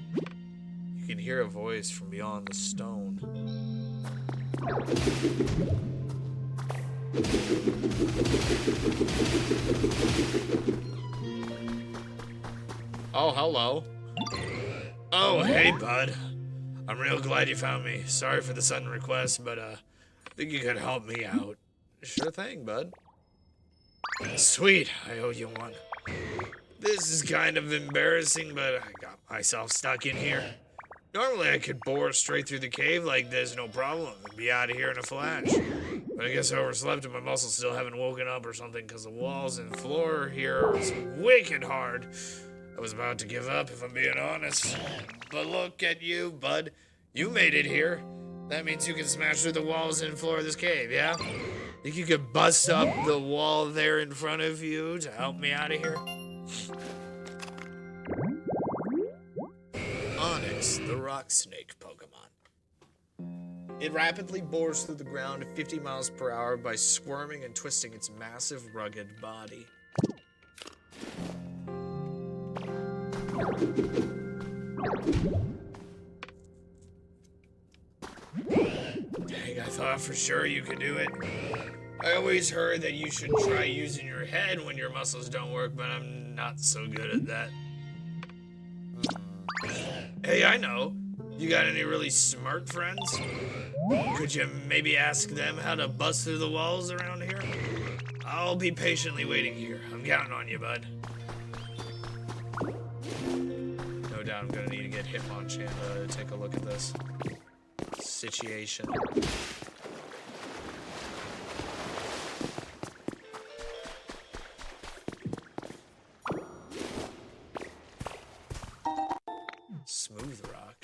You can hear a voice from beyond the stone. Oh, hello. Oh, hey, bud. I'm real glad you found me. Sorry for the sudden request, but I think you could help me out. Sure thing, bud. Sweet, I owe you one. This is kind of embarrassing, but I got myself stuck in here. Normally I could bore straight through the cave like there's no problem and be out of here in a flash. But I guess I overslept and my muscles still haven't woken up or something because the walls and floor here are wicked hard. I was about to give up if I'm being honest. But look at you, bud. You made it here. That means you can smash through the walls and floor of this cave, yeah? Think you could bust up the wall there in front of you to help me out of here? Onyx, the rock snake Pokemon. It rapidly bores through the ground at 50 miles per hour by squirming and twisting its massive, rugged body. Dang, I thought for sure you could do it. I always heard that you should try using your head when your muscles don't work, but I'm not so good at that. Hey, I know. You got any really smart friends? Could you maybe ask them how to bust through the walls around here? I'll be patiently waiting here. I'm counting on you, bud. No doubt I'm gonna need to get Hitmonchan to take a look at this situation. Smooth rock.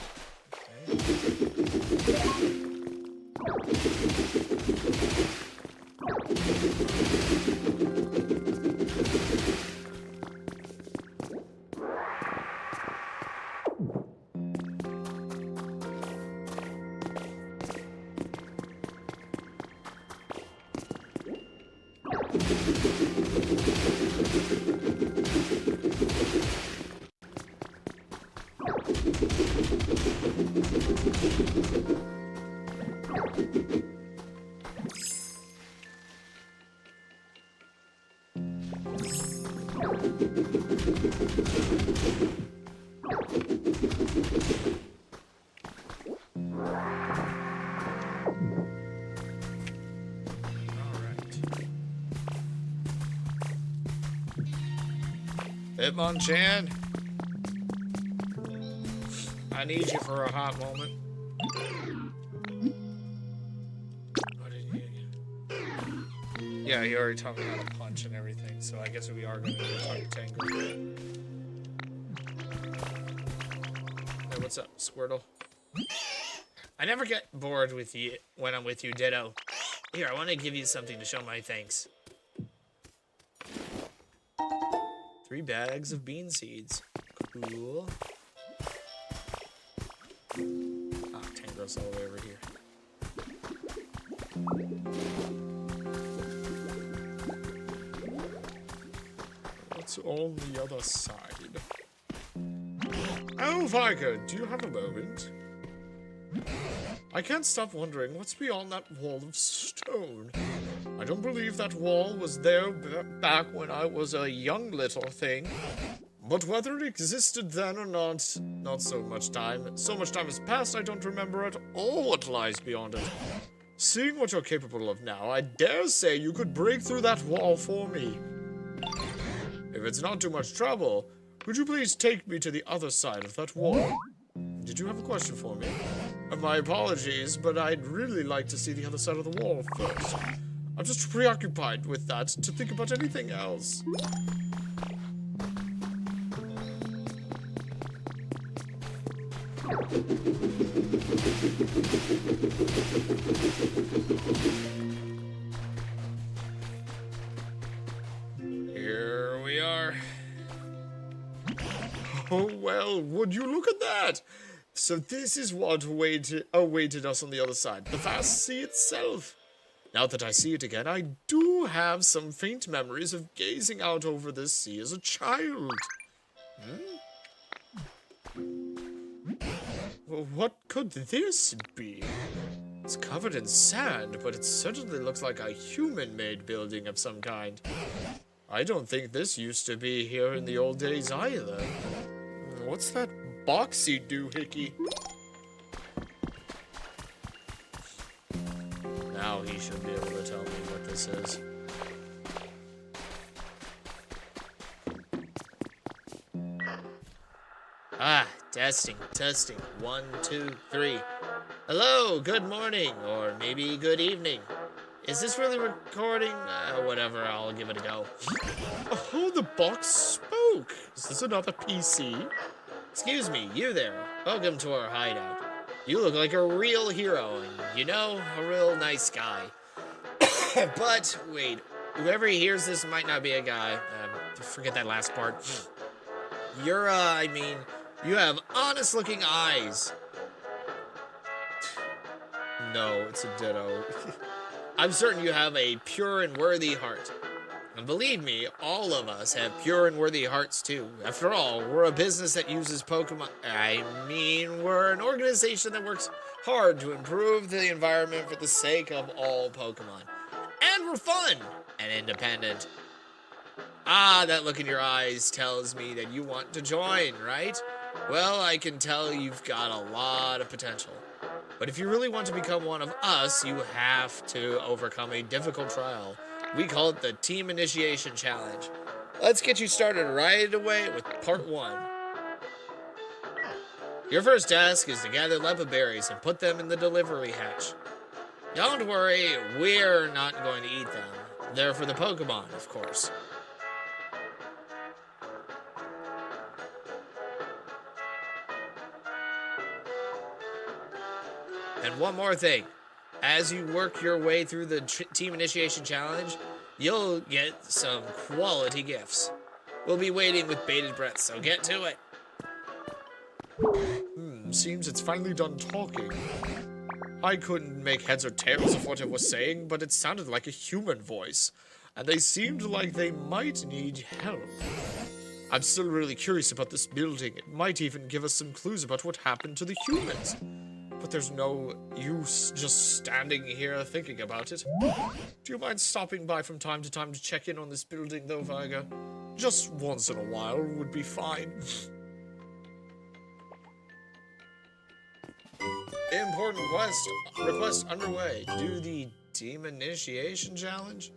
Hitmonchan, I need you for a hot moment. What did you? Yeah, he already taught me how to punch and everything, so I guess we are going to talk to Tango. Hey, what's up, Squirtle? I never get bored with you when I'm with you, Ditto. Here, I want to give you something to show my thanks. 3 bags of bean seeds. Cool. Ah, Tango's all the way over here. What's on the other side? Oh, Viger, do you have a moment? I can't stop wondering what's beyond that wall of stone. I don't believe that wall was there back when I was a young little thing. But whether it existed then or not so much time. So much time has passed, I don't remember at all what lies beyond it. Seeing what you're capable of now, I dare say you could break through that wall for me. If it's not too much trouble, could you please take me to the other side of that wall? Did you have a question for me? My apologies, but I'd really like to see the other side of the wall first. I'm just preoccupied with that to think about anything else. Here we are. Oh, well, would you look at that? So this is what awaited us on the other side. The vast sea itself. Now that I see it again, I do have some faint memories of gazing out over this sea as a child. Well, what could this be? It's covered in sand, but it certainly looks like a human-made building of some kind. I don't think this used to be here in the old days either. What's that boxy doohickey? Now he should be able to tell me what this is. Ah, testing. 1, 2, 3. Hello, good morning, or maybe good evening. Is this really recording? Whatever, I'll give it a go. Oh, the box spoke. Is this another PC? Excuse me, you there. Welcome to our hideout. You look like a real hero, and you know, a real nice guy. But, wait, whoever hears this might not be a guy. Forget that last part. You have honest-looking eyes. No, it's a ditto. I'm certain you have a pure and worthy heart. And believe me, all of us have pure and worthy hearts too. After all, we're a business that uses Pokemon. We're an organization that works hard to improve the environment for the sake of all Pokemon. And we're fun and independent. Ah, that look in your eyes tells me that you want to join, right? Well, I can tell you've got a lot of potential. But if you really want to become one of us, you have to overcome a difficult trial. We call it the Team Initiation Challenge. Let's get you started right away with part 1. Your first task is to gather Leppa berries and put them in the delivery hatch. Don't worry, we're not going to eat them. They're for the Pokemon, of course. And one more thing. As you work your way through the Team Initiation Challenge, you'll get some quality gifts. We'll be waiting with bated breath, so get to it. Seems it's finally done talking. I couldn't make heads or tails of what it was saying, but it sounded like a human voice, and they seemed like they might need help. I'm still really curious about this building. It might even give us some clues about what happened to the humans. But there's no use just standing here thinking about it. Do you mind stopping by from time to time to check in on this building, though, Viger? Just once in a while would be fine. Important request underway. Do the Team Initiation Challenge?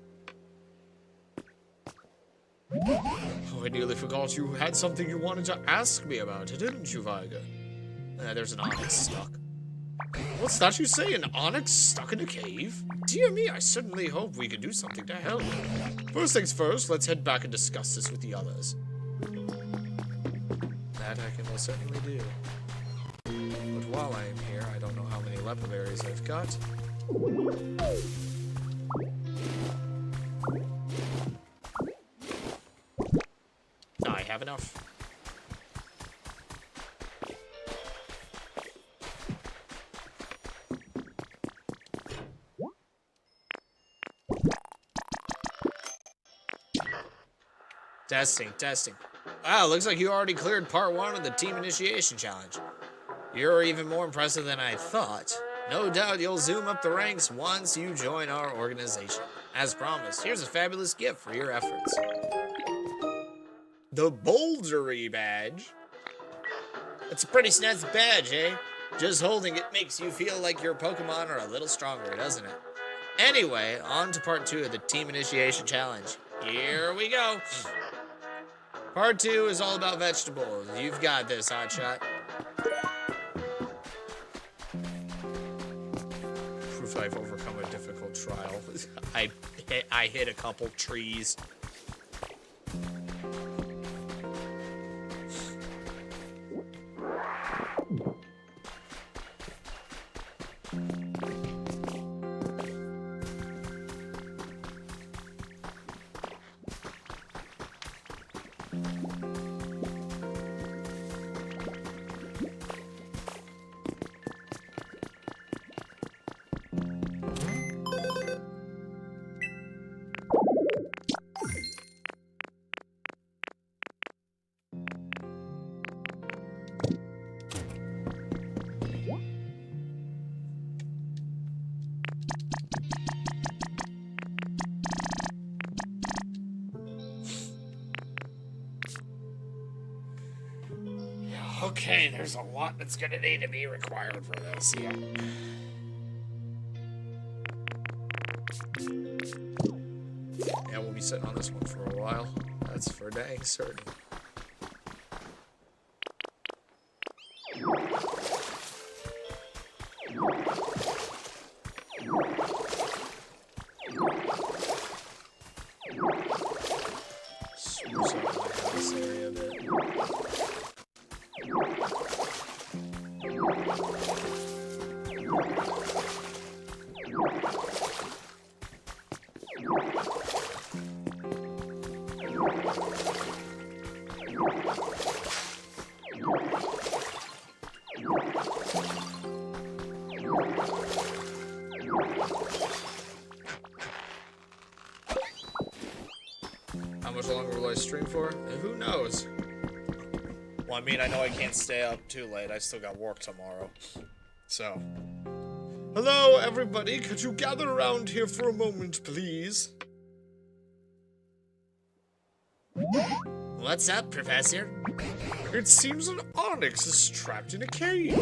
Oh, I nearly forgot you had something you wanted to ask me about, didn't you, Viger? There's an onyx stuck. What's that you say, an onyx stuck in a cave? Dear me, I certainly hope we can do something to help. First things first, let's head back and discuss this with the others. That I can most certainly do. But while I am here, I don't know how many Leppa berries I've got. I have enough. Testing. Wow, looks like you already cleared part 1 of the Team Initiation Challenge. You're even more impressive than I thought. No doubt you'll zoom up the ranks once you join our organization. As promised, here's a fabulous gift for your efforts. The Bouldery Badge. It's a pretty snazzy badge, eh? Just holding it makes you feel like your Pokemon are a little stronger, doesn't it? Anyway, on to part 2 of the Team Initiation Challenge. Here we go. Part 2 is all about vegetables. You've got this, Hotshot. Proof I've overcome a difficult trial. I hit a couple trees. Okay, there's a lot that's gonna need to be required for this, yeah. Yeah, we'll be sitting on this one for a while. That's for dang certain. Spruce up my house area a bit. How much longer will I stream for? Who knows? Well, I mean, I know I can't stay up too late. I still got work tomorrow. So. Hello, everybody. Could you gather around here for a moment, please? What's up, Professor? It seems an Onyx is trapped in a cave.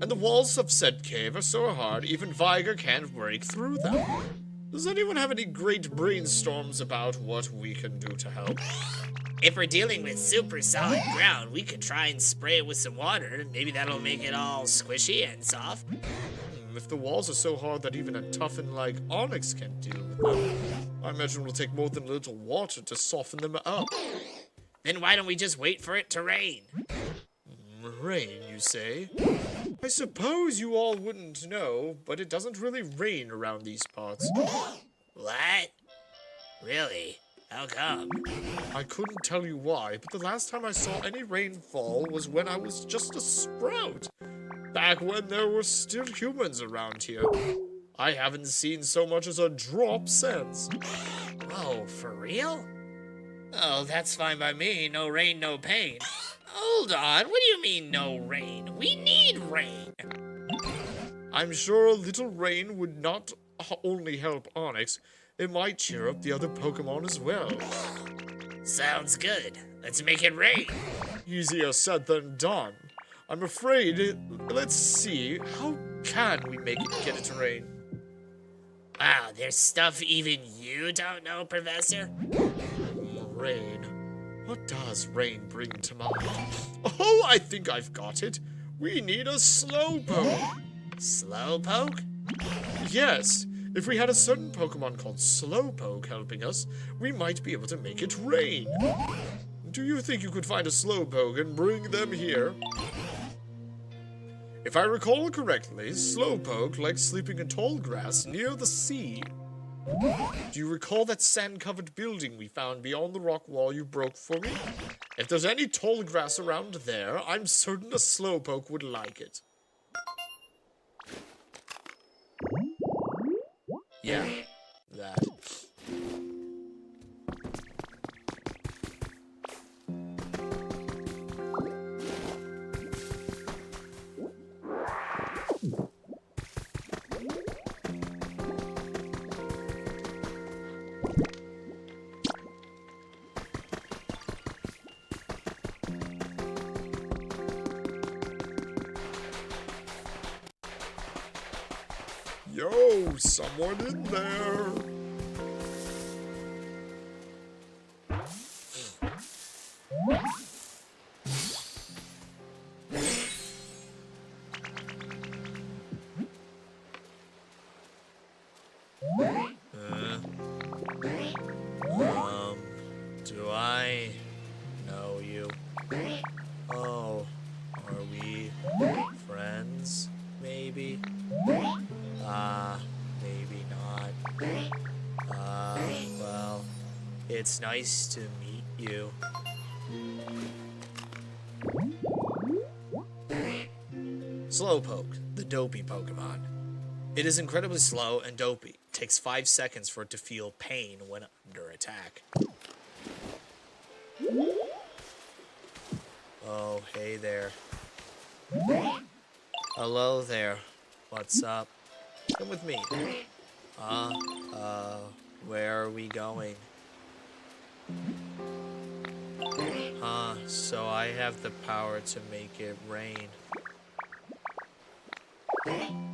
And the walls of said cave are so hard, even Viger can't break through them. Does anyone have any great brainstorms about what we can do to help? If we're dealing with super solid ground, we could try and spray it with some water. Maybe that'll make it all squishy and soft. If the walls are so hard that even a toughen like Onyx can deal with them, I imagine it'll take more than a little water to soften them up. Then why don't we just wait for it to rain? Rain, you say? I suppose you all wouldn't know, but it doesn't really rain around these parts. What? Really? How come? I couldn't tell you why, but the last time I saw any rainfall was when I was just a sprout. Back when there were still humans around here. I haven't seen so much as a drop since. Oh, for real? Oh, that's fine by me. No rain, no pain. Hold on, what do you mean no rain? We need rain. I'm sure a little rain would not only help Onyx, it might cheer up the other Pokemon as well. Sounds good. Let's make it rain. Easier said than done. I'm afraid, let's see, how can we make it get it to rain? Wow, there's stuff even you don't know, Professor? Rain. What does rain bring to mind? Oh, I think I've got it. We need a Slowpoke. Slowpoke? Yes. If we had a certain Pokemon called Slowpoke helping us, we might be able to make it rain. Do you think you could find a Slowpoke and bring them here? If I recall correctly, Slowpoke likes sleeping in tall grass near the sea. Do you recall that sand-covered building we found beyond the rock wall you broke for me? If there's any tall grass around there, I'm certain a Slowpoke would like it. Yeah, that. Yo, someone in there. Do I know you? Oh, are we friends? Maybe? Maybe not. Well, it's nice to meet you. Slowpoke, the dopey Pokemon. It is incredibly slow and dopey. It takes 5 seconds for it to feel pain when under attack. Oh, hey there. Hello there. What's up? Come with me. Where are we going? So I have the power to make it rain.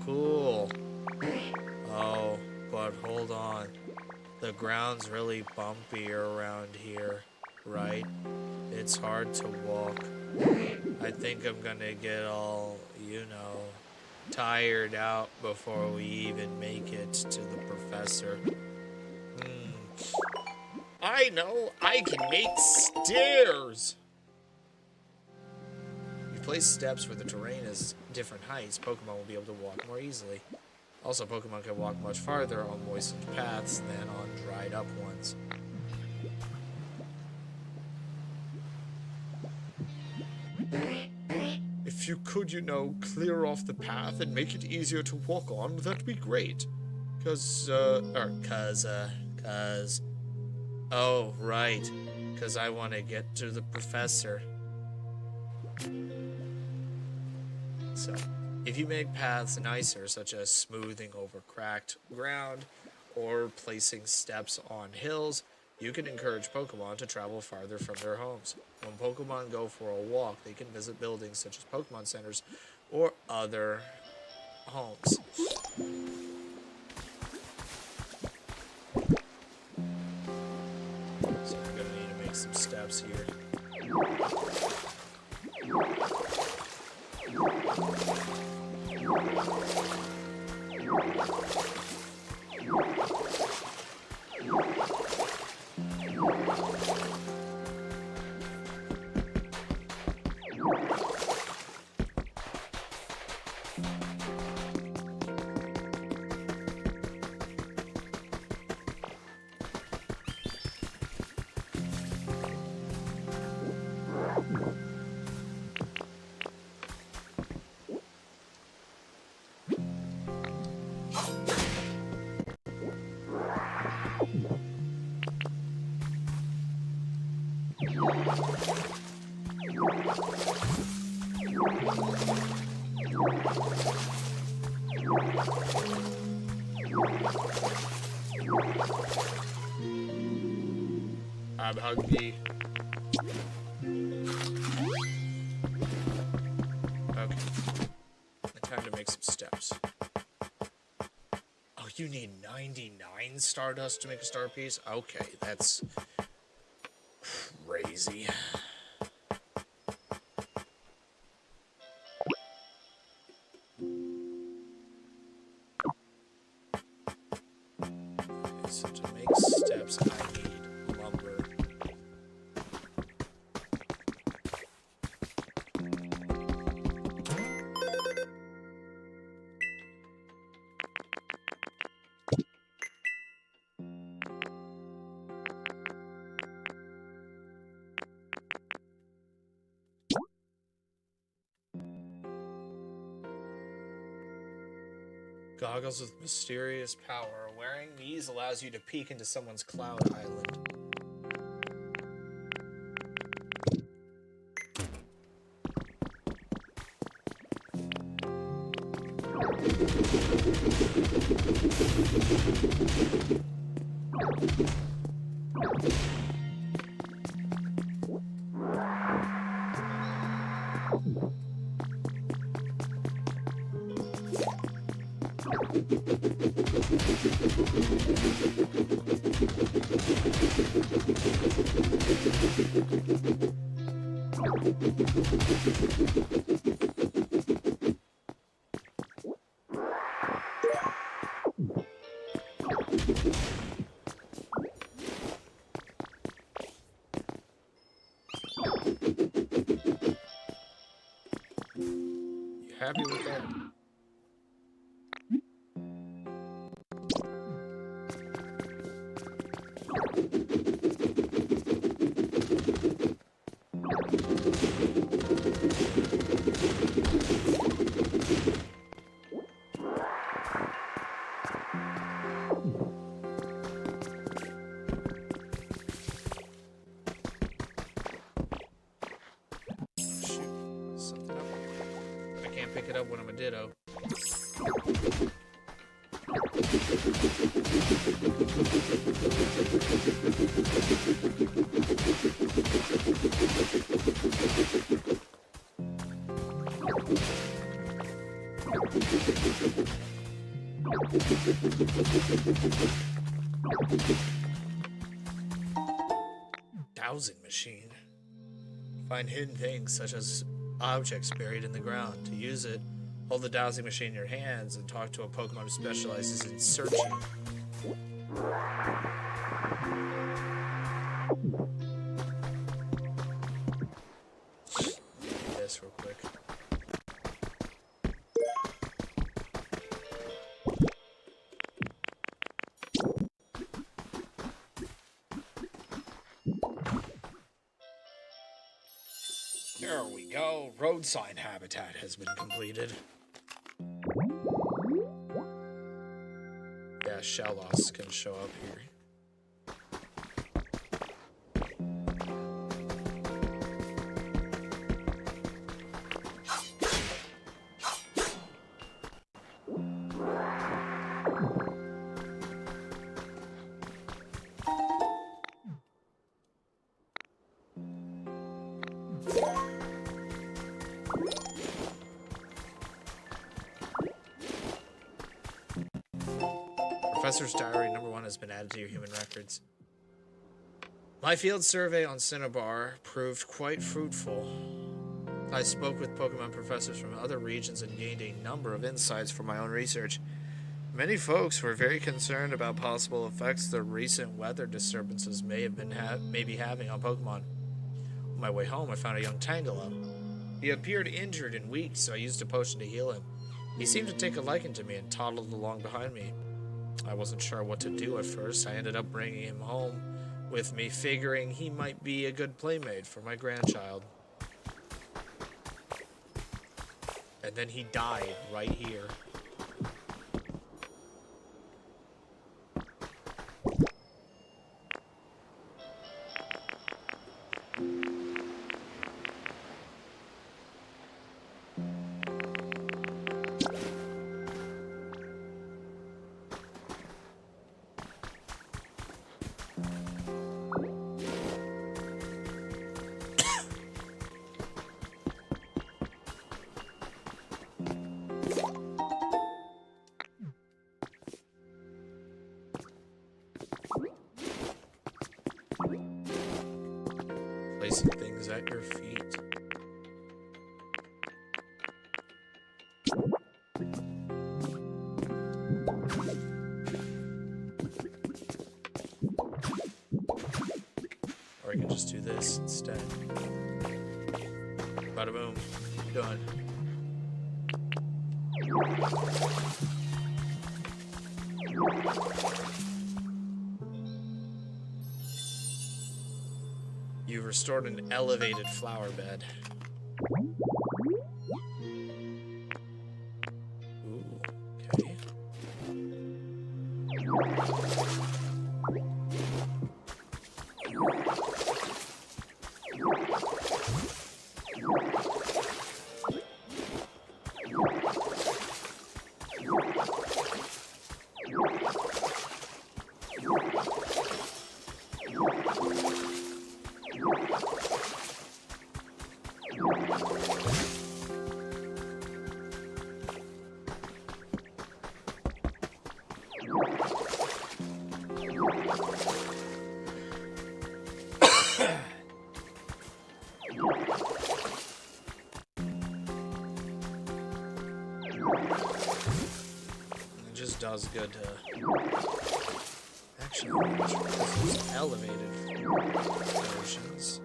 Cool. Oh, but hold on. The ground's really bumpy around here, right? It's hard to walk. I think I'm gonna get all, tired out before we even make it to the professor. I know, I can make stairs. If you place steps where the terrain is different heights, Pokemon will be able to walk more easily. Also, Pokemon can walk much farther on moistened paths than on dried up ones. If you could, clear off the path and make it easier to walk on, that'd be great. Oh, right. Because I want to get to the professor. So, if you make paths nicer, such as smoothing over cracked ground or placing steps on hills, you can encourage Pokemon to travel farther from their homes. When Pokemon go for a walk, they can visit buildings such as Pokemon centers or other homes. So I'm gonna need to make some steps here. I'm hungry. Okay. Time to make some steps. Oh, you need 99 Stardust to make a star piece? Okay, that's crazy. So to make steps, I need lumber. Goggles with mysterious power. Wearing these allows you to peek into someone's cloud island. You happy with that? Shoot, something up. I can't pick it up when I'm a Ditto. Dowsing machine. Find hidden things such as objects buried in the ground. To use it, hold the dowsing machine in your hands and talk to a Pokemon who specializes in searching. This real quick. There we go. Road sign habitat has been completed. Yeah, Shellos can show up here. Professor's Diary #1 has been added to your human records. My field survey on Cinnabar proved quite fruitful. I spoke with Pokemon professors from other regions and gained a number of insights for my own research. Many folks were very concerned about possible effects the recent weather disturbances may be having on Pokemon. On my way home, I found a young Tangela. He appeared injured and weak, so I used a potion to heal him. He seemed to take a liking to me and toddled along behind me. I wasn't sure what to do at first. I ended up bringing him home with me, figuring he might be a good playmate for my grandchild. And then he died right here. Placing things at your feet. Or I can just do this instead. Bada boom. Done. You've restored an elevated flower bed. Ooh, okay. It just does good to... Actually, I'm not sure if this is elevated versions.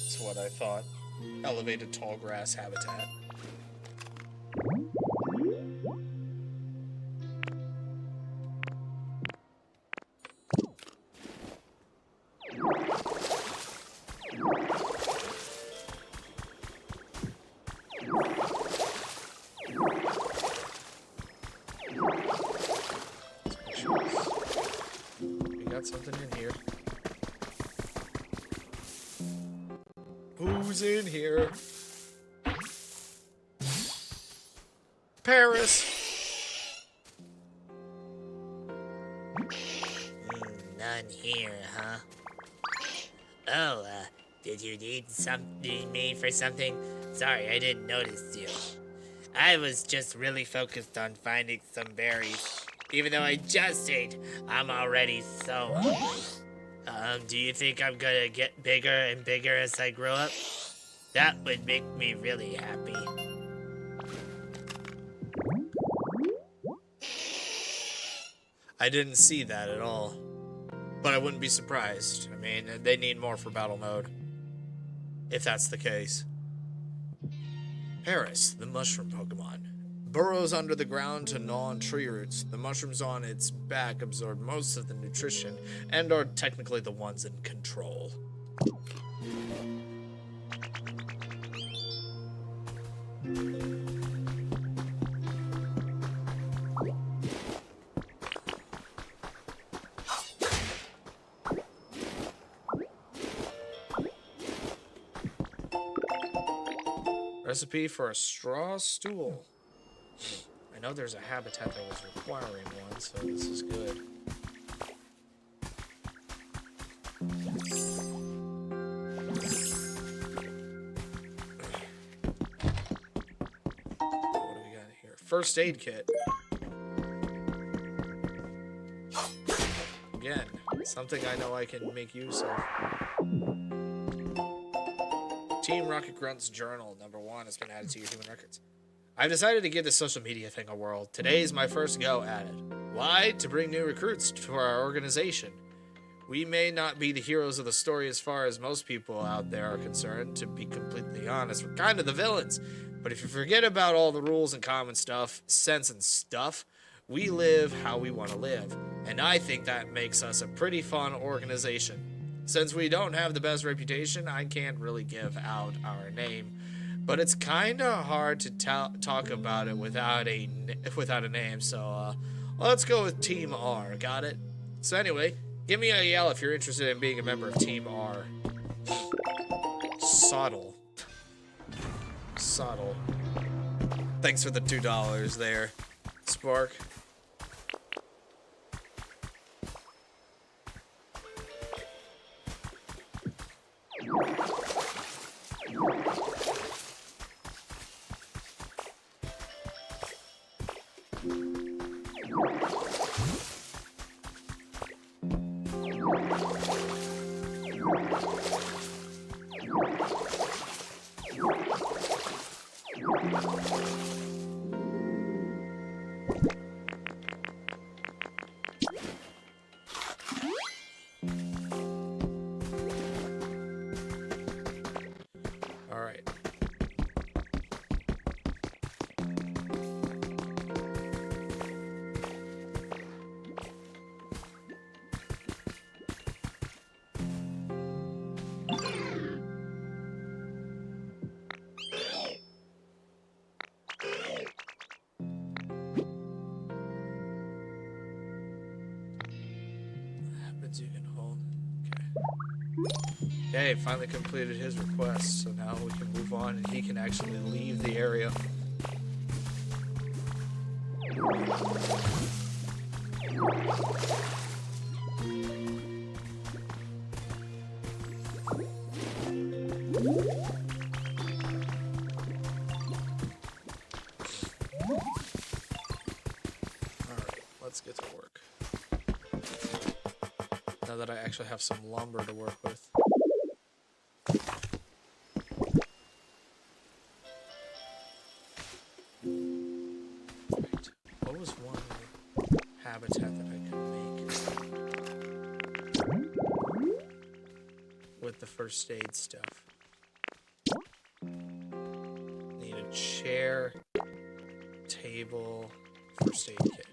That's what I thought. Elevated tall grass habitat. We got something in here. Who's in here? Paris! None here, huh? Oh, did you need me for something? Sorry, I didn't notice you. I was just really focused on finding some berries. Even though I just ate, I'm already so hungry. Do you think I'm gonna get bigger and bigger as I grow up? That would make me really happy. I didn't see that at all. But I wouldn't be surprised. I mean, they need more for battle mode. If that's the case. Paris, the mushroom Pokemon. Burrows under the ground to gnaw on tree roots. The mushrooms on its back absorb most of the nutrition and are technically the ones in control. Recipe for a straw stool. I know there's a habitat that was requiring one, so this is good. What do we got here? First aid kit. Again, something I know I can make use of. Team Rocket Grunt's journal, number 1, has been added to your human records. I've decided to give this social media thing a whirl. Today is my first go at it. Why? To bring new recruits to our organization. We may not be the heroes of the story as far as most people out there are concerned. To be completely honest, we're kind of the villains. But if you forget about all the rules and common stuff, sense and stuff, we live how we want to live. And I think that makes us a pretty fun organization. Since we don't have the best reputation, I can't really give out our name. But it's kind of hard to talk about it without a name, so let's go with Team R, got it? So anyway, give me a yell if you're interested in being a member of Team R. Soddle. Thanks for the $2 there, Spark. Okay, finally completed his request, so now we can move on and he can actually leave the area. Alright, let's get to work. Now that I actually have some lumber to work with. Right. What was one habitat that I could make with the first aid stuff? Need a chair, table, first aid kit.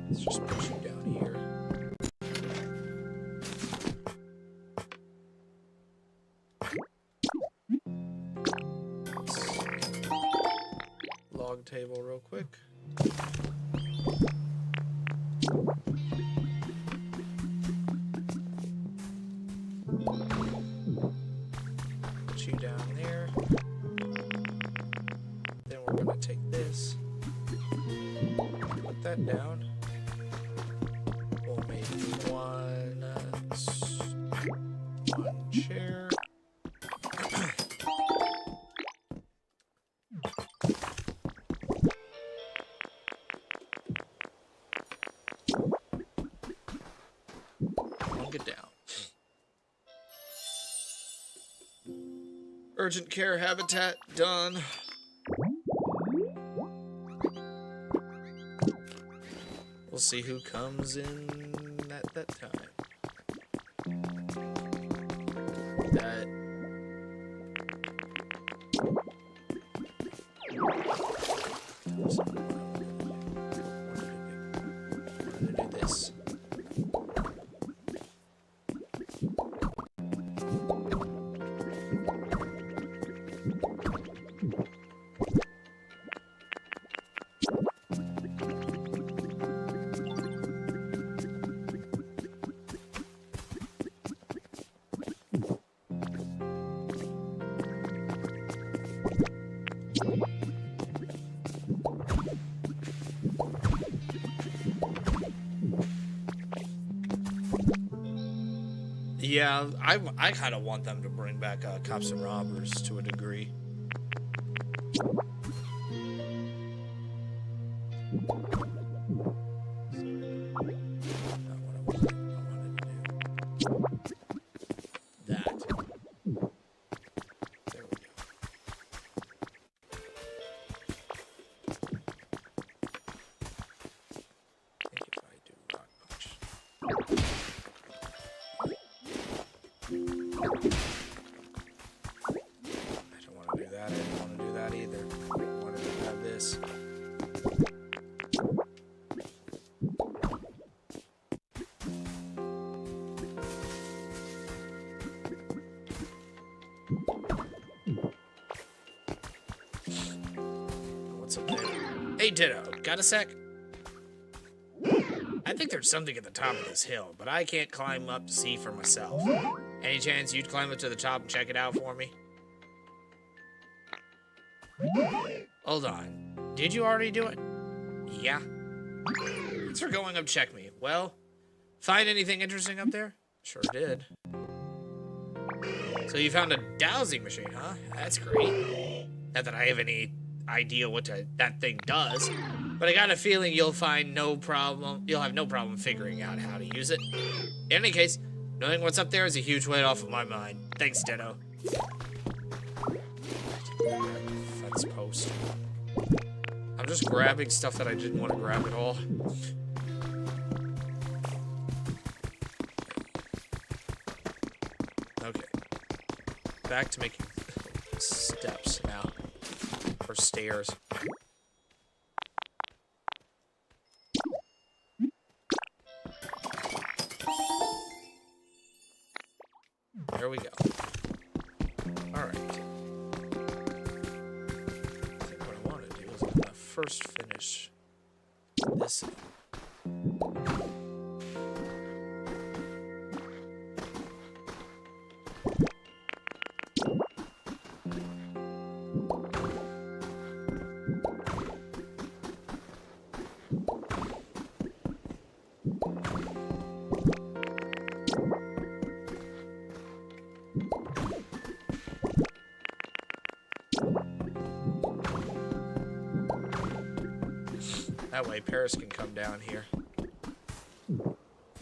Let's just push you down here. Log table real quick. Put you down there. Then we're gonna take this. Put that down. We'll make one chair. I'll get down. Urgent care habitat done. We'll see who comes in at that time. That. I'm gonna do this. Yeah, I kind of want them to bring back Cops and Robbers to a degree. Not what I wanted to do. That. There we go. I think if I do rock punch. I don't want to do that. I don't want to do that either. I wanted to have this. What's up there? Hey, Ditto. Got a sec? I think there's something at the top of this hill, but I can't climb up to see for myself. Any chance you'd climb up to the top and check it out for me? Hold on. Did you already do it? Yeah. Thanks for going up check me. Well, find anything interesting up there? Sure did. So you found a dowsing machine, huh? That's great. Not that I have any idea what that thing does, but I got a feeling you'll have no problem figuring out how to use it. In any case, knowing what's up there is a huge weight off of my mind. Thanks, Ditto. Fence post. I'm just grabbing stuff that I didn't want to grab at all. Okay. Back to making steps now. Or stairs. there we go. Alright. I think what I want to do is I'm going to first finish this up. That way Paris can come down here and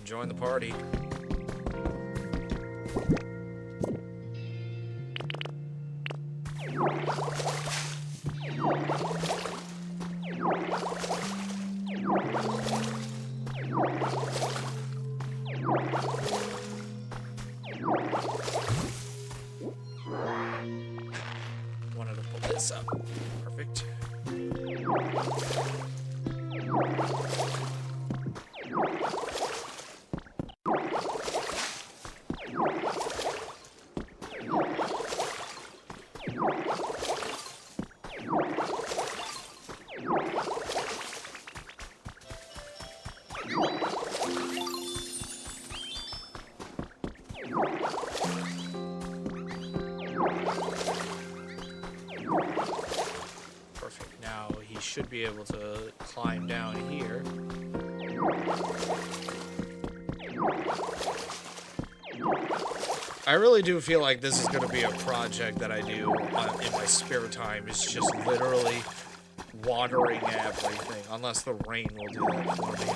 join the party. Wanted to pull this up. Perfect. Perfect. Now he should be able to climb down here. I really do feel like this is going to be a project that I do in my spare time. It's just literally watering everything, unless the rain will do that for me.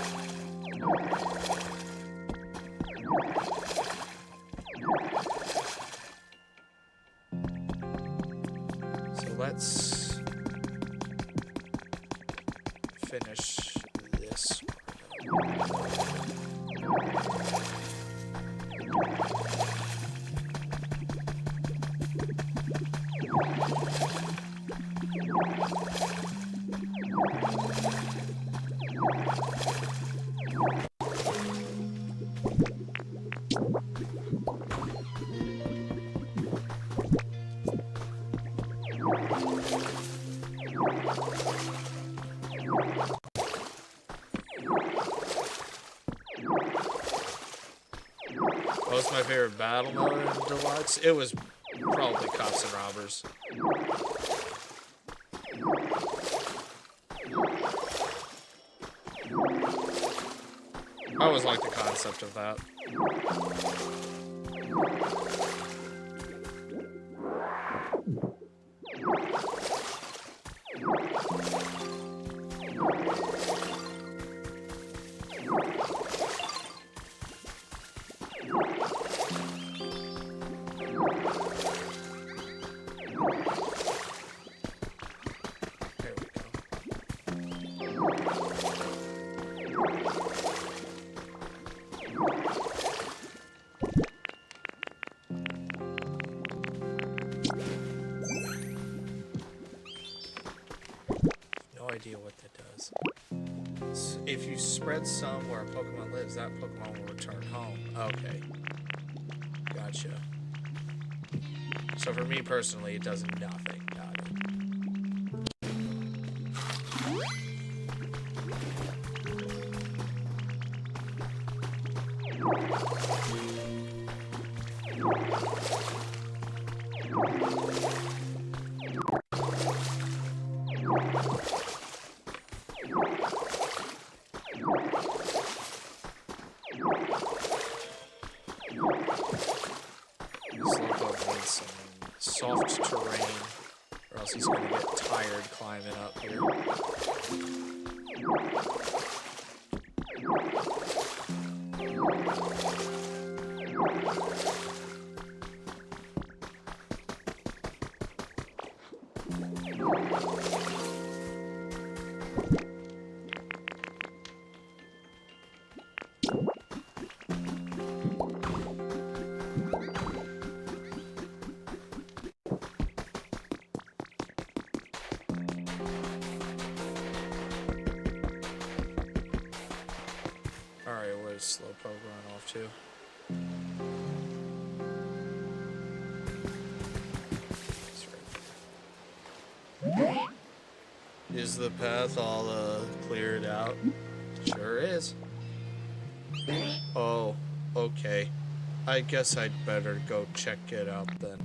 So let's finish this part. What was my favorite battle mode in Deluxe? It was probably Cops and Robbers. I always liked the concept of that. There we go. No idea what that does. So if you spread some where a Pokemon lives, that Pokemon will return home. Okay. Gotcha. So for me personally, it does nothing. Got it. Slowpoke needs some soft terrain, or else he's gonna get tired climbing up here. Alright, where's Slowpoke run off to? Is the path all cleared out? Sure is. Oh, okay. I guess I'd better go check it out then.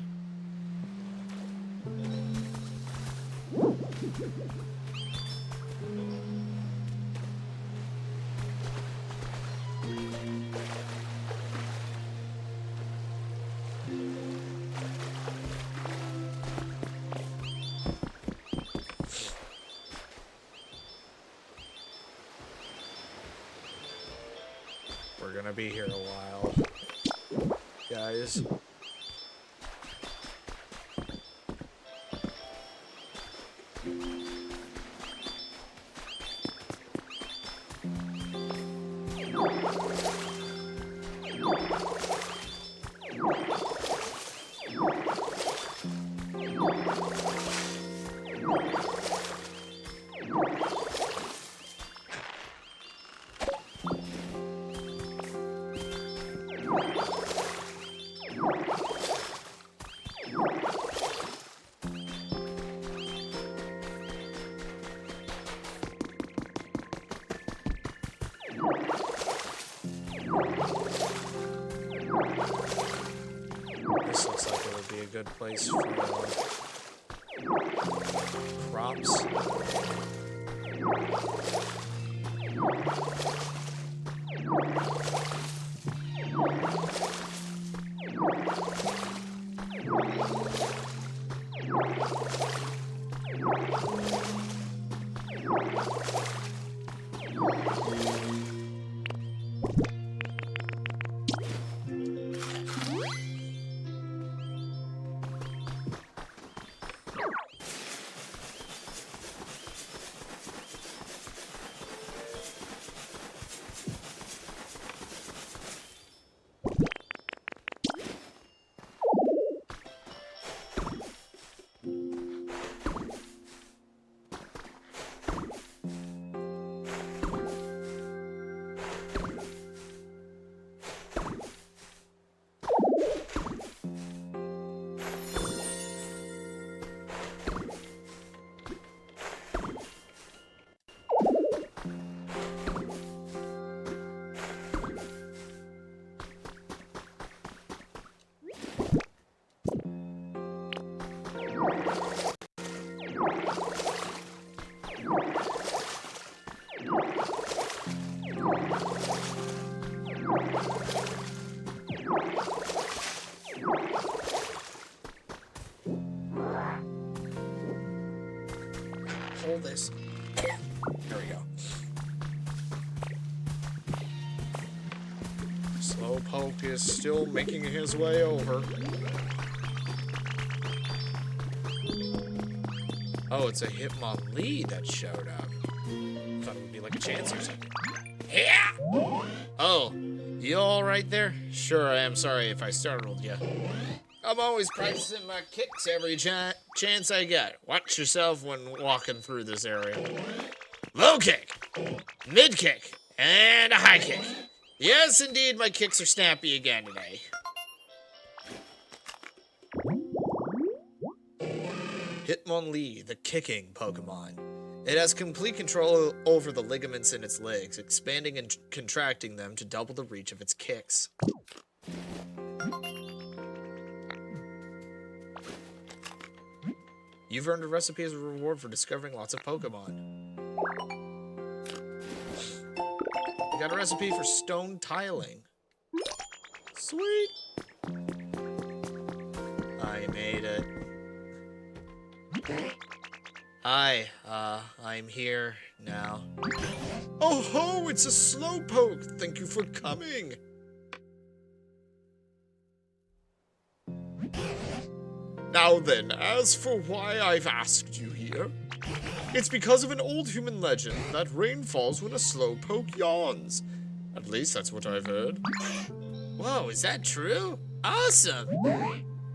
We're gonna be here a while, guys. This looks like it would be a good place for crops. Hold this. There we go. Slowpoke is still making his way over. Oh, it's a Hitmonlee that showed up. Thought it would be like a chance or something. Yeah. Oh, you all right there? Sure, I am sorry if I startled you. I'm always practicing my kicks every chance I get. Watch yourself when walking through this area. Low kick, mid kick, and a high kick. Yes, indeed, my kicks are snappy again today. Hitmonlee, the kicking Pokemon. It has complete control over the ligaments in its legs, expanding and contracting them to double the reach of its kicks. You've earned a recipe as a reward for discovering lots of Pokemon. You got a recipe for stone tiling. Sweet. I made it. Hi, I'm here now. Oh ho, it's a Slowpoke. Thank you for coming. Now then, as for why I've asked you here, it's because of an old human legend that rain falls when a Slowpoke yawns. At least that's what I've heard. Whoa, is that true? Awesome.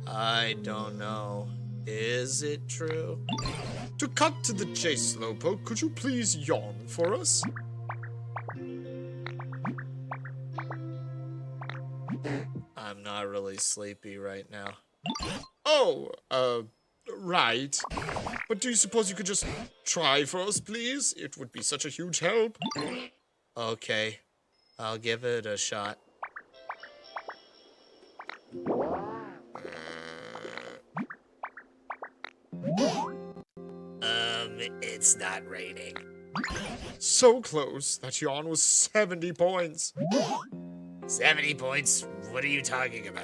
I don't know. Is it true? To cut to the chase, Slowpoke, could you please yawn for us? I'm not really sleepy right now. Oh, right. But do you suppose you could just try for us, please? It would be such a huge help. Okay, I'll give it a shot. It's not raining. So close. That yawn was 70 points. 70 points? What are you talking about?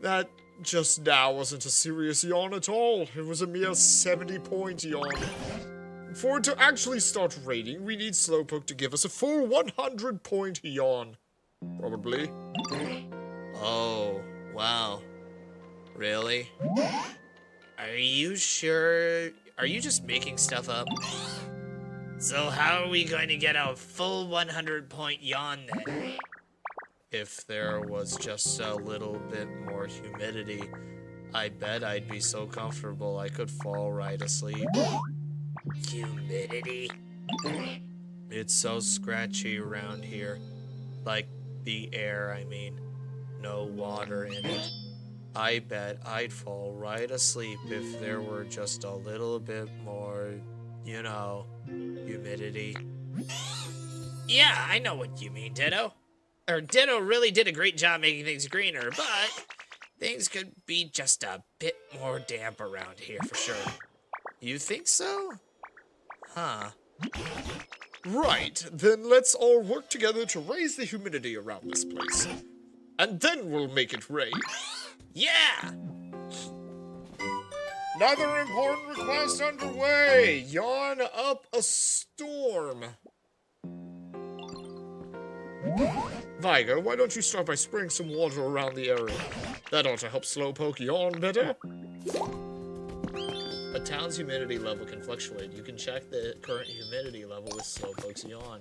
That just now wasn't a serious yawn at all. It was a mere 70-point yawn. For it to actually start raining, we need Slowpoke to give us a full 100-point yawn. Probably. Oh, wow. Really? Are you sure? Are you just making stuff up? So how are we going to get a full 100-point yawn then? If there was just a little bit more humidity, I bet I'd be so comfortable I could fall right asleep. Humidity? It's so scratchy around here. Like the air, I mean. No water in it. I bet I'd fall right asleep if there were just a little bit more, you know, humidity. Yeah, I know what you mean, Ditto. Ditto really did a great job making things greener, but things could be just a bit more damp around here for sure. You think so? Huh. Right, then let's all work together to raise the humidity around this place. And then we'll make it rain. Yeah! Another important request underway. Yawn up a storm. Viger, why don't you start by spraying some water around the area? That ought to help Slowpoke yawn better. A town's humidity level can fluctuate. You can check the current humidity level with Slowpoke's yawn.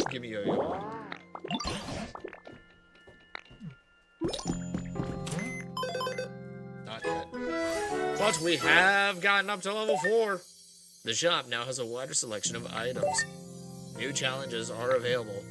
Give me your yawn. Not yet. But we have gotten up to level 4. The shop now has a wider selection of items. New challenges are available.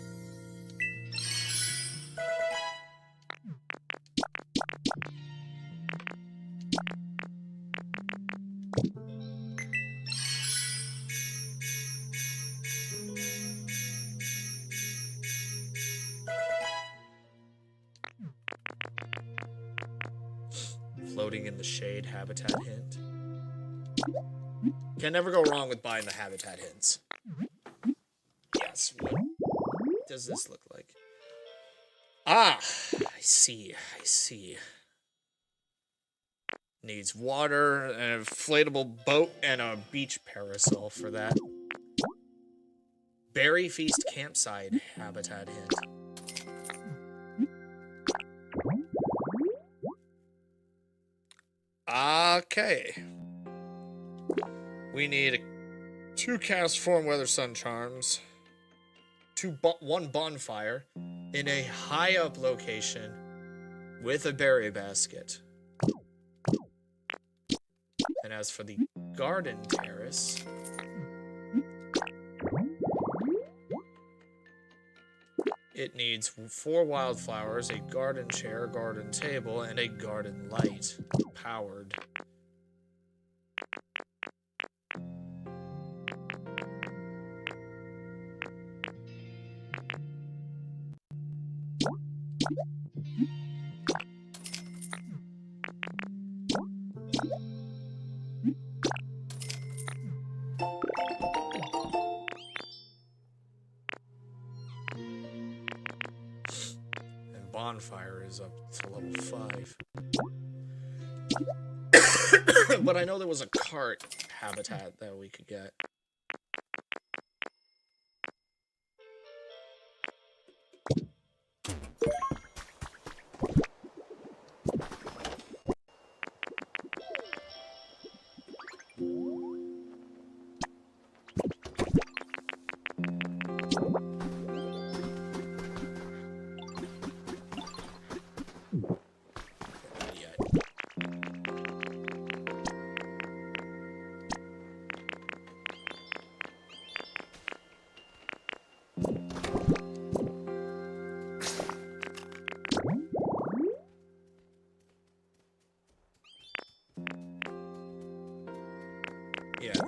Floating in the shade habitat hint. Can never go wrong with buying the habitat hints. Yes, what does this look like? Ah, I see, I see. Needs water, an inflatable boat, and a beach parasol for that. Berry Feast campsite habitat hint. Okay. We need 2 cast form weather sun charms, 1 bonfire in a high up location with a berry basket. And as for the garden terrace, it needs 4 wildflowers, a garden chair, garden table, and a garden light powered. Bonfire is up to level 5. But I know there was a cart habitat that we could get.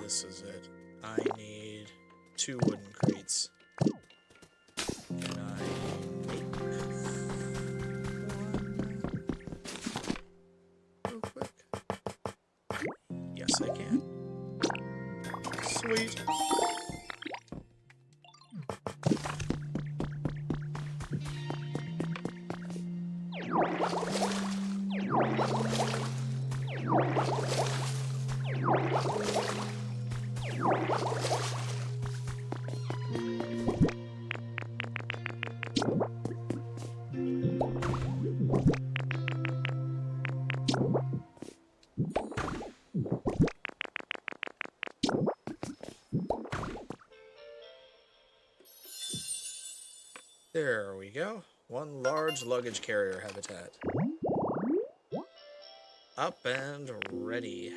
this is it. I need 2 wooden crates. Can I make one real quick? Yes, I can. Sweet. There we go. One large luggage carrier habitat. Up and ready.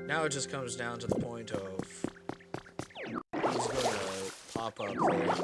Now it just comes down to the point of who's going to pop up there.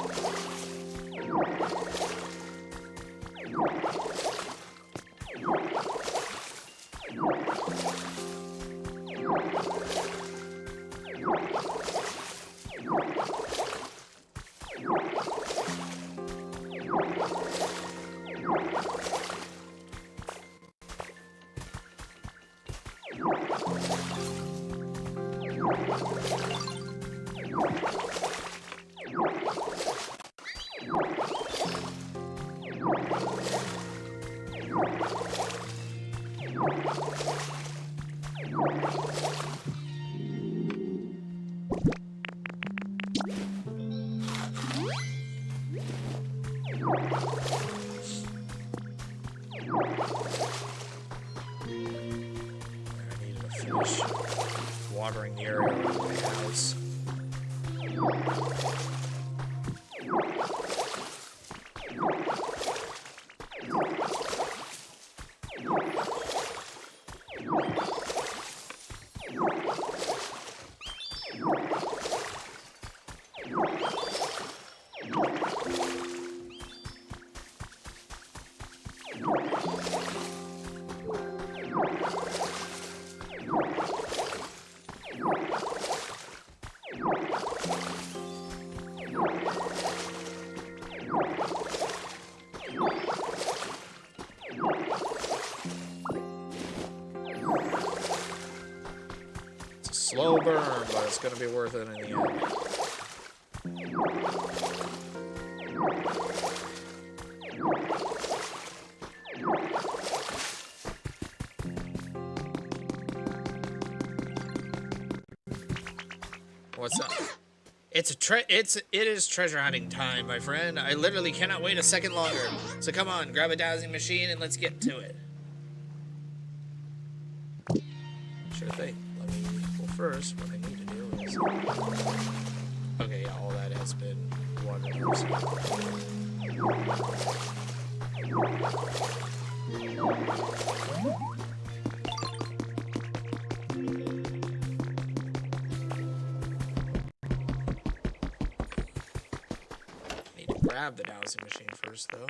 Watering the area around my house. Slow burn, but it's going to be worth it in the end. What's up? It is treasure hunting time, my friend. I literally cannot wait a second longer. So come on, grab a dowsing machine and let's get to it. Sure thing. First, what I need to do is... Okay, yeah, all that has been watered up. Need to grab the dowsing machine first, though.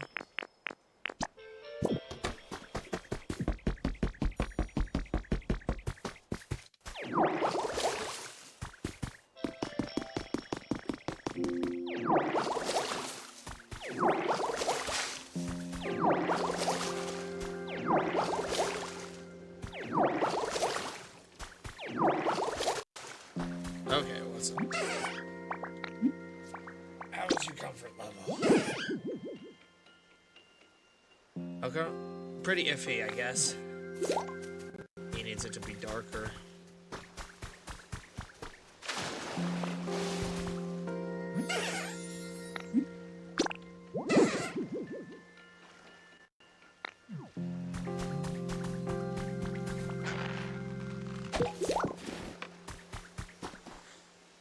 Okay, what's up? How is your comfort level? Okay, pretty iffy, I guess. He needs it to be darker.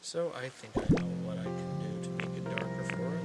So I think I know what I can do to make it darker for him.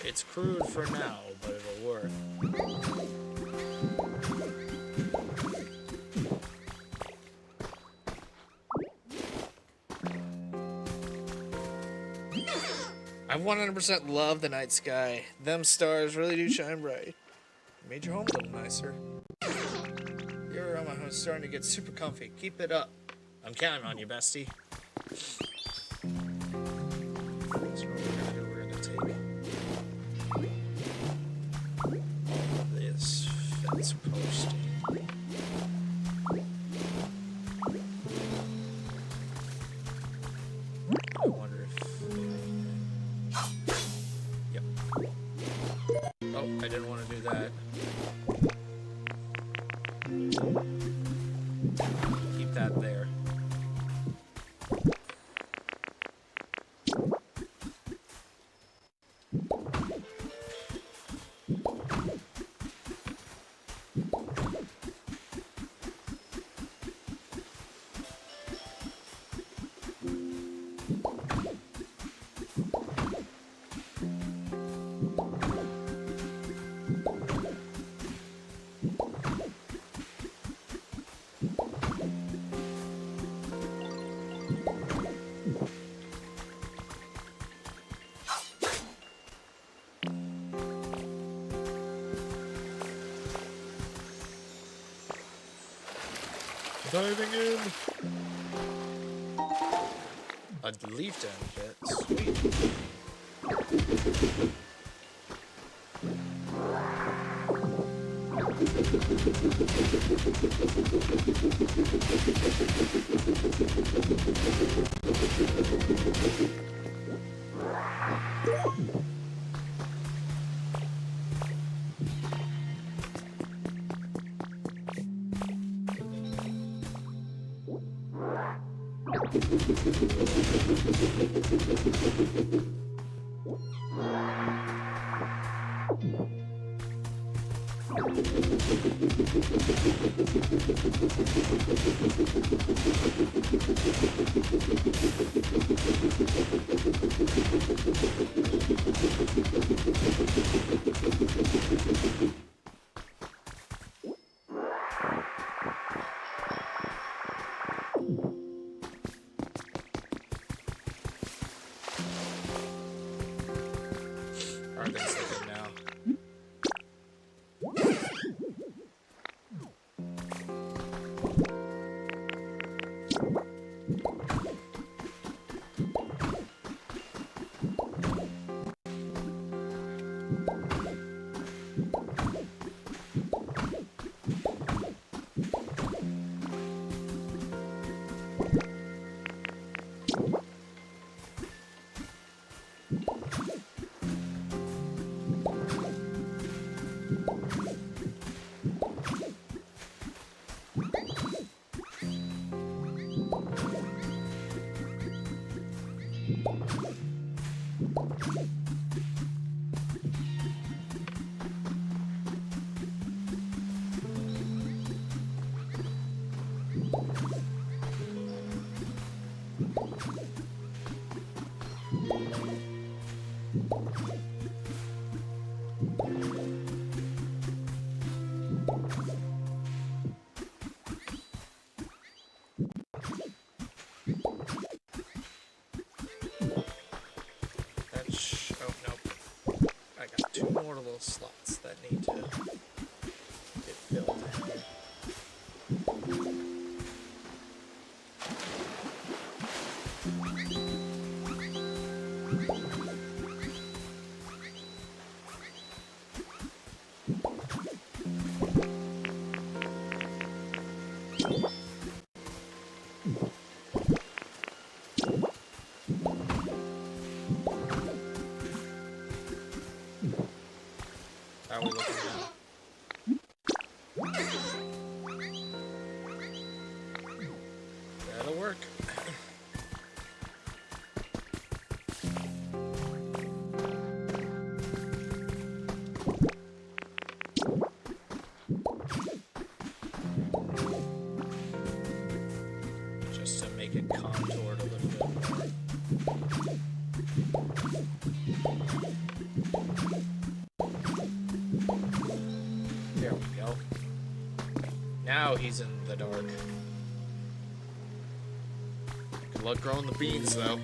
It's crude for now, but it'll work. I 100% love the night sky. Them stars really do shine bright. Made your home a little nicer. You're around my house starting to get super comfy. Keep it up. I'm counting on you, bestie. So what we're gonna take all of this fence posting. I wonder if... Yep. Oh, I didn't want to do that. Keep that there. Diving in. A leaf down pit. Sweet. Are they sleeping now? Oh, nope. I got two more little slots that need to get filled in here. toward a little bit more. There we go. Now he's in the dark. Good luck growing the beans, though.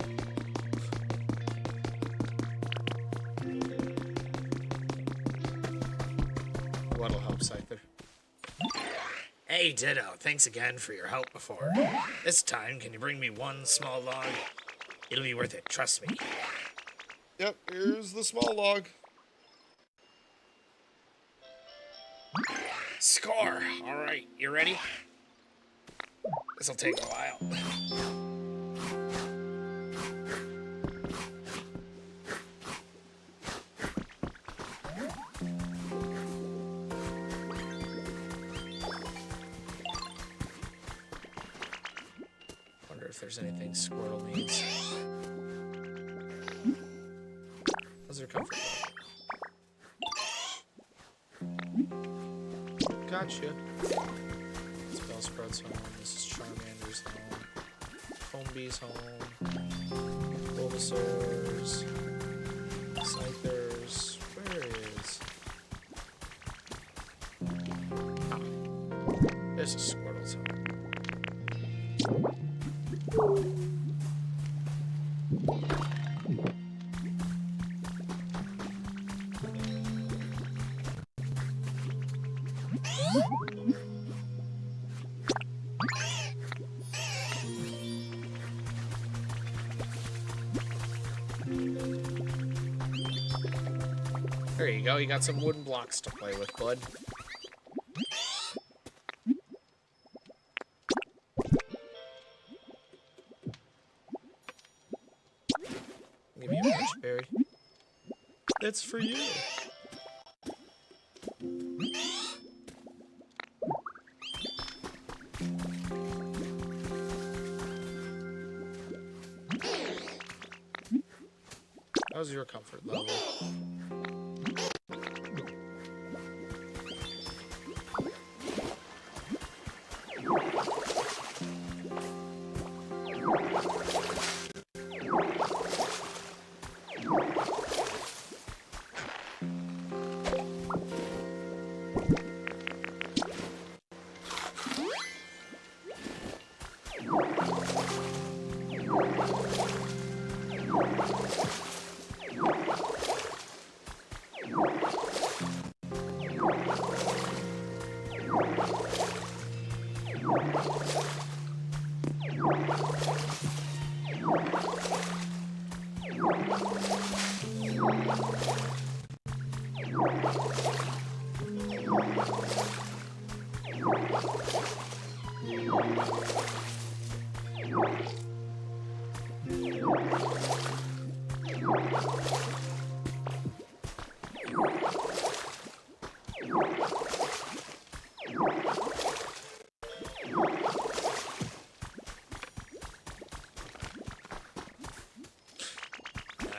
What'll help, Scyther? Hey, Ditto, thanks again for your help before. This time, can you bring me one small log? It'll be worth it, trust me. Yep, here's the small log. Score! Alright, you ready? This'll take a while. Wonder if there's anything Squirtle needs. How's your comfort level? Gotcha. Spellsprout's home. This is Charmander's home. Foambee's home. Bulbasaur's. Scyther's. Where is? Ah. This is Squirtle's home. There you go, you got some wooden blocks to play with, bud. Give you a punch berry. It's for you. How's your comfort level?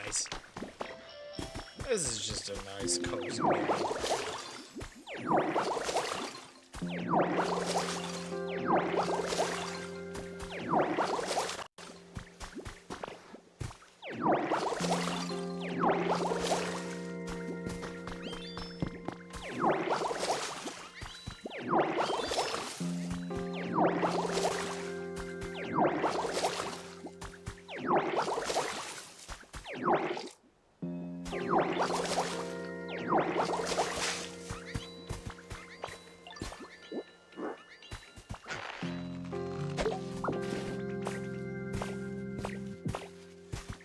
Nice. This is just a nice cozy game.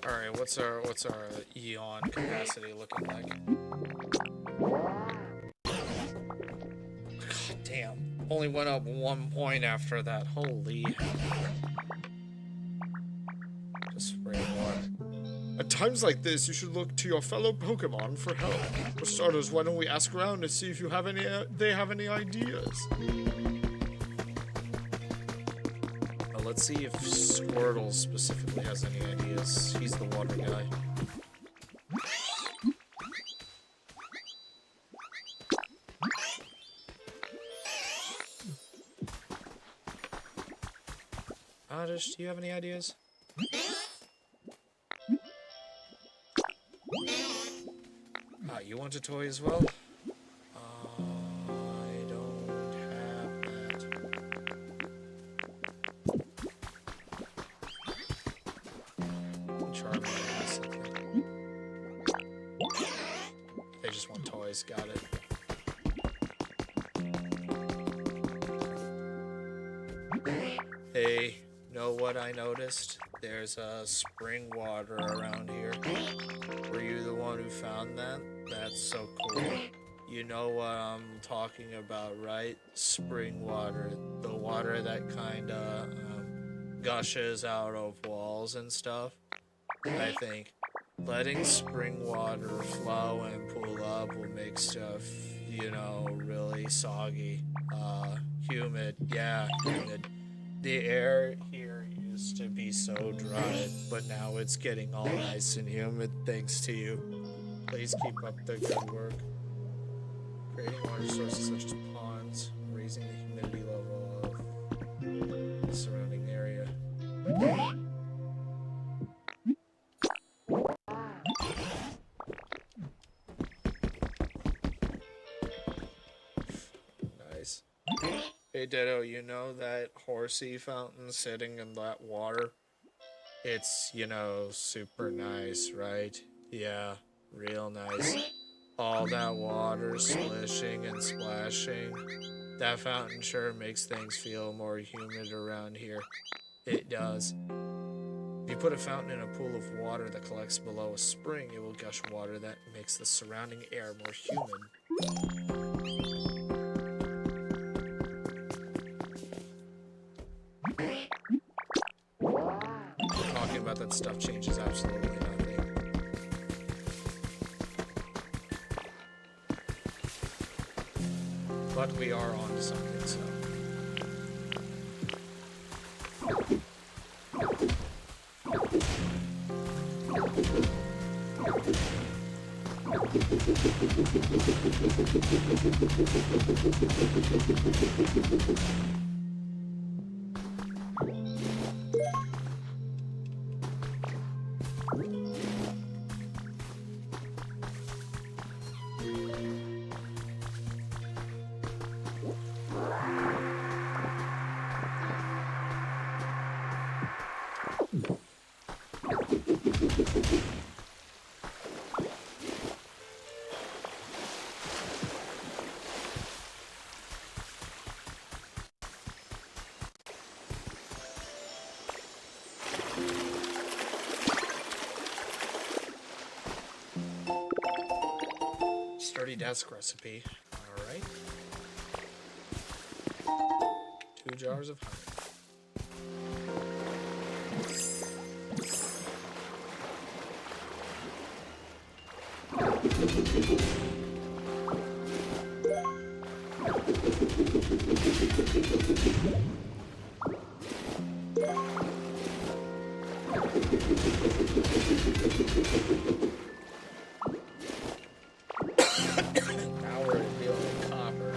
Alright, what's our Eon capacity looking like? God damn. Only went up 1 point after that. Holy hell. Just spray water. At times like this, you should look to your fellow Pokemon for help. For starters, why don't we ask around to see if you have any, they have any ideas? Let's see if Squirtle specifically has any ideas. He's the water guy. Oddish, do you have any ideas? You want a toy as well? I don't have that. Charm my ass. They just want toys. Got it. Hey, know what I noticed? There's spring water around here. Were you the one who found that? That's so cool. You know what I'm talking about, right? Spring water. The water that kinda gushes out of walls and stuff. I think letting spring water flow and pool up will make stuff, you know, really soggy. Humid. Yeah, humid. The air here used to be so dry, but now it's getting all nice and humid thanks to you. Please keep up the good work. Creating water sources such as ponds, raising the humidity level of the surrounding area. Nice. Hey Ditto, you know that horsey fountain sitting in that water? It's, you know, super nice, right? Yeah, real nice. All that water splishing and splashing. That fountain sure makes things feel more humid around here. It does. If you put a fountain in a pool of water that collects below a spring, it will gush water that makes the surrounding air more humid. Talking about that stuff changes absolutely nothing. But we are on to something, so. Sturdy desk recipe. Alright. 2 jars of honey. Now we're dealing copper.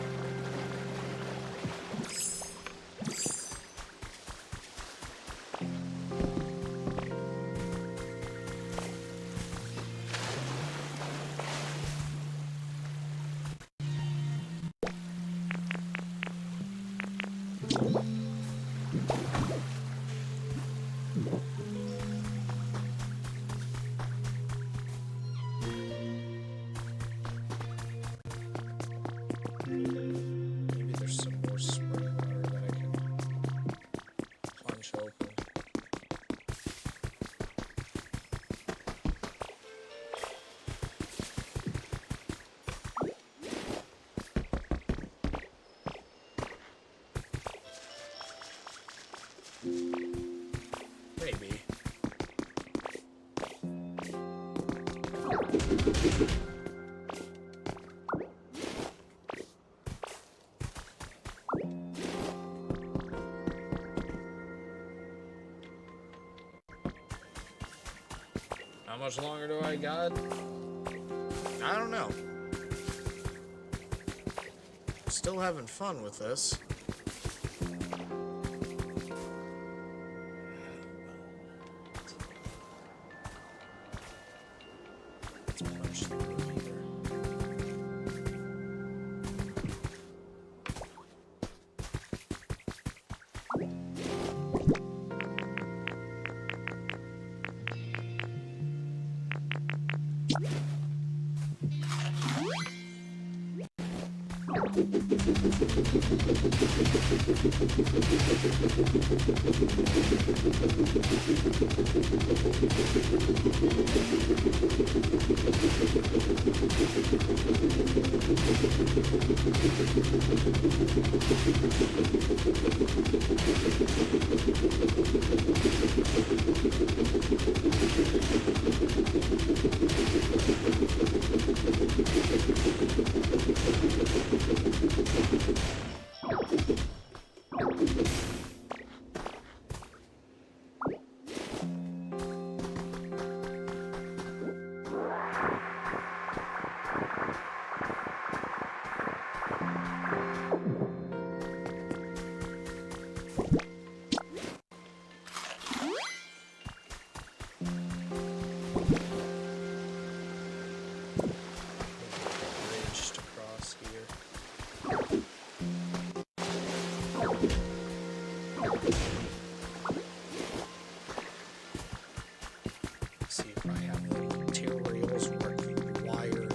Maybe there's some more spring water that I can punch open. Maybe. How much longer do I got? I don't know. Still having fun with this. to punch through here. Bridge to cross here. See if I have the materials working wire.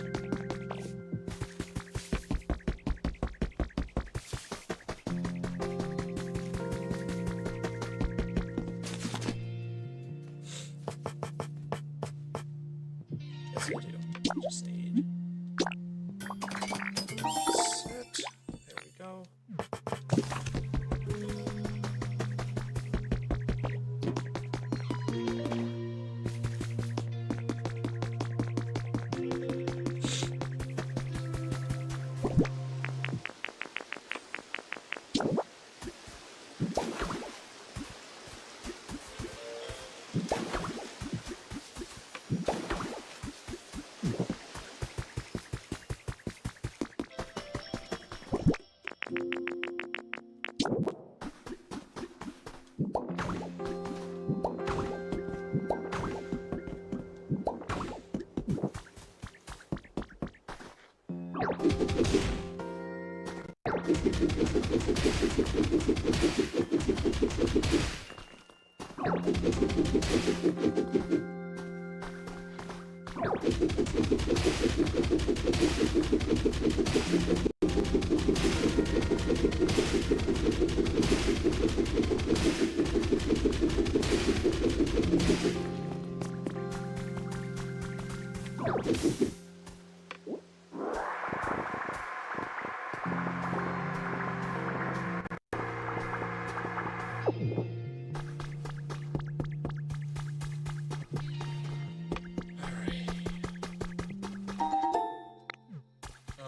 Yes, I do. Just need set. There we go.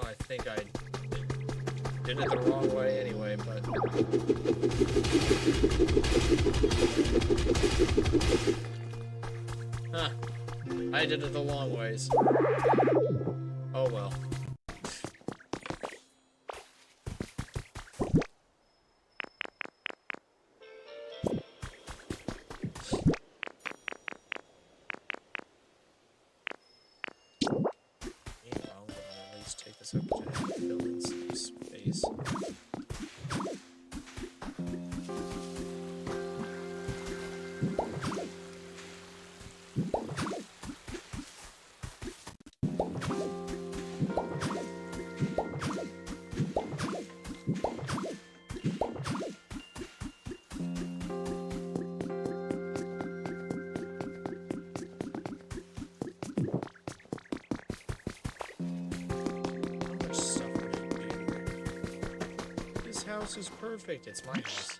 I think I did it the wrong way anyway, but... Huh. I did it the long ways. Oh well. Take this up to fill in some space. House is perfect. It's my house.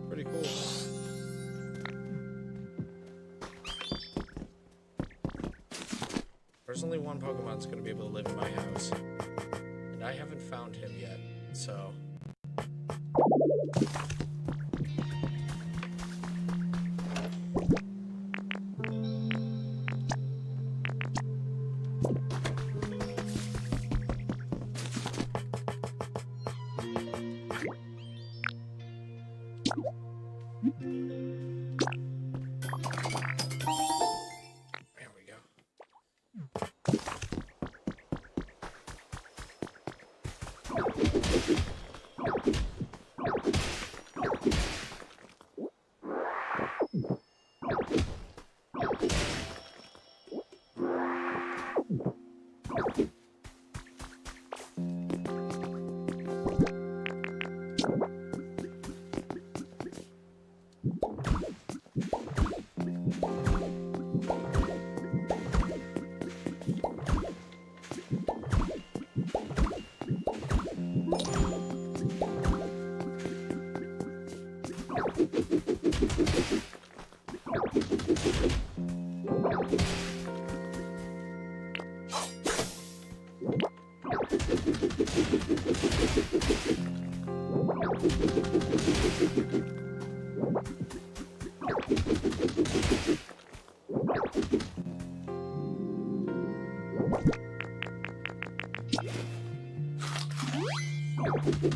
Pretty cool. There's only one Pokemon that's going to be able to live in my house. And I haven't found him yet, so...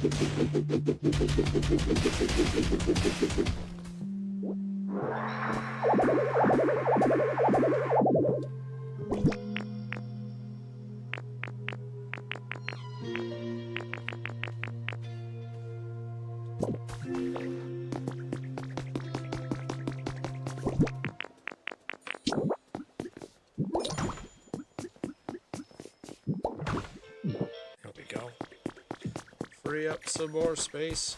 There we go. Free up some more space.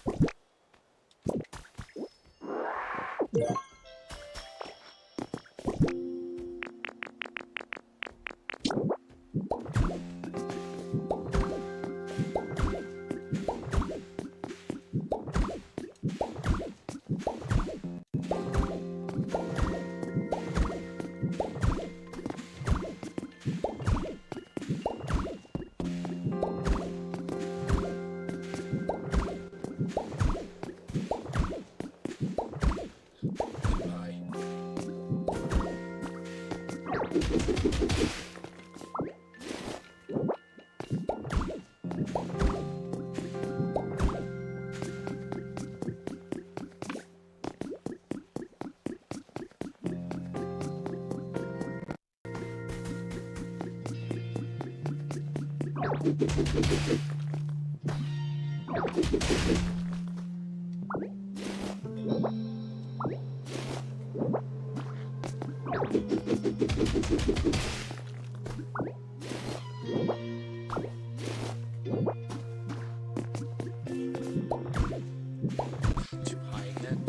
Too high again.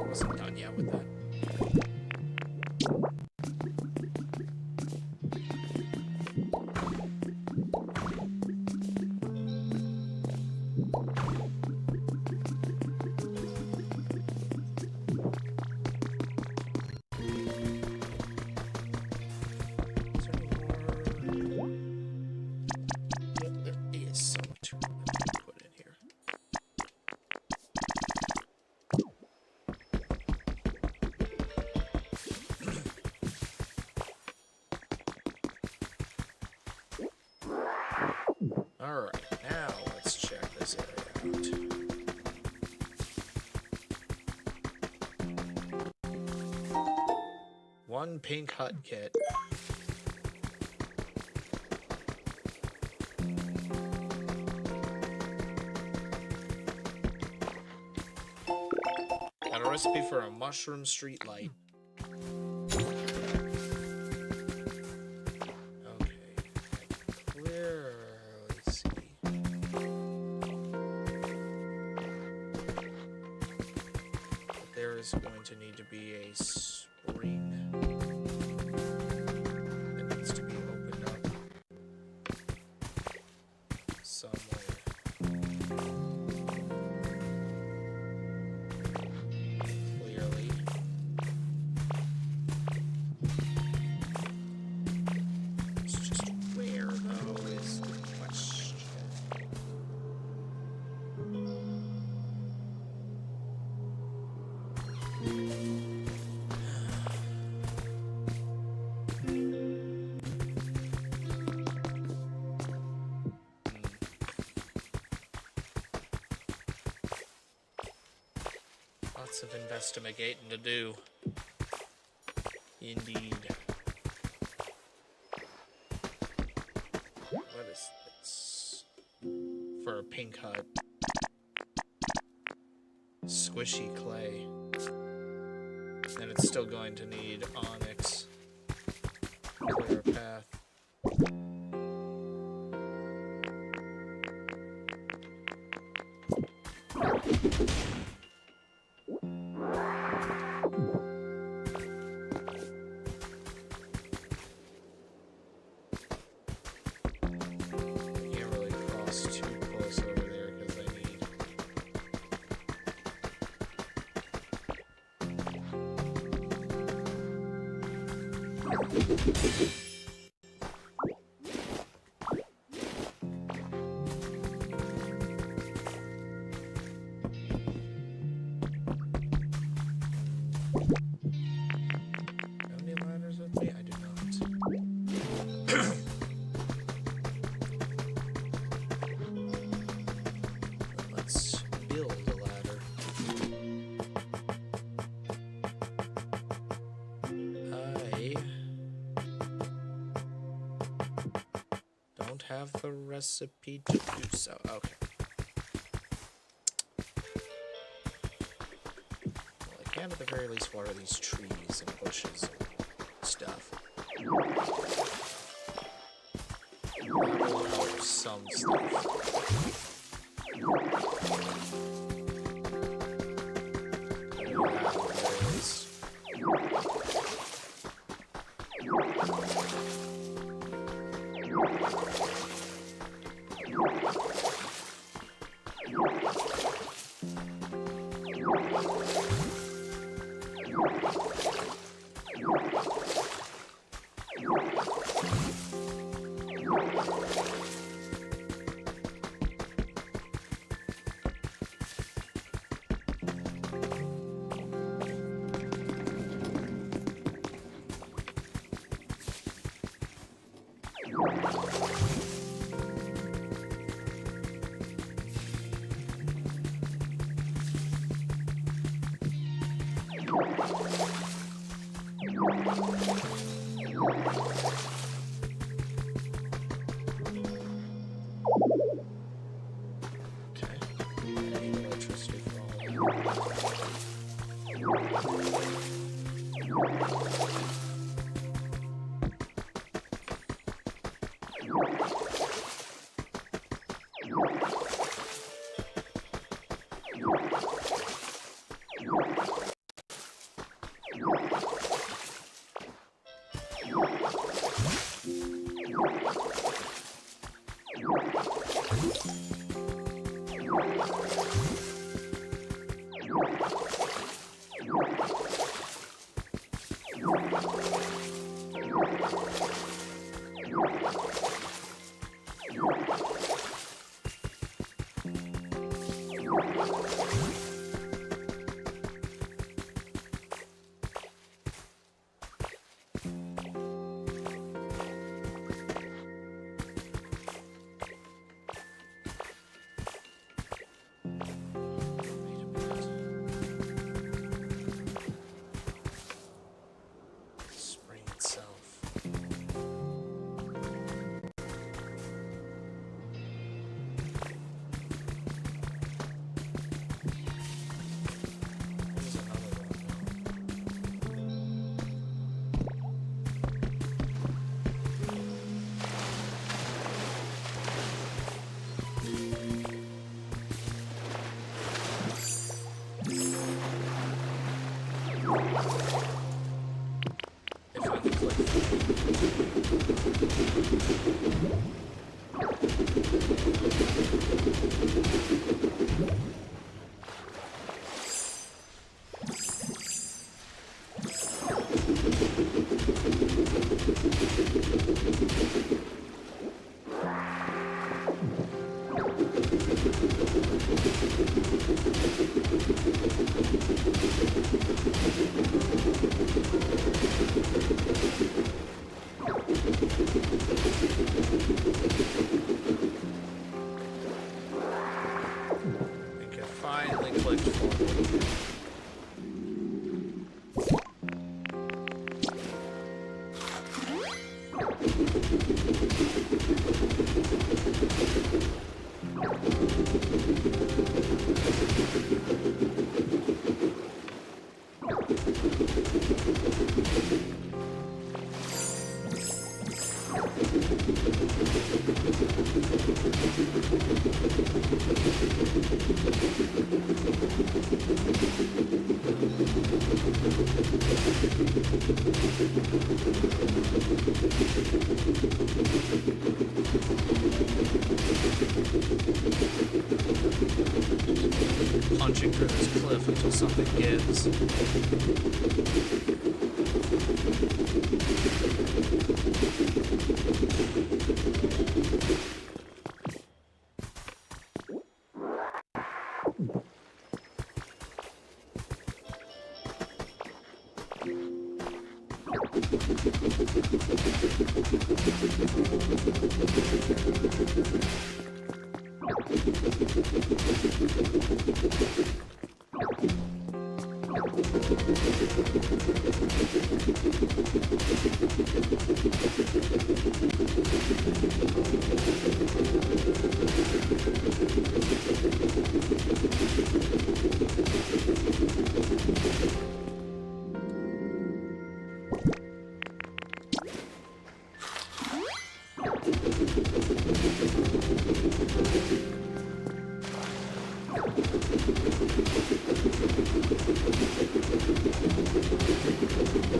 Wasn't done yet with that. Is there any more? Yep, there is so much room that we can put in here. Alright, now let's check this area out. One pink hut kit. Got a recipe for a mushroom street light. Is going to need to be a spring that needs to be opened up somewhere. Clearly. It's just where, though, is the question. Lots of investigating to do. Indeed. What is pink hut. Squishy clay. And it's still going to need onyx. Clear a path. Can't really cross too close over there because I need. Have any ladders with me? I do not. Let's build a ladder. I don't have the recipe to do so. Okay. Well, I can at the very least water these trees and bushes and stuff. That will help some stuff. Okay. I need electricity for all that. Spring itself. There's another one. If I can click. I think I finally clicked forward. punching through this cliff until something gives.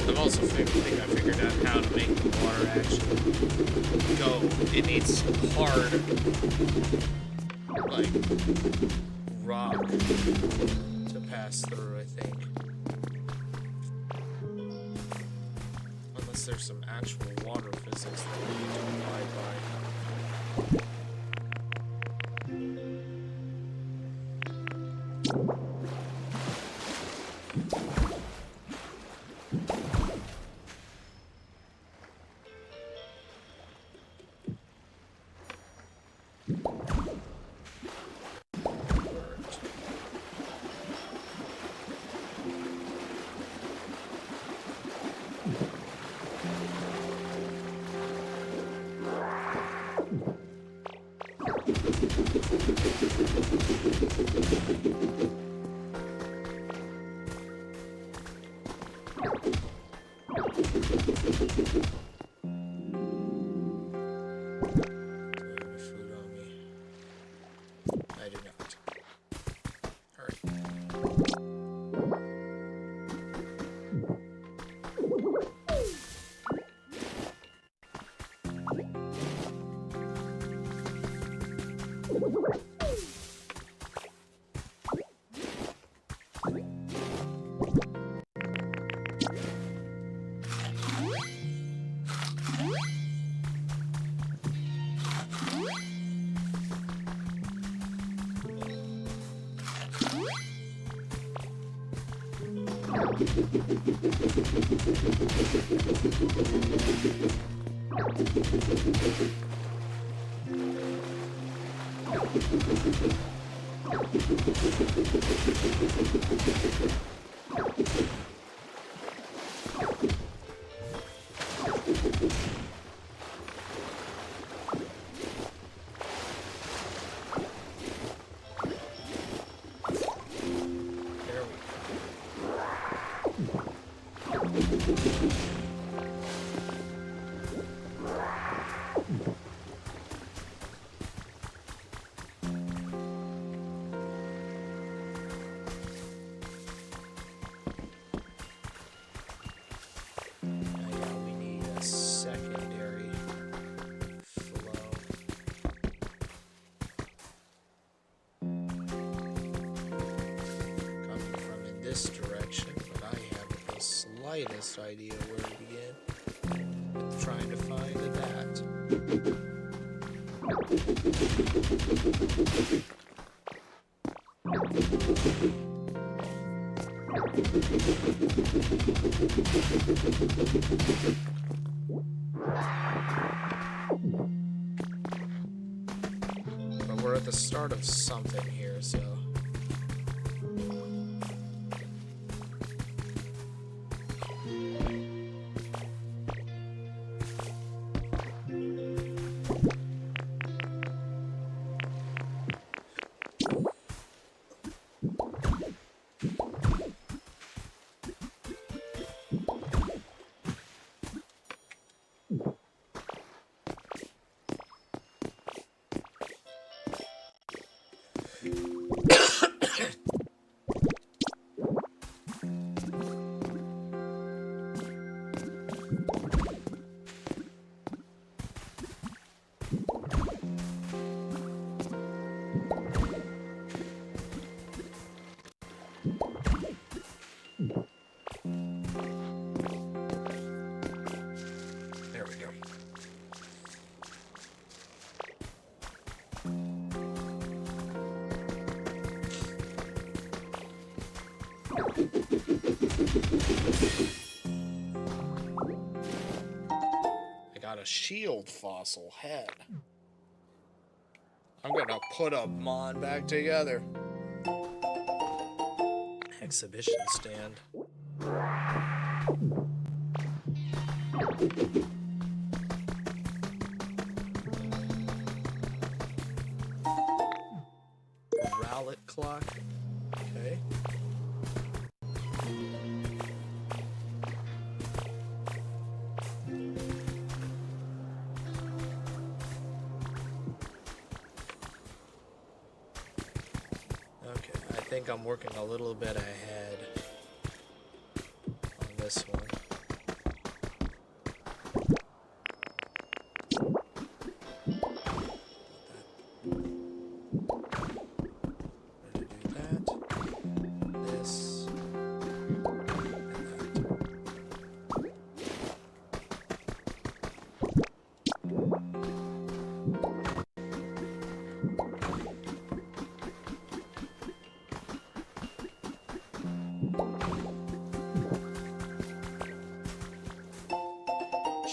I've also think I figured out how to make the water actually go. It needs hard, like, rock to pass through, I think. Unless there's some actual water physics that we need to abide by. Food on me. I do not. Alright. This direction, but I haven't the slightest idea where to begin with trying to find that. But we're at the start of something here, so. I got a shield fossil head. I'm gonna put a mon back together. Exhibition stand. Rowlet clock. Okay. Okay, I think I'm working a little bit ahead on this one.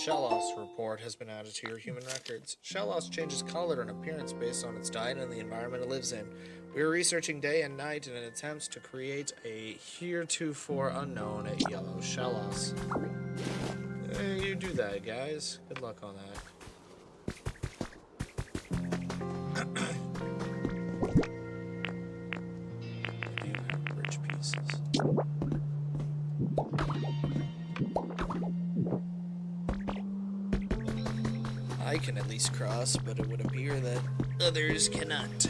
Shellos report has been added to your human records. Shellos changes color and appearance based on its diet and the environment it lives in. We are researching day and night in an attempt to create a heretofore unknown yellow Shellos. You do that, guys. Good luck on that. I do have bridge pieces. I can at least cross, but it would appear that others cannot.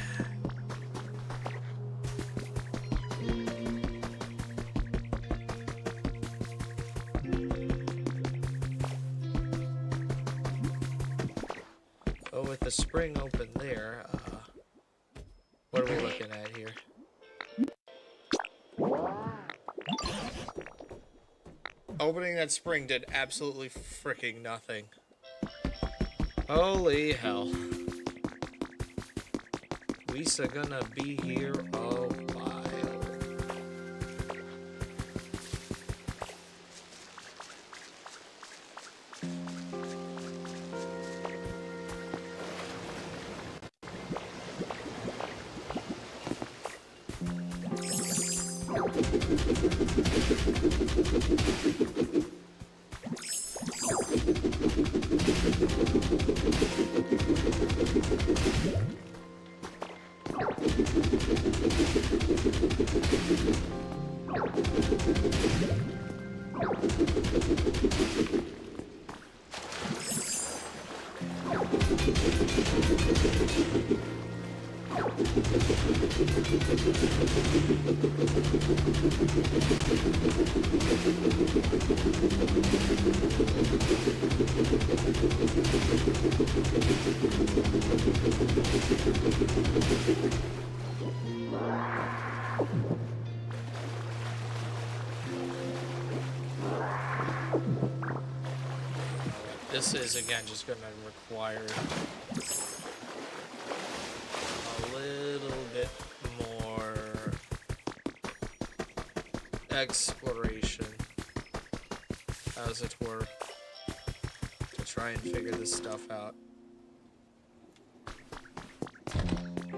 Oh, with the spring open there, what are we looking at here? Opening that spring did absolutely freaking nothing. Holy hell. We's gonna be here a while. This is, again, just going to require a little bit more exploration, as it were, to try and figure this stuff out. I don't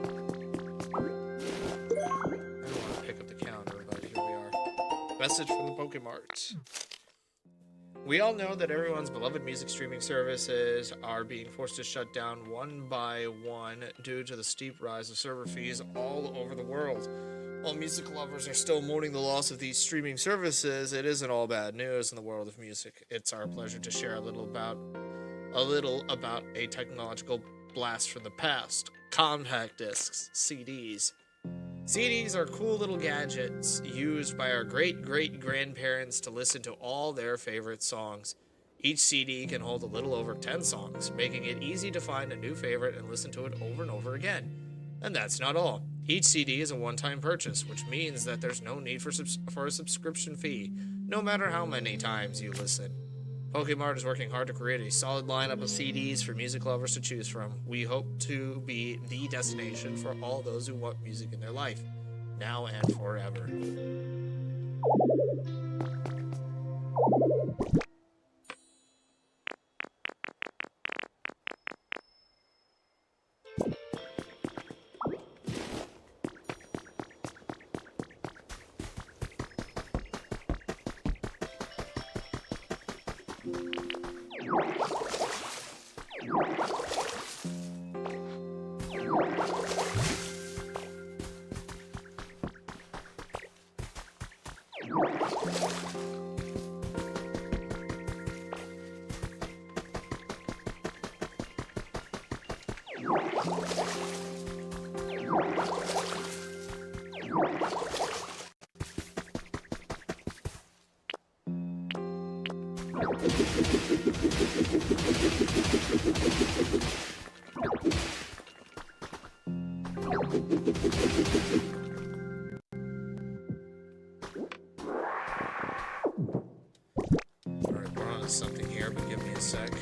want to pick up the counter, but here we are. Message from the Pokemart. We all know that everyone's beloved music streaming services are being forced to shut down one by one due to the steep rise of server fees all over the world. While music lovers are still mourning the loss of these streaming services, it isn't all bad news in the world of music. It's our pleasure to share a little about a technological blast from the past. Compact discs, CDs. CDs are cool little gadgets used by our great-great-grandparents to listen to all their favorite songs. Each CD can hold a little over 10 songs, making it easy to find a new favorite and listen to it over and over again. And that's not all. Each CD is a one-time purchase, which means that there's no need for a subscription fee, no matter how many times you listen. Pokemart is working hard to create a solid lineup of CDs for music lovers to choose from. We hope to be the destination for all those who want music in their life, now and forever. Alright, we're on to something here, but give me a sec.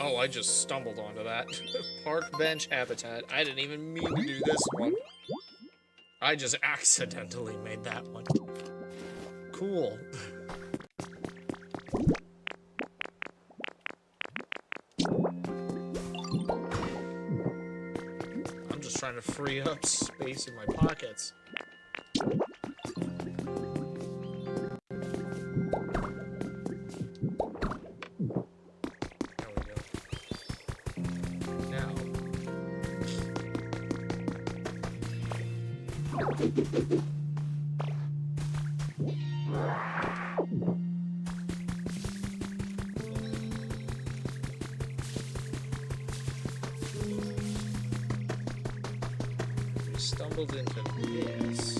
Oh, I just stumbled onto that. Park bench habitat. I didn't even mean to do this one. I just accidentally made that one. Cool. I'm just trying to free up space in my pockets. We stumbled into this.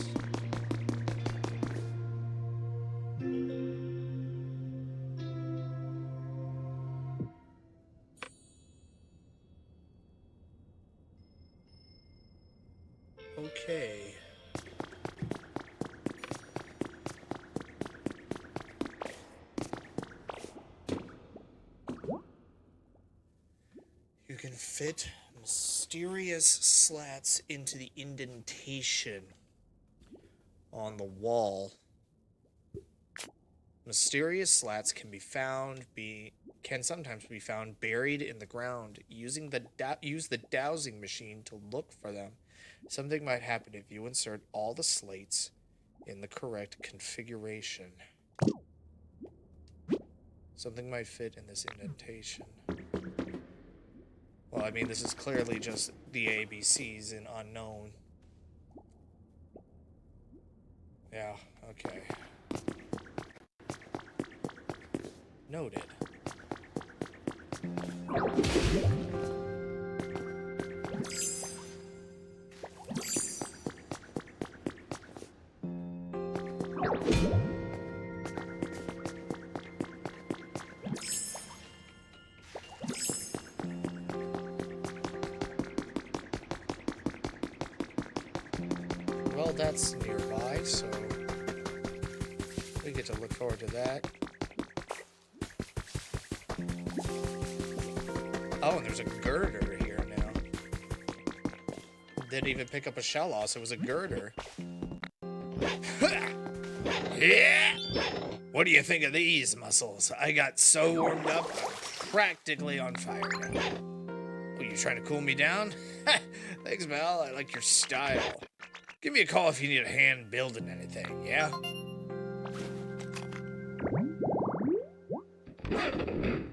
Okay. You can fit mysterious slats into the indentation on the wall. Mysterious slats can sometimes be found buried in the ground. Use the dowsing machine to look for them. Something might happen if you insert all the slates in the correct configuration. Something might fit in this indentation. Well, I mean, this is clearly just the ABCs in unknown. Yeah, okay. Noted. Well, that's nearby, so we get to look forward to that. Oh, and there's a girder here now. Didn't even pick up a shell loss, it was a girder. Yeah! What do you think of these muscles? I got so warmed up, I'm practically on fire now. Oh, you trying to cool me down? Thanks, Mel. I like your style. Give me a call if you need a hand building anything, yeah?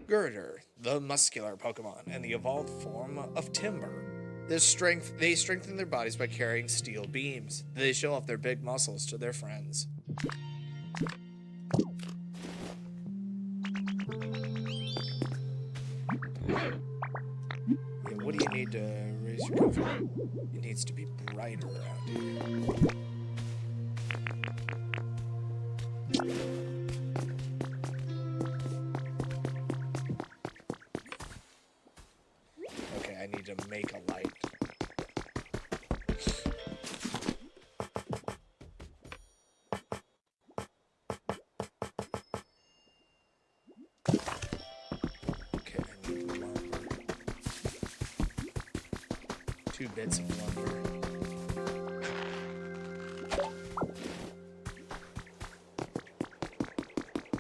Girder, the muscular Pokemon, and the evolved form of Timber. They strengthen their bodies by carrying steel beams. They show off their big muscles to their friends. Yeah, what do you need to raise your confidence? It needs to be brighter around here. Okay, I need to make a light. Okay, I need lumber. 2 bits of lumber.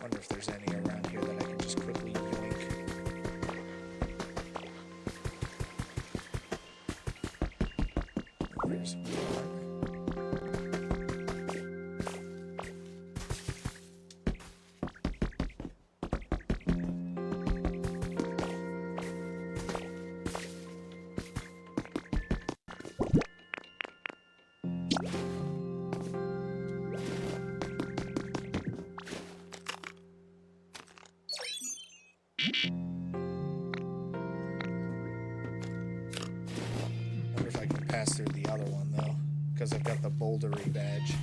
Wonder if there's any around here that I can just quickly yoink. There's one. Wonder if I can pass through the other one though, because I've got the bouldery badge.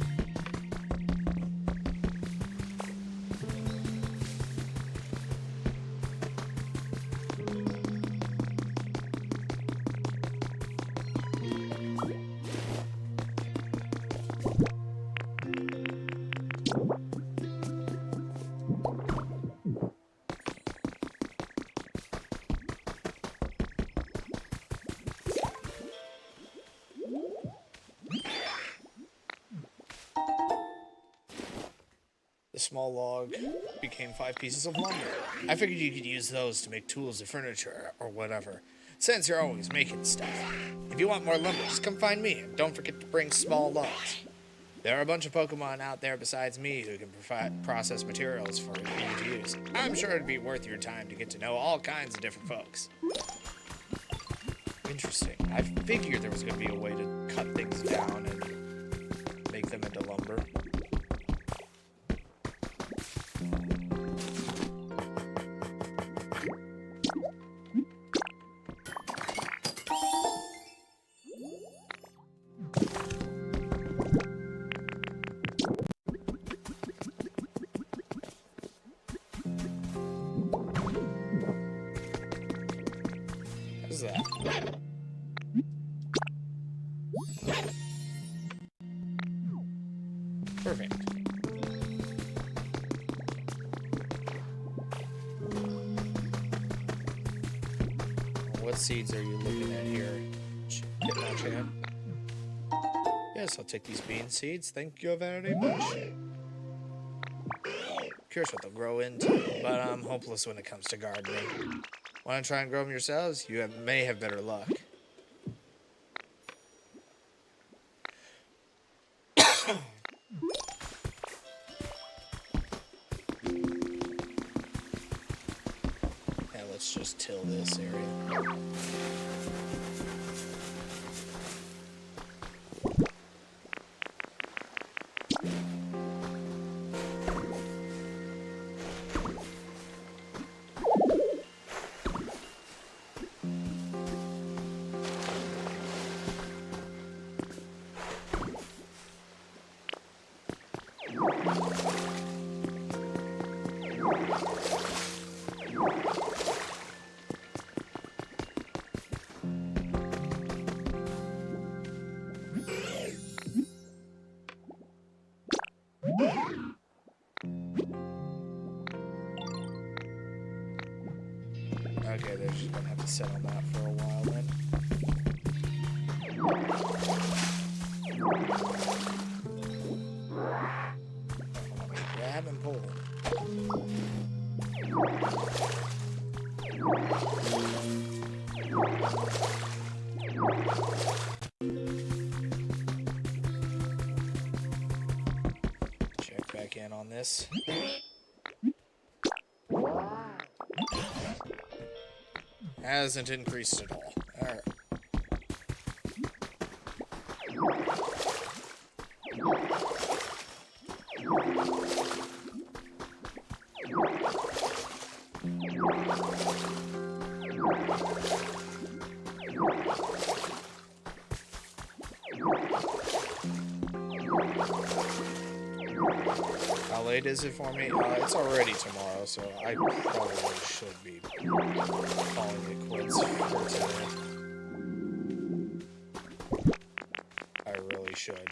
The small log became 5 pieces of lumber. I figured you could use those to make tools or furniture or whatever, since you're always making stuff. If you want more lumber, just come find me, and don't forget to bring small logs. There are a bunch of Pokemon out there besides me who can process materials for you to use. I'm sure it'd be worth your time to get to know all kinds of different folks. Interesting. I figured there was going to be a way to cut things down and make them into lumber. How's that? Perfect. What seeds are you looking at here? Chad? Yes, I'll take these bean seeds. Thank you very much. Curious what they'll grow into, but I'm hopeless when it comes to gardening. Want to try and grow them yourselves? You may have better luck. Yeah, let's just till this area. Okay, they're just gonna have to sit on that for a while then. Grab and pull. Check back in on this. Hasn't increased at all. Alright. How late is it for me? It's already tomorrow, so I probably should be calling it quits for today. I really should.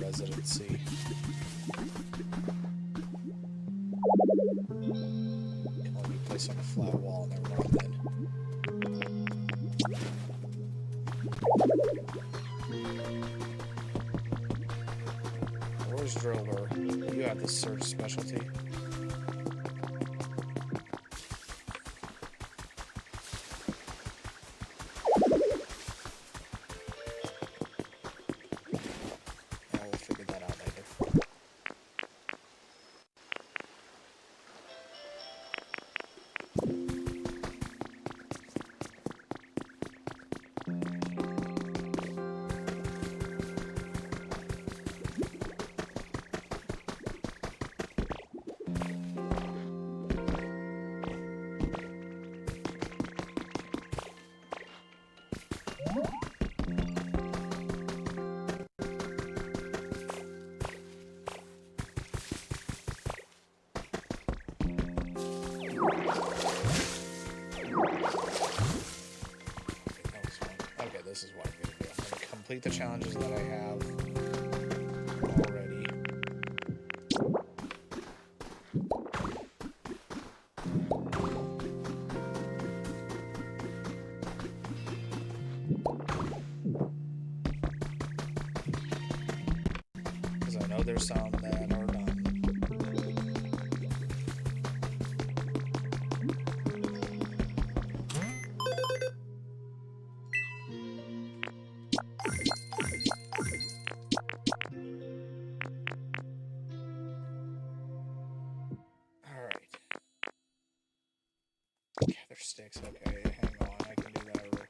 residency. Can only be placed on a flat wall. Never mind then. Where's Driller? You have the search specialty. This is what I'm going to do. I'm going to complete the challenges that I have already. Because I know there's some that are done. Sticks, okay, hang on, I can do that real quick.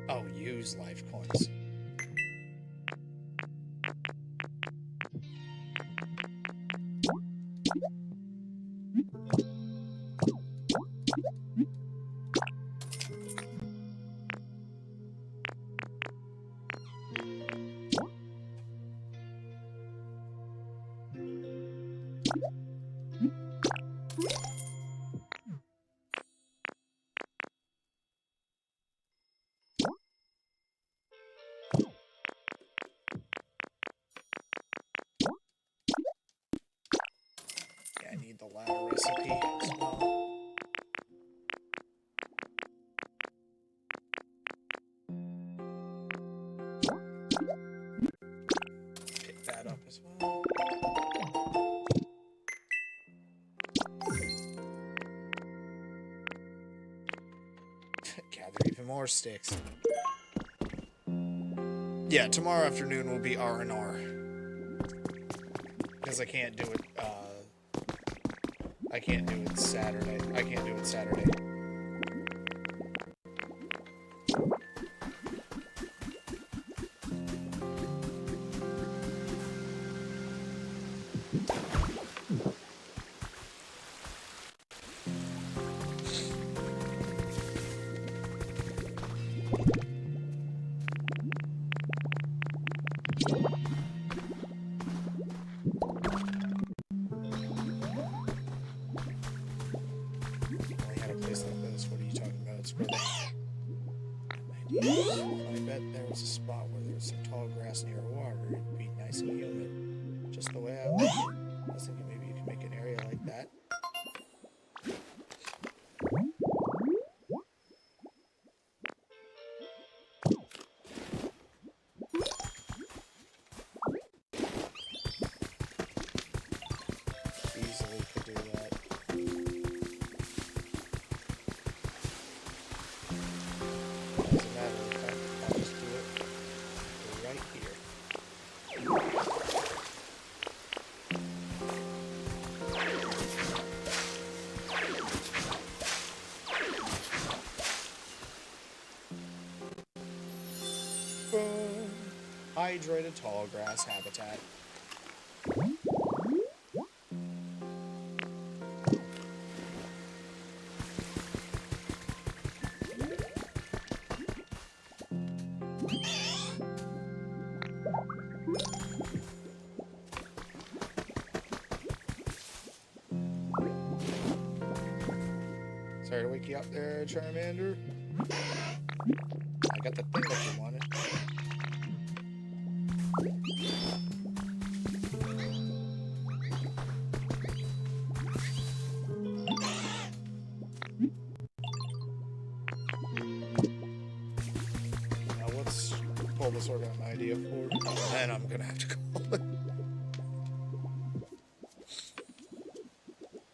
Oh, use life coins. I need the ladder recipe as well. Pick that up as well. Gather even more sticks. Yeah, tomorrow afternoon will be R&R. Because I can't do it, I can't do it Saturday. I can't do it Saturday. I bet there was a spot where there was some tall grass near water. It'd be nice and humid, just the way I like it. I was thinking maybe you could make an area like that. Easily could do that. hydrated tall grass habitat. Sorry to wake you up there, Charmander. I got the thing that you wanted. Now let's pull this organ idea forward, and I'm gonna have to call it.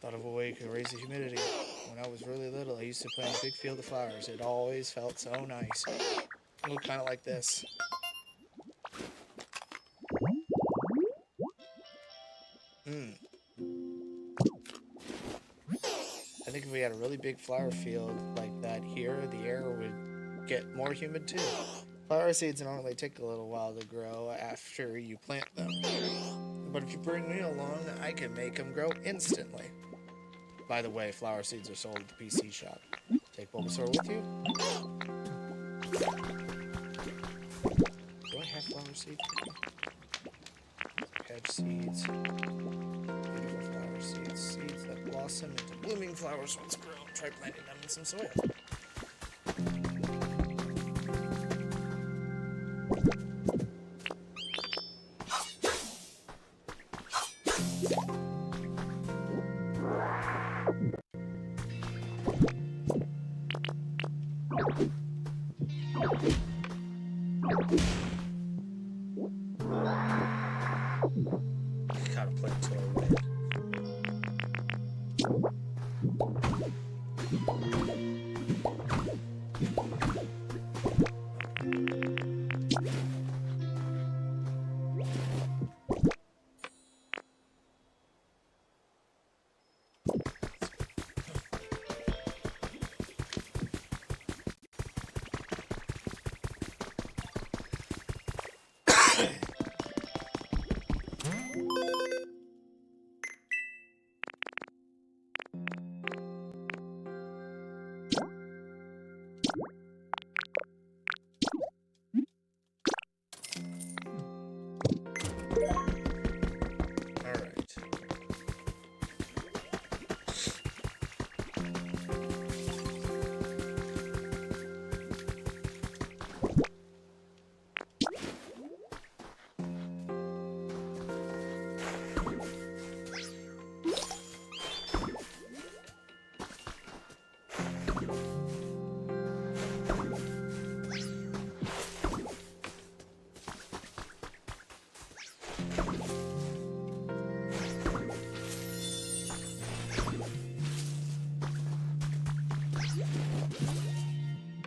Thought of a way to raise the humidity. When I was really little, I used to plant a big field of flowers. It always felt so nice. It looked kind of like this. I think if we had a really big flower field like that here, the air would get more humid too. Flower seeds normally take a little while to grow after you plant them. But if you bring me along, I can make them grow instantly. By the way, flower seeds are sold at the PC shop. Take Bulbasaur with you. Do I have flower seeds? Hedge seeds. Beautiful flower seeds. Seeds that blossom into blooming flowers once grown. Try planting them in some soil. Gotta play until I win.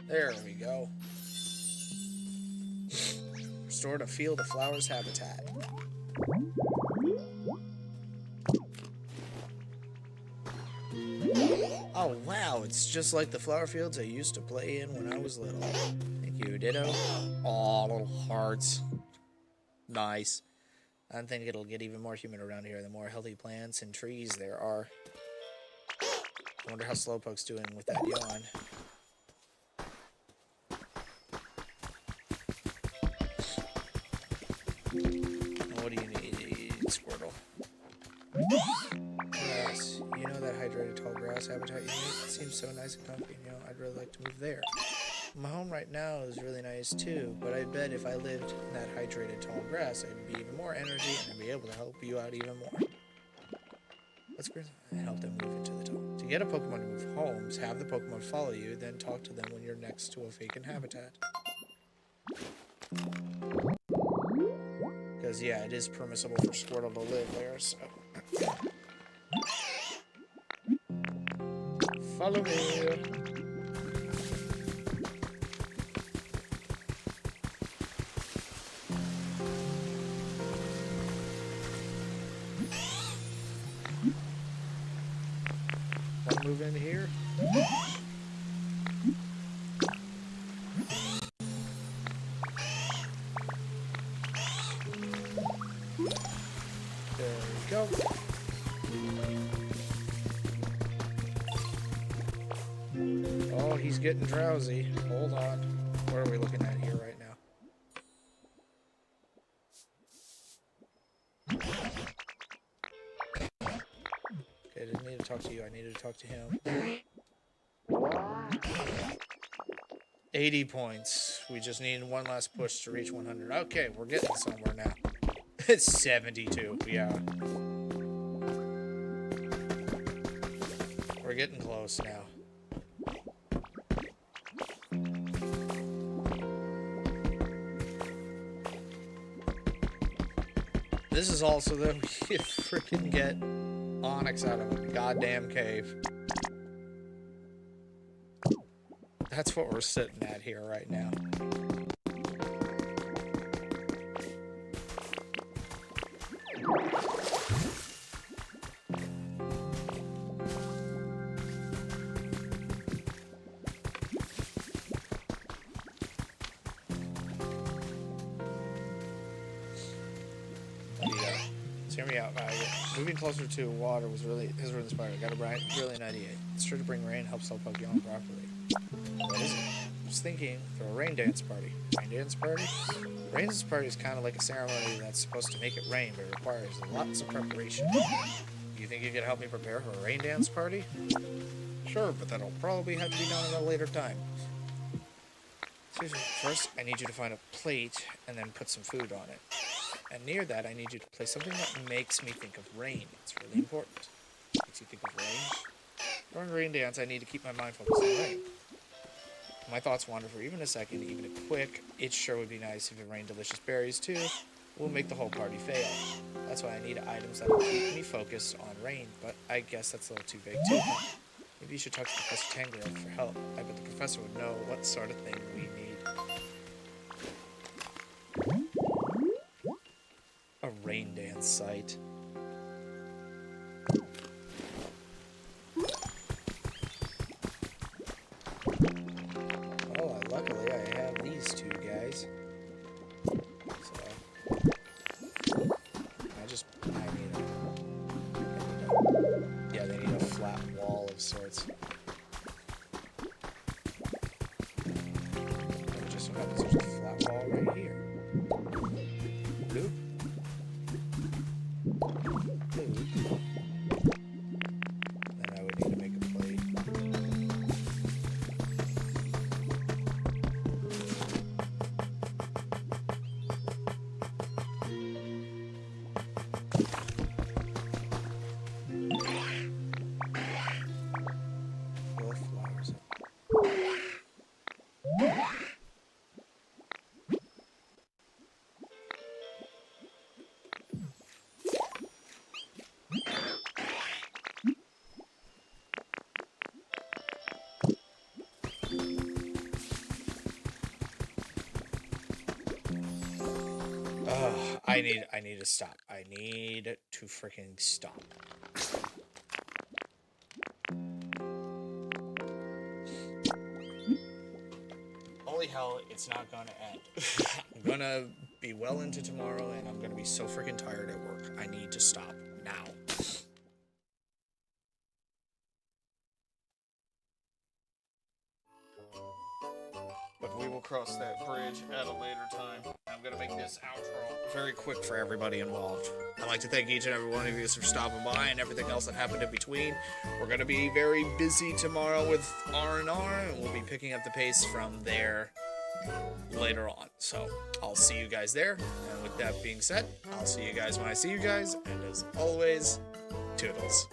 There we go. Restored a field of flowers habitat. Oh wow, it's just like the flower fields I used to play in when I was little. Thank you, Ditto. Aw, little hearts. Nice. I think it'll get even more humid around here the more healthy plants and trees there are. I wonder how Slowpoke's doing with that yawn. What do you need, Squirtle? Yes, you know that hydrated tall grass habitat you make? It seems so nice and comfy, you know, I'd really like to move there. My home right now is really nice too, but I bet if I lived in that hydrated tall grass, I'd be even more energy and I'd be able to help you out even more. Let's go and help them move into the tunnel. To get a Pokemon to move homes, have the Pokemon follow you, then talk to them when you're next to a vacant habitat. Because, yeah, it is permissible for Squirtle to live there, so... Follow me! One move in here. he's getting drowsy. Hold on. What are we looking at here right now? Okay, I didn't need to talk to you. I needed to talk to him. 80 points. We just need one last push to reach 100. Okay, we're getting somewhere now. It's 72. Yeah. We're getting close now. This is also the we freaking get onyx out of a goddamn cave. That's what we're sitting at here right now. Hear me out. Moving closer to water was really inspiring. Got a brilliant idea. It's sure to bring rain, help sell Pokemon properly. What is it? I was thinking, throw a rain dance party. Rain dance party? Rain dance party is kind of like a ceremony that's supposed to make it rain, but it requires lots of preparation. You think you could help me prepare for a rain dance party? Sure, but that'll probably have to be done at a later time. First, I need you to find a plate and then put some food on it. And near that, I need you to play something that makes me think of rain. It's really important. Makes you think of rain. During rain dance, I need to keep my mind focused on rain. My thoughts wander for even a second, even a quick. It sure would be nice if it rained delicious berries too. We'll make the whole party fail. That's why I need items that will keep me focused on rain. But I guess that's a little too vague too. Maybe you should talk to Professor Tangrowth for help. I bet the professor would know what sort of thing we need. A rain dance site. Well, luckily I have these two guys. So yeah, they need a flat wall of sorts. It just so happens there's a flat wall right here. Bloop. Then I would need to make a plate. Roll flowers up. I need to stop. I need to freaking stop. Holy hell, it's not gonna end. I'm gonna be well into tomorrow and I'm gonna be so freaking tired at work. I need to stop now. But we will cross that bridge at a later time. I'm gonna make this outro very quick for everybody involved. I'd like to thank each and every one of you for stopping by and everything else that happened in between. We're gonna be very busy tomorrow with R&R, and we'll be picking up the pace from there later on. So I'll see you guys there. And with that being said, I'll see you guys when I see you guys. And as always, toodles.